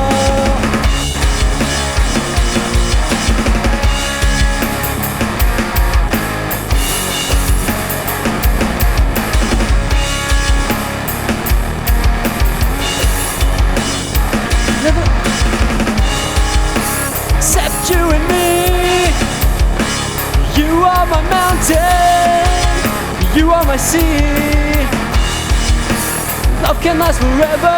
Speaker 6: Except you and me. You are my mountain, you are my sea. Love can last forever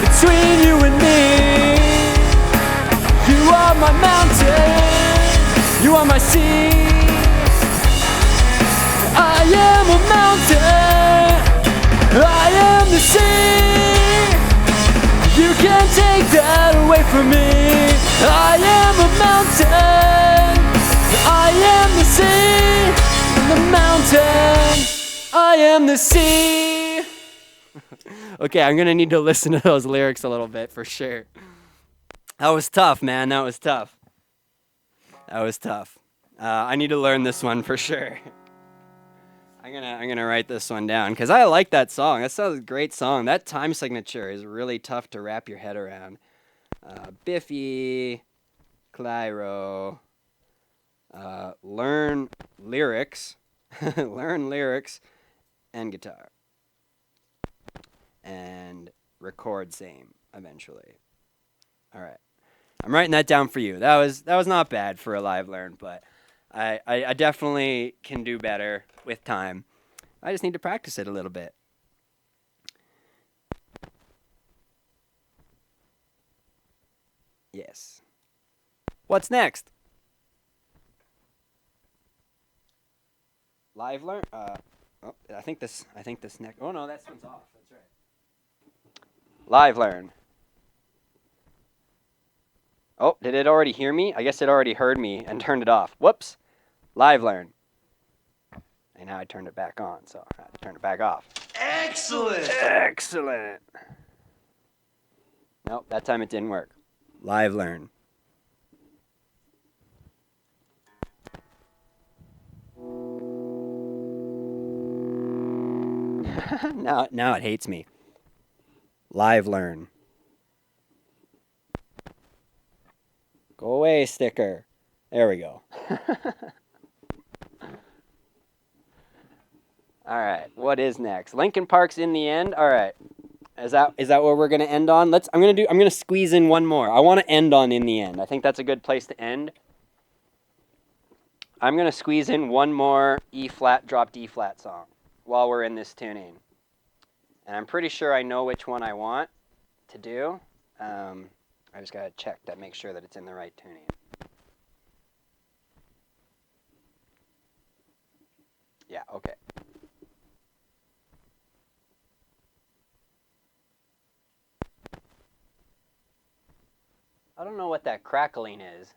Speaker 6: between you and me. You are my mountain, you are my sea. I am a mountain, I am the sea. You can't take that away from me. I am a mountain, I am the sea. I'm the mountain, I am the sea. Okay, I'm gonna need to listen to those lyrics a little bit for sure. That was tough, man. That was tough. That was tough. I need to learn this one for sure. I'm gonna write this one down because I like that song. That sounds a great song. That time signature is really tough to wrap your head around. Biffy, Clyro, learn lyrics, learn lyrics, and guitar, and record same eventually. All right, I'm writing that down for you. That was not bad for a live learn, but I definitely can do better with time. I just need to practice it a little bit. Yes. What's next? Live learn. I think this next. Oh no, that one's off. That's right. Live learn. Oh, did it already hear me? I guess it already heard me and turned it off. Whoops. Live learn. And now I turned it back on, so I had to turn it back off.
Speaker 1: Excellent.
Speaker 6: Excellent. Nope, that time it didn't work. Live learn. now it hates me. Live learn. Go away, sticker. There we go. All right, what is next? Linkin Park's In the End. All right, is that what we're gonna end on? I'm gonna squeeze in one more. I want to end on In the End. I think that's a good place to end. I'm gonna squeeze in one more E flat drop D flat song while we're in this tuning, and I'm pretty sure I know which one I want to do. I just gotta check to make sure that it's in the right tuning. Yeah, okay. I don't know what that crackling is.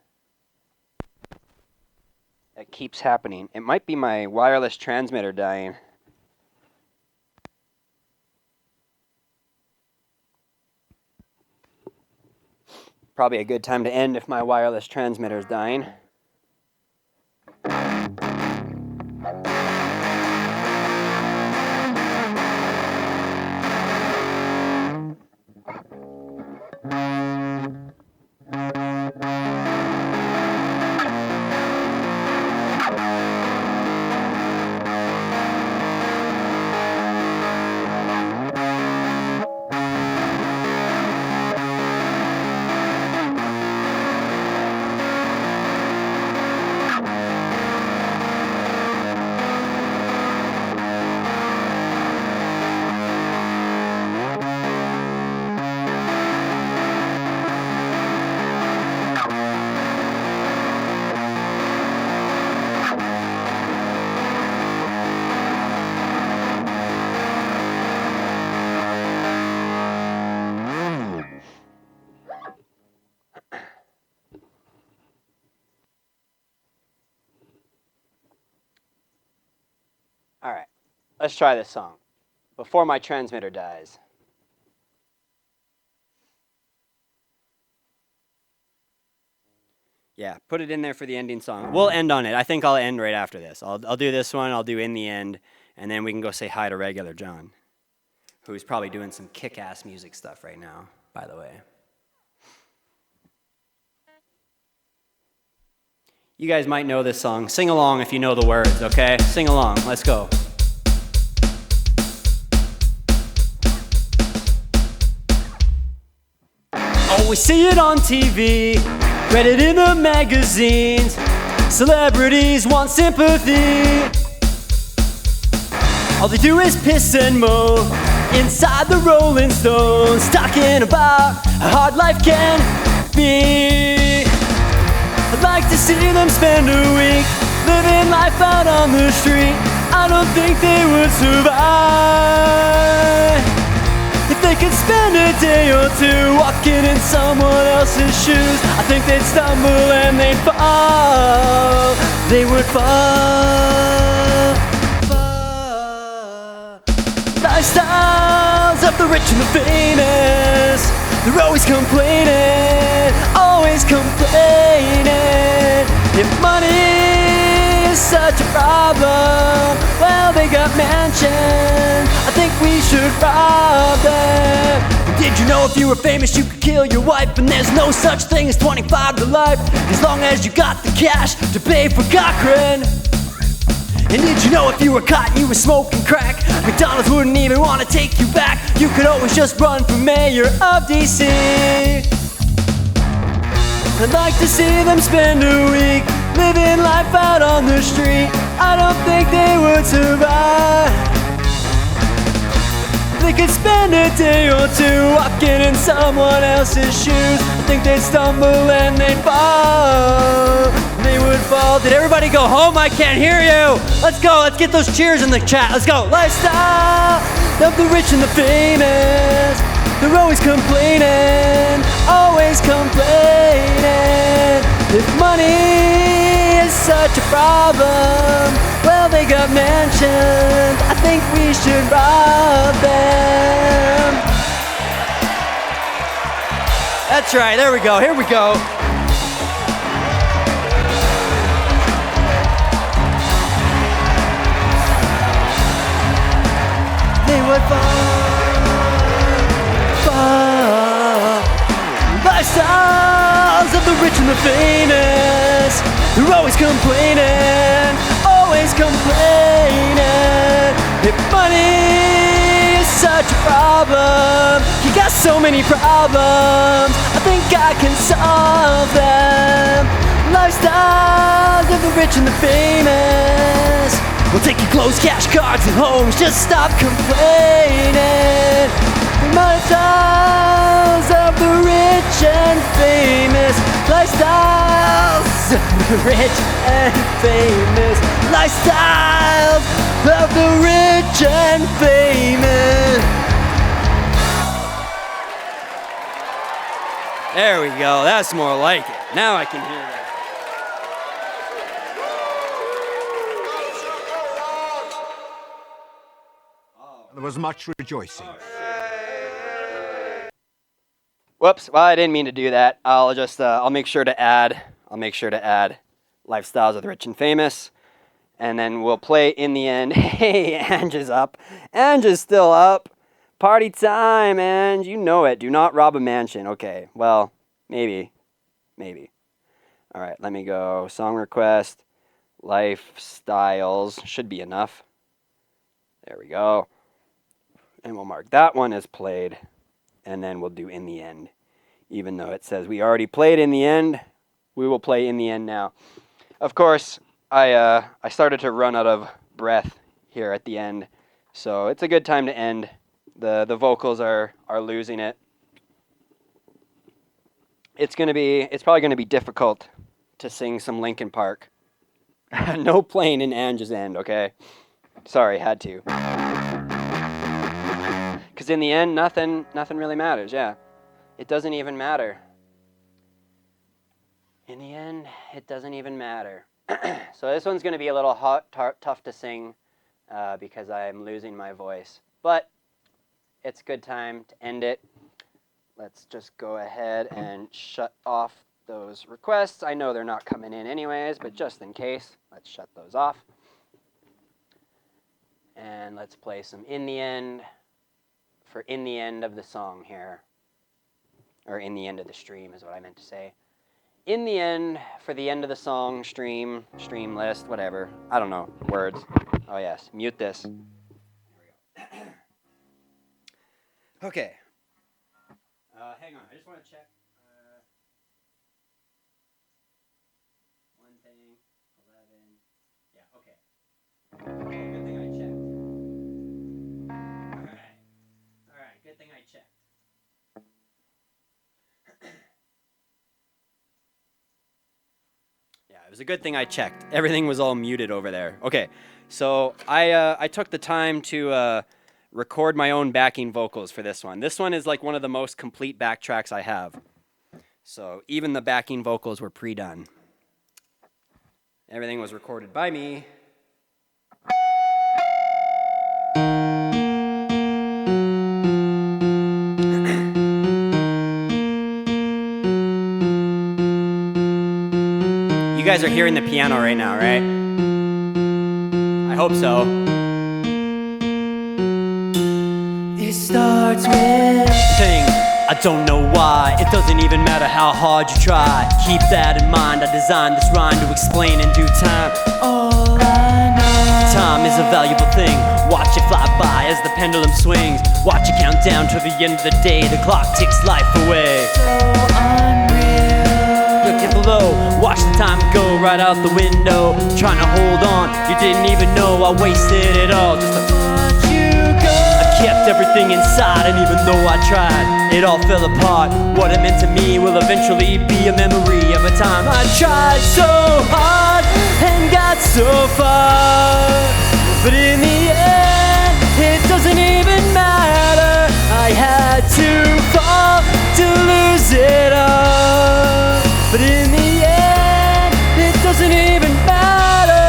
Speaker 6: That keeps happening. It might be my wireless transmitter dying. Probably a good time to end if my wireless transmitter is dying. All right, let's try this song before my transmitter dies.
Speaker 2: Yeah, put it in there for the ending song. We'll end on it. I think I'll end right after this. I'll do this one, I'll do In the End, and then we can go say hi to Regular John, who's probably doing some kick-ass music stuff right now, by the way. You guys might know this song. Sing along if you know the words, okay? Sing along. Let's go. Oh, we see it on TV, read it in the magazines. Celebrities want sympathy. All they do is piss and moan inside the Rolling Stones, talking about how hard life can be. I'd like to see them spend a week living life out on the street. I don't think they would survive if they could spend a day or two walking in someone else's shoes. I think they'd stumble and they'd fall. They would fall. Lifestyles of the rich and the famous. They're always complaining, always complaining. If money is such a problem, well, they got mansions. I think we should rob them. Did you know if you were famous you could kill your wife? And there's no such thing as 25 to life, as long as you got the cash to pay for Cochrane. And did you know if you were caught and you were smoking crack, McDonald's wouldn't even want to take you back? You could always just run for mayor of DC. I'd like to see them spend a week living life out on the street. I don't think they would survive. They could spend a day or two walking in someone else's shoes. I think they'd stumble and they'd fall. They would fall. Did everybody go home? I can't hear you. Let's go. Let's get those cheers in the chat. Let's go. Lifestyle of the rich and the famous. They're always complaining, always complaining. If money is such a problem, well, they got mansions. I think we should rob them. That's right. There we go. Here we go. They would fall. Lifestyles of the rich and the famous. They're always complaining, always complaining. If money is such a problem, you got so many problems, I think I can solve them. Lifestyles of the rich and the famous. We'll take your clothes, cash, cards, and homes. Just stop complaining. Lifestyles of the rich and famous. Lifestyles of the rich and famous. Lifestyles of the rich and famous. There we go. That's more like it. Now I can hear that.
Speaker 7: There was much rejoicing.
Speaker 2: Whoops. Well, I didn't mean to do that. I'll just I'll make sure to add Lifestyles of the Rich and Famous, and then we'll play In the End. Hey, Ange is up. Ange is still up. Party time, Ange. You know it. Do not rob a mansion. Okay. Well, maybe. All right. Let me go. Song request. Lifestyles should be enough. There we go. And we'll mark that one as played. And then we'll do In the End. Even though it says we already played In the End, we will play In the End now. Of course, I started to run out of breath here at the end. So it's a good time to end. The vocals are losing it. It's probably gonna be difficult to sing some Linkin Park. No playing in Ange's End, okay? Sorry, had to. Because in the end, nothing really matters, yeah. It doesn't even matter. In the end, it doesn't even matter. So this one's going to be a little tough to sing because I'm losing my voice. But it's a good time to end it. Let's just go ahead and shut off
Speaker 4: those requests. I know they're not coming in anyways, but just in case, let's shut those off. And let's play some In the End for in the end of the song here. Or in the end of the stream is what I meant to say. In the end, for the end of the song, stream list, whatever. I don't know, words. Oh yes, mute this. Okay. Hang on, I just want to check. One thing, 11. Yeah, okay. Oh, good thing I checked. Alright, good thing I checked. Yeah, it was a good thing I checked. Everything was all muted over there. Okay, so I took the time to record my own backing vocals for this one. This one is like one of the most complete backtracks I have. So even the backing vocals were pre-done. Everything was recorded by me. You guys are hearing the piano right now, right? I hope so. It starts with thing. I don't know why. It doesn't even matter how hard you try. Keep that in mind. I designed this rhyme to explain in due time. All I know. Time is a valuable thing. Watch it fly by as the pendulum swings. Watch it count down to the end of the day. The clock ticks life away. So unreal. Look at below. Watch the time go right out the window. Trying to hold on. You didn't even know I wasted it all just to watch you go. I kept everything inside, and even though I tried, it all fell apart. What it meant to me will eventually be a memory of a time I tried so hard and got so far. But in the end, it doesn't even matter. I had to fall to lose it all. But in the end, it doesn't even matter.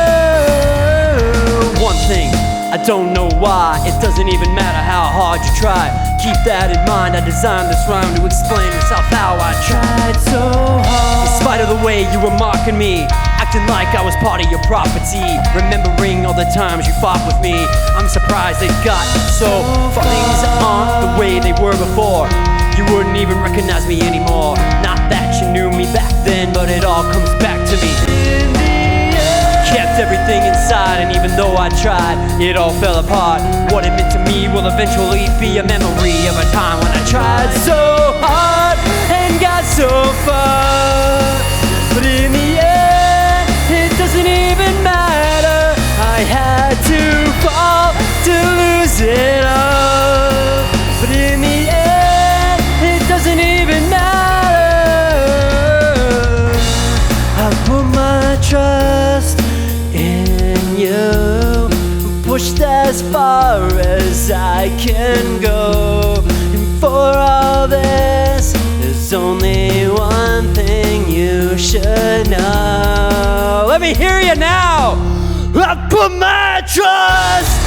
Speaker 4: One thing, I don't know why. It doesn't even matter how hard you try. Keep that in mind. I designed this rhyme to explain myself how I tried so hard. In spite of the way you were mocking me, acting like I was part of your property, remembering all the times you fought with me, I'm surprised it got so far. Things aren't the way they were before. You wouldn't even recognize me anymore. Not that you knew me back then, but it all comes back to me. In the end, kept everything inside, and even though I tried, it all fell apart. What it meant to me will eventually be a memory of a time when I tried so hard and got so far. But in the end, it doesn't even matter. I had to fall to lose it all. But in the end, it doesn't even matter. I put my trust in you, pushed as far as I can go. And for all this, there's only one thing you should know. Let me hear you now. I put my trust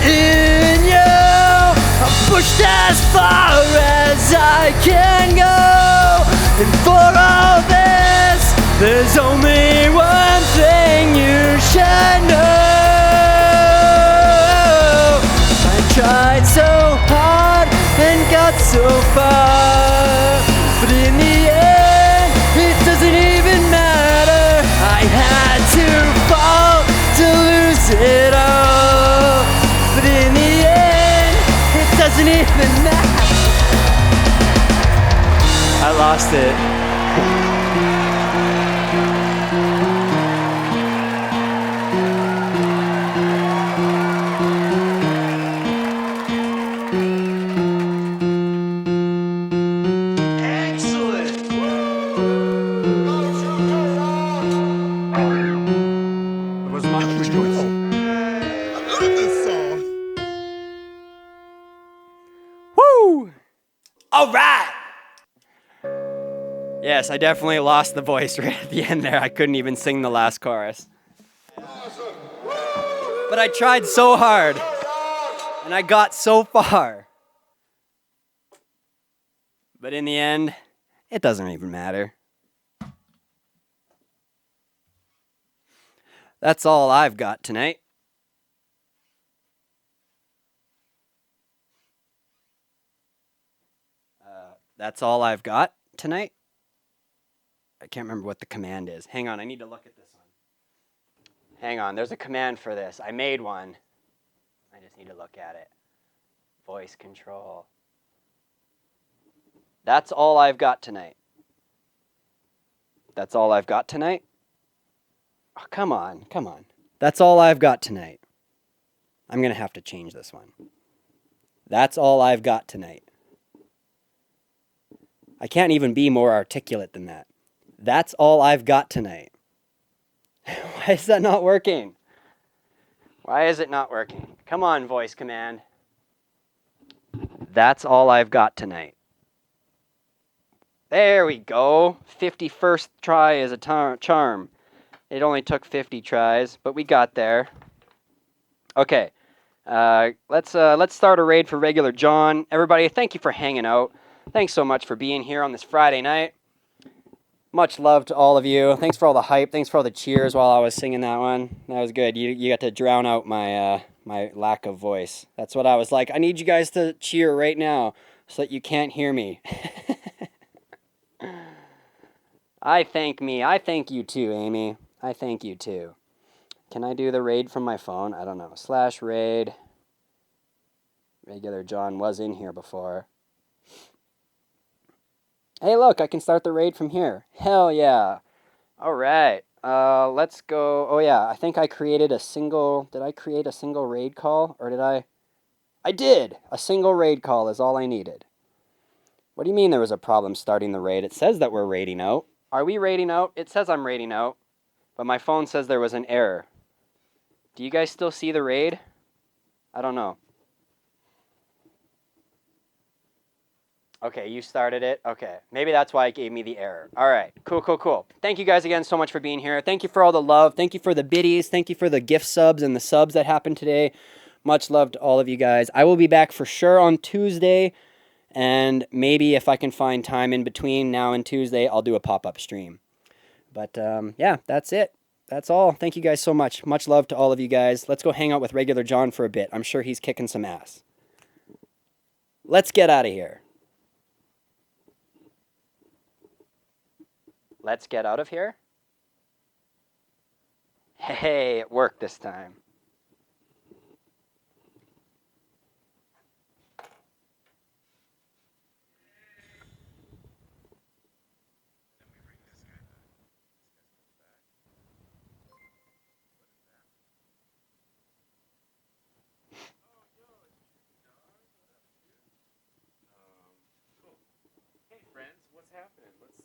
Speaker 4: in you. I pushed as far as I can go. And for all this, there's only one thing you should know. I tried so hard and got so far, but in the end, it doesn't even matter. I had to fall to lose it all, but in the end, it doesn't even matter. I lost it.
Speaker 7: There was much rejoicing.
Speaker 2: Woo! All right. Yes, I definitely lost the voice right at the end there. I couldn't even sing the last chorus. But I tried so hard, and I got so far. But in the end, it doesn't even matter. That's all I've got tonight. That's all I've got tonight. I can't remember what the command is. Hang on, I need to look at this one. Hang on, there's a command for this. I made one. I just need to look at it. Voice control. That's all I've got tonight. That's all I've got tonight? Oh, come on, come on. That's all I've got tonight. I'm going to have to change this one. That's all I've got tonight. I can't even be more articulate than that. That's all I've got tonight. Why is that not working? Why is it not working? Come on, voice command. That's all I've got tonight. There we go. 51st try is a charm. It only took 50 tries, but we got there. Okay. Let's start a raid for regular John. Everybody, thank you for hanging out. Thanks so much for being here on this Friday night. Much love to all of you. Thanks for all the hype. Thanks for all the cheers while I was singing that one. That was good. You got to drown out my my lack of voice. That's what I was like. I need you guys to cheer right now so that you can't hear me. I thank you too, Amy. I thank you too. Can I do the raid from my phone? I don't know. /raid. Regular John was in here before. Hey, look, I can start the raid from here. Hell yeah. All right. Let's go. Oh, yeah, I think I created a single... Did I create a single raid call? Or did I... I did! A single raid call is all I needed. What do you mean there was a problem starting the raid? It says that we're raiding out. Are we raiding out? It says I'm raiding out. But my phone says there was an error. Do you guys still see the raid? I don't know. Okay, you started it. Okay, maybe that's why it gave me the error. All right, cool. Thank you guys again so much for being here. Thank you for all the love. Thank you for the biddies. Thank you for the gift subs and the subs that happened today. Much love to all of you guys. I will be back for sure on Tuesday, and maybe if I can find time in between now and Tuesday, I'll do a pop-up stream. But yeah, that's it. That's all. Thank you guys so much. Much love to all of you guys. Let's go hang out with regular John for a bit. I'm sure he's kicking some ass. Let's get out of here. Let's get out of here. Hey, it worked this time.
Speaker 5: Hey friends, what's happening? Let's